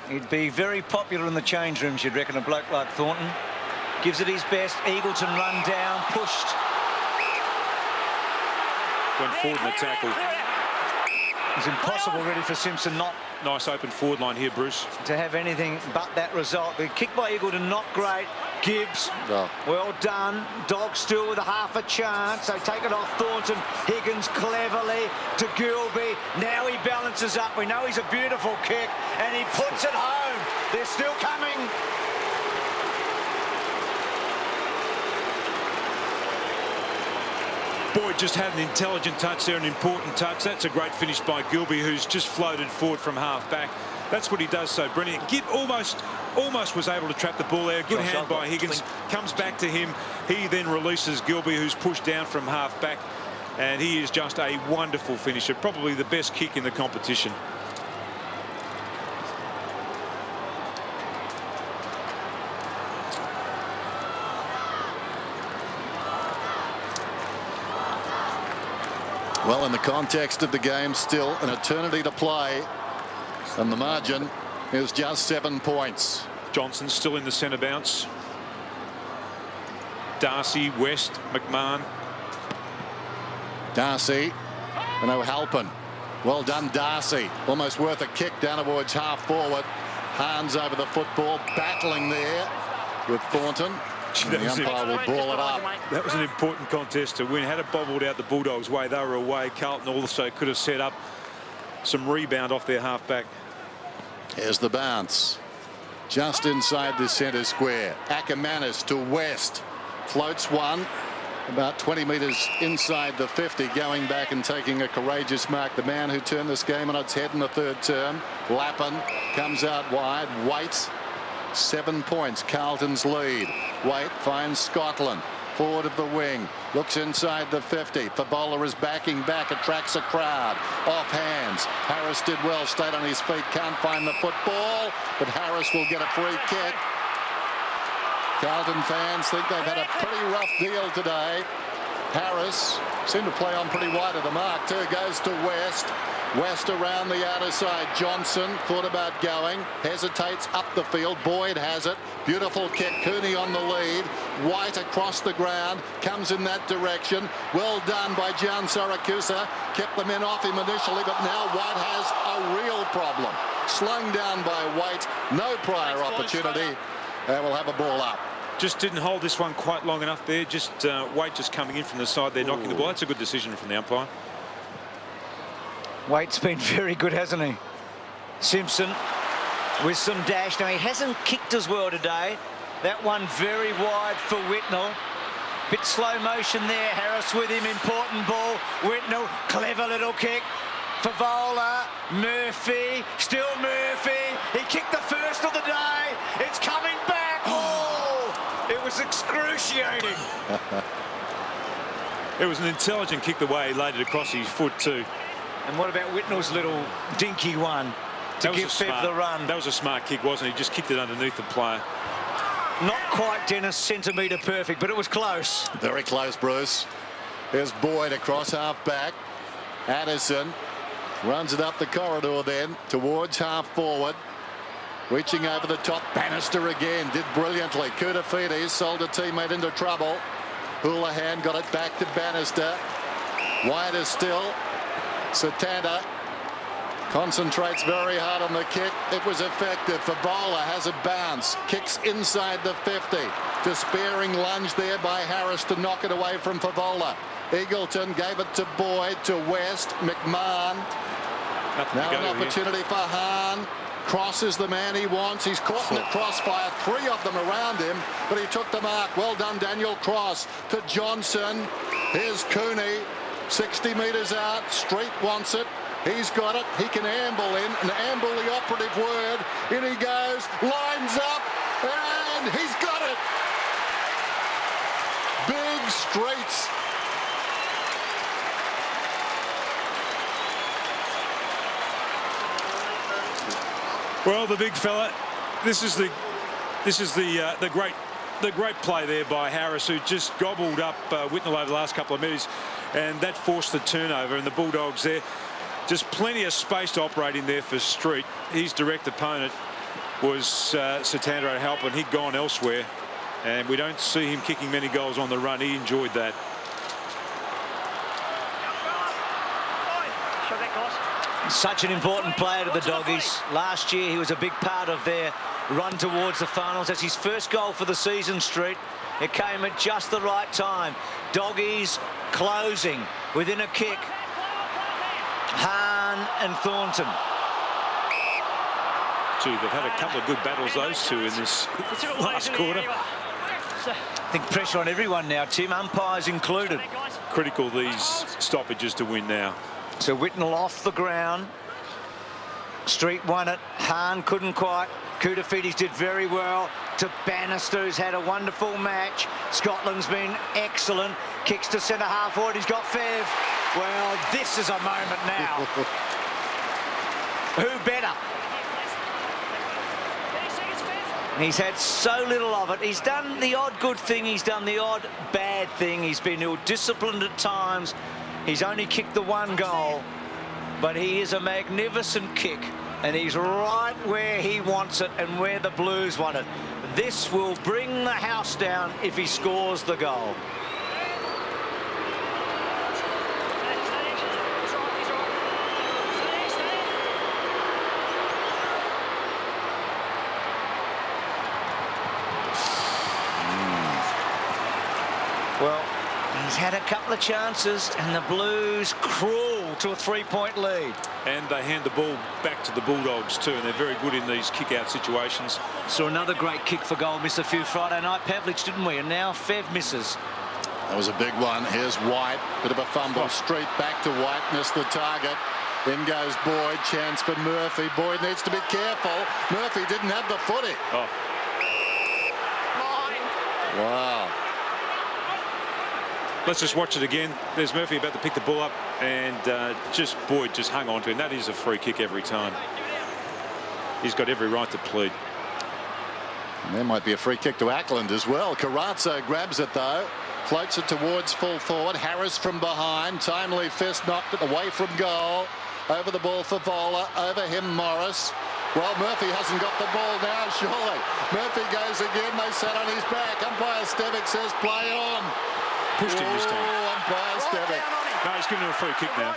He'd be very popular in the change rooms, you'd reckon, a bloke like Thornton. Gives it his best. Eagleton run down, pushed. Went forward in the tackle. It's impossible really for Simpson not Nice open forward line here, Bruce. to have anything but that result. The kick by Eagleton, not great. Gibbs, well done. Dogs still with a half a chance. They take it off Thornton. Higgins cleverly to Gilby. Now he balances up. We know he's a beautiful kick, and he puts it home. They're still coming. Boyd just had an intelligent touch there, an important touch. That's a great finish by Gilby, who's just floated forward from half back. That's what he does so brilliant. Gibb almost was able to trap the ball there. Good hand by Higgins. Comes back to him. He then releases Gilby, who's pushed down from half back. And he is just a wonderful finisher. Probably the best kick in the competition. Well, in the context of the game, still an eternity to play. And the margin is just 7 points. Johnson still in the centre bounce. Darcy, West, McMahon. Darcy and O'Halpin. Well done, Darcy. Almost worth a kick down towards half forward. Hands over the football, battling there with Thornton. The umpire will ball it up. That was an important contest to win. Had it bobbled out the Bulldogs' way, they were away. Carlton also could have set up some rebound off their half-back. Here's the bounce. Just inside the centre square. Ackermanis to West. Floats one. About 20 metres inside the 50, going back and taking a courageous mark. The man who turned this game on its head in the third term. Lappin comes out wide. Waite, 7 points. Carlton's lead. Waite finds Scotland. Forward of the wing. Looks inside the 50. Favola is backing back. Attracts a crowd. Off hands. Harris did well. Stayed on his feet. Can't find the football. But Harris will get a free kick. Carlton fans think they've had a pretty rough deal today. Harris seemed to play on pretty wide of the mark too. Goes to West. West around the outer side. Johnson thought about going. Hesitates up the field. Boyd has it. Beautiful kick. Cooney on the lead. White across the ground. Comes in that direction. Well done by Gian Saracusa. Kept the men off him initially, but now White has a real problem. Slung down by White. No prior opportunity. And we'll have a ball up. Just didn't hold this one quite long enough there. Just Waite just coming in from the side there, knocking the ball. That's a good decision from the umpire. Waite's been very good, hasn't he? Simpson with some dash. Now, he hasn't kicked as well today. That one very wide for Whitnell. Bit slow motion there. Harris with him. Important ball. Whitnell, clever little kick. Favola, Murphy, still Murphy. He kicked the first of the day. It's coming back. Oh, it was excruciating. It was an intelligent kick the way he laid it across his foot too. And what about Whitnell's little dinky one to give Fev the run? That was a smart kick, wasn't it? He just kicked it underneath the player. Not quite, Dennis, centimetre perfect, but it was close. Very close, Bruce. There's Boyd across half back. Addison runs it up the corridor then towards half forward. Reaching over the top. Bannister again did brilliantly. Koutoufides sold a teammate into trouble. Houlihan got it back to Bannister. Wider still. Satanta concentrates very hard on the kick. It was effective. Favola has a bounce. Kicks inside the 50. Despairing lunge there by Harris to knock it away from Favola. Eagleton gave it to Boyd, to West. McMahon. Now an opportunity for Hahn. Crosses the man he wants. He's caught in the crossfire. 3 of them around him, but he took the mark. Well done, Daniel. Cross to Johnson. Here's Cooney. 60 metres out. Street wants it. He's got it. He can amble in. And amble, the operative word. In he goes. Lines up. And he's got it. Big Streets. Well, the big fella. This is the great play there by Harris, who just gobbled up Whitnell over the last couple of minutes, and that forced the turnover. And the Bulldogs there, just plenty of space to operate in there for Street. His direct opponent was Satanta O'Halpin. He'd gone elsewhere, and we don't see him kicking many goals on the run. He enjoyed that. Such an important player to the Doggies. Last year he was a big part of their run towards the finals. That's his first goal for the season, Street. It came at just the right time. Doggies closing within a kick. Hahn and Thornton. Gee, they've had a couple of good battles, those two, in this last quarter. I think pressure on everyone now, Tim, umpires included. Critical, these stoppages, to win now. So Whitnell off the ground. Street won it. Hahn couldn't quite. Koutafidis did very well. To Bannister, who's had a wonderful match. Scotland's been excellent. Kicks to centre half forward. He's got Fev. Well, this is a moment now. Who better? He's had so little of it. He's done the odd good thing. He's done the odd bad thing. He's been ill-disciplined at times. He's only kicked the one goal. But he is a magnificent kick. And he's right where he wants it and where the Blues want it. This will bring the house down if he scores the goal. Well, he's had a couple of chances and the Blues crawl to a 3-point lead. And they hand the ball back to the Bulldogs too, and they're very good in these kick-out situations. Saw another great kick for goal miss a few Friday night, Pavlich, didn't we? And now Fev misses. That was a big one. Here's White. Bit of a fumble. Street back to White. Missed the target. In goes Boyd. Chance for Murphy. Boyd needs to be careful. Murphy didn't have the footy. Oh. Wow. Let's just watch it again. There's Murphy about to pick the ball up, and Boyd just hung on to him. That is a free kick every time. He's got every right to plead. And there might be a free kick to Ackland as well. Carazzo grabs it though. Floats it towards full forward. Harris from behind. Timely fist knocked it away from goal. Over the ball for Vola. Over him Morris. Well, Murphy hasn't got the ball now, surely. Murphy goes again. They sat on his back. Umpire Stevic says play on. Pushed him this time. Umpire Stevic. No, he's giving him a free kick now.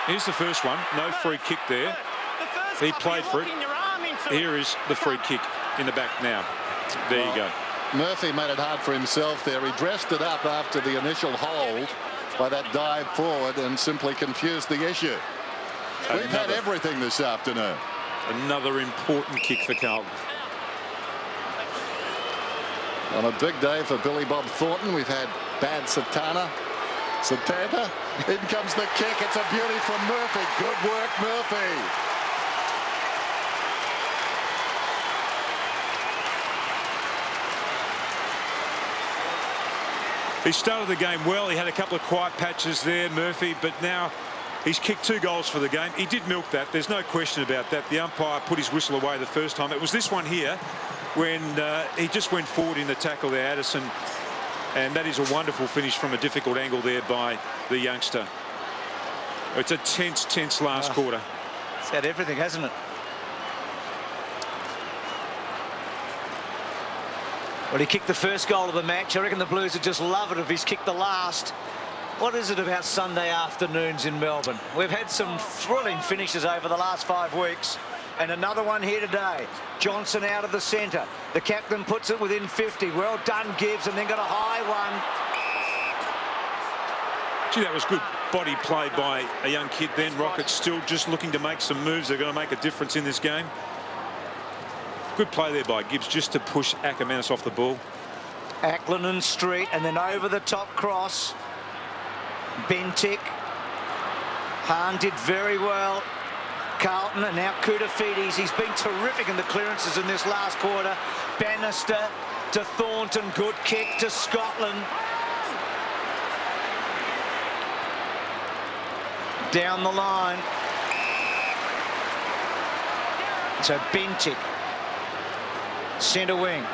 Here's the first one. No free kick there. He played for it. Here is the free kick in the back now. There you go. Murphy made it hard for himself there. He dressed it up after the initial hold by that dive forward and simply confused the issue. We've had everything this afternoon. Another important kick for Carlton. On a big day for Billy Bob Thornton, we've had bad Satana. In comes the kick. It's a beauty from Murphy. Good work, Murphy. He started the game well. He had a couple of quiet patches there, Murphy, but now he's kicked 2 goals for the game. He did milk that. There's no question about that. The umpire put his whistle away the first time. It was this one here when he just went forward in the tackle there, Addison, and that is a wonderful finish from a difficult angle there by the youngster. It's a tense last quarter. It's had everything, hasn't it? Well, he kicked the first goal of the match. I reckon the Blues would just love it if he's kicked the last. What is it about Sunday afternoons in Melbourne? We've had some thrilling finishes over the last 5 weeks. And another one here today. Johnson out of the centre. The captain puts it within 50. Well done, Gibbs, and then got a high one. Gee, that was good body play by a young kid then. Rockets still just looking to make some moves. They're going to make a difference in this game. Good play there by Gibbs just to push Ackermanis off the ball. Ackland and Street, and then over the top cross. Bentic. Hahn did very well. Carlton, and now Koutafidis. He's been terrific in the clearances in this last quarter. Bannister to Thornton. Good kick to Scotland. Down the line. So Bentic. Centre wing.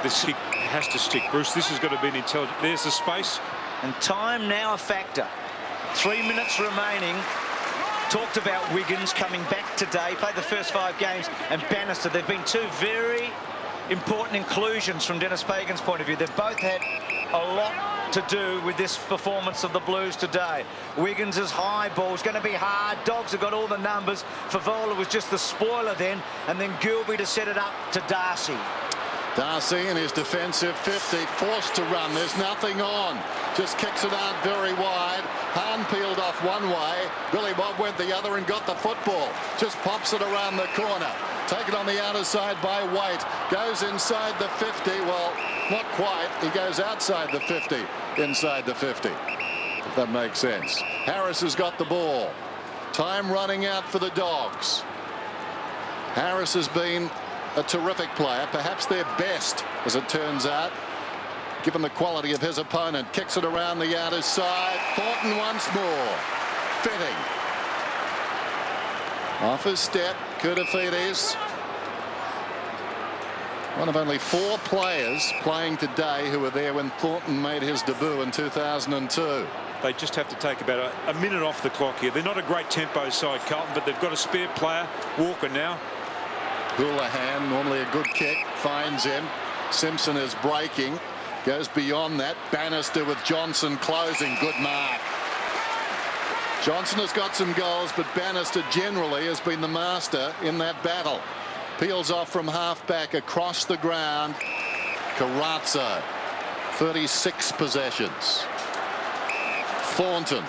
This kick has to stick, Bruce. This has got to be an intelligent. There's the space. And time now a factor. 3 minutes remaining. Talked about Wiggins coming back today, played the first 5 games, and Bannister. They've been 2 very important inclusions from Dennis Pagan's point of view. They've both had a lot to do with this performance of the Blues today. Wiggins' high ball is going to be hard. Dogs have got all the numbers. Favola was just the spoiler then, and then Gilby to set it up to Darcy. Darcy in his defensive 50, forced to run. There's nothing on. Just kicks it out very wide. Hahn peeled off one way. Billy Bob went the other and got the football. Just pops it around the corner. Taken on the outer side by White. Goes inside the 50. Well, not quite. He goes outside the 50, inside the 50. If that makes sense. Harris has got the ball. Time running out for the Dogs. Harris has been a terrific player, perhaps their best, as it turns out, given the quality of his opponent. Kicks it around the outer side. Thornton once more. Fitting. Off his step, Koutafidis. One of only 4 players playing today who were there when Thornton made his debut in 2002. They just have to take about a minute off the clock here. They're not a great tempo side, Carlton, but they've got a spare player, Walker, now. Houlihan, normally a good kick, finds him. Simpson is breaking, goes beyond that. Bannister with Johnson closing. Good mark. Johnson has got some goals, but Bannister generally has been the master in that battle. Peels off from half-back across the ground. Carrazzo, 36 possessions. Thornton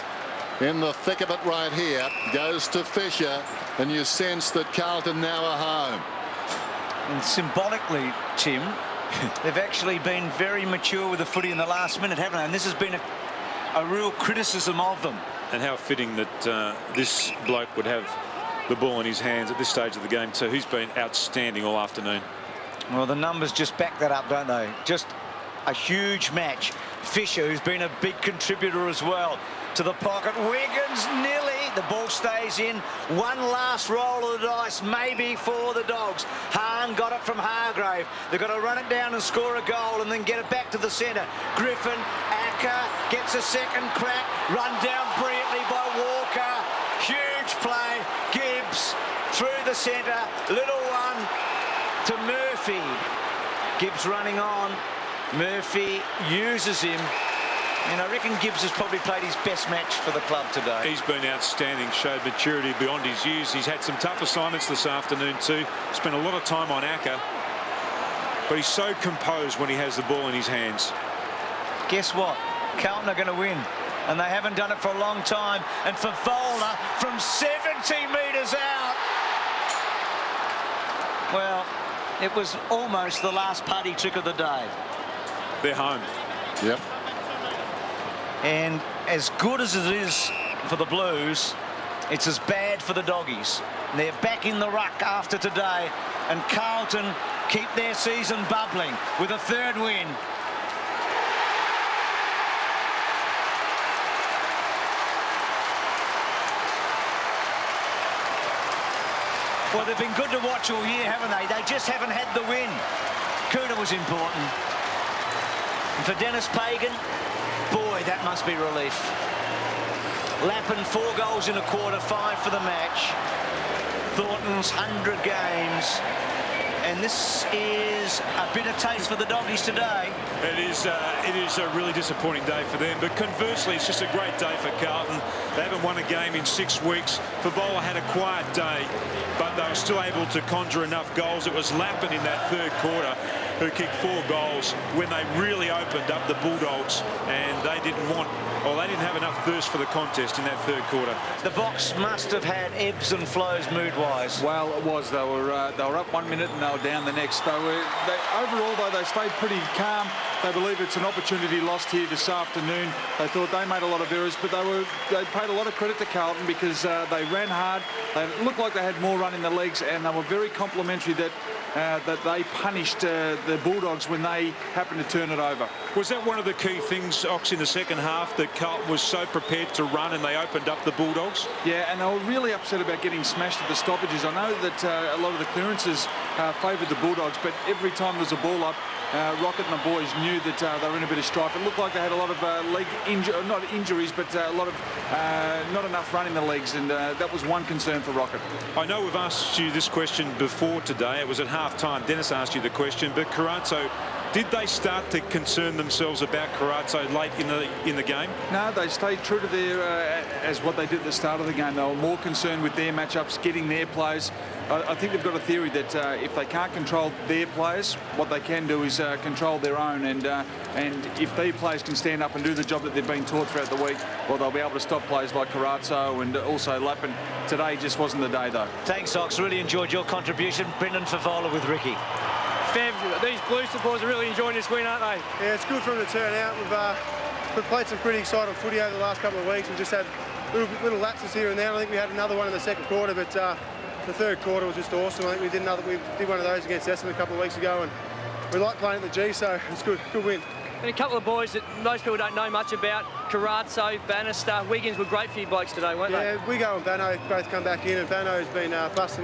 in the thick of it right here, goes to Fisher, and you sense that Carlton now are home. And symbolically, Tim, they've actually been very mature with the footy in the last minute, haven't they? And this has been a real criticism of them. And how fitting that this bloke would have the ball in his hands at this stage of the game too. He's been outstanding all afternoon. Well, the numbers just back that up, don't they? Just a huge match. Fisher, who's been a big contributor as well, to the pocket. Wiggins nearly. The ball stays in. One last roll of the dice, maybe for the Dogs. Hahn got it from Hargrave. They've got to run it down and score a goal and then get it back to the centre. Griffin, Acker gets a second crack. Run down brilliantly by Walker. Huge play. Gibbs through the centre. Little one to Murphy. Gibbs running on. Murphy uses him. And I reckon Gibbs has probably played his best match for the club today. He's been outstanding, showed maturity beyond his years. He's had some tough assignments this afternoon too. Spent a lot of time on Acker. But he's so composed when he has the ball in his hands. Guess what? Carlton are going to win. And they haven't done it for a long time. And for Vola from 70 metres out. Well, it was almost the last party trick of the day. They're home. Yep. And as good as it is for the Blues, it's as bad for the Doggies. They're back in the ruck after today, and Carlton keep their season bubbling with a 3rd win. Well, they've been good to watch all year, haven't they? They just haven't had the win. Cooter was important. And for Dennis Pagan, boy, that must be relief. Lappin 4 goals in a quarter, 5 for the match. Thornton's 100 games. And this is a bitter taste for the Doggies today. It is a really disappointing day for them. But conversely, it's just a great day for Carlton. They haven't won a game in 6 weeks. Favola had a quiet day, but they were still able to conjure enough goals. It was Lappin in that 3rd quarter who kicked 4 goals when they really opened up the Bulldogs, and they didn't have enough thirst for the contest in that 3rd quarter. The Box must have had ebbs and flows mood-wise. Well, it was. They were up 1 minute and they were down the next. Overall, though, they stayed pretty calm. They believe it's an opportunity lost here this afternoon. They thought they made a lot of errors, but they paid a lot of credit to Carlton because they ran hard. They looked like they had more run in the legs, and they were very complimentary that they punished the Bulldogs when they happened to turn it over. Was that one of the key things, Ox, in the second half, that Carlton was so prepared to run and they opened up the Bulldogs? Yeah, and they were really upset about getting smashed at the stoppages. I know that a lot of the clearances favoured the Bulldogs, but every time there was a ball up, Rocket and the boys knew that they were in a bit of strife. It looked like they had a lot of not injuries, but a lot of not enough run in the legs, and that was one concern for Rocket. I know we've asked you this question before today. It was at half-time. Dennis asked you the question, but Carrazzo, did they start to concern themselves about Carrazzo late in the game? No, they stayed true to their as what they did at the start of the game. They were more concerned with their matchups, getting their players. I think they've got a theory that if they can't control their players, what they can do is control their own. And if their players can stand up and do the job that they've been taught throughout the week, well, they'll be able to stop players like Carrazzo and also Lappin. Today just wasn't the day, though. Thanks, Ox. Really enjoyed your contribution. Brendan Favola with Ricky. These Blue supporters are really enjoying this win, aren't they? Yeah, it's good for them to turn out. We've played some pretty exciting footy over the last couple of weeks. We've just had little lapses here and there. I think we had another one in the second quarter, but the third quarter was just awesome. I think we did one of those against Essendon a couple of weeks ago, and we like playing at the G, so it's good win. And a couple of boys that most people don't know much about, Carazzo, Bannister, Wiggins were great for you blokes today, weren't they? Yeah, Wiggo and Bano both come back in, and Bano's been busting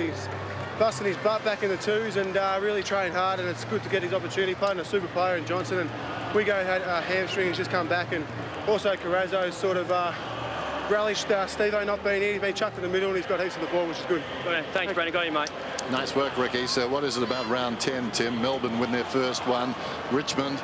his butt back in the twos and really trained hard, and it's good to get his opportunity. Playing a super player in Johnson, and Wiggo had hamstring, he's just come back, and also Carazzo's sort of relished Steve-O not being here. He's been chucked in the middle and he's got heaps of the ball, which is good. Well, thanks, Brandon. Got you, mate. Nice work, Ricky. So what is it about round 10, Tim? Melbourne win their first one. Richmond,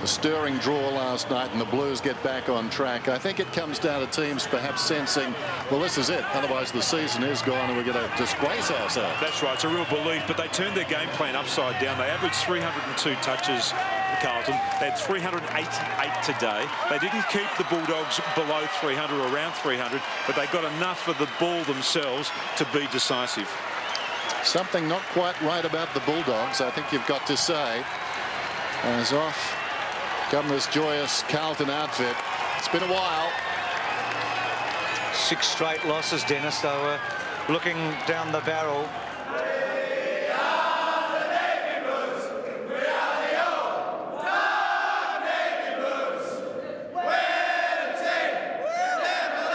a stirring draw last night, and the Blues get back on track. I think it comes down to teams perhaps sensing, well, this is it. Otherwise, the season is gone and we're going to disgrace ourselves. That's right. It's a real belief, but they turned their game plan upside down. They averaged 302 touches, Carlton. They had 388 today. They didn't keep the Bulldogs below 300 or around 300, but they got enough of the ball themselves to be decisive. Something not quite right about the Bulldogs, I think you've got to say, as off come this joyous Carlton outfit. It's been a while. 6 straight losses, Dennis. They were looking down the barrel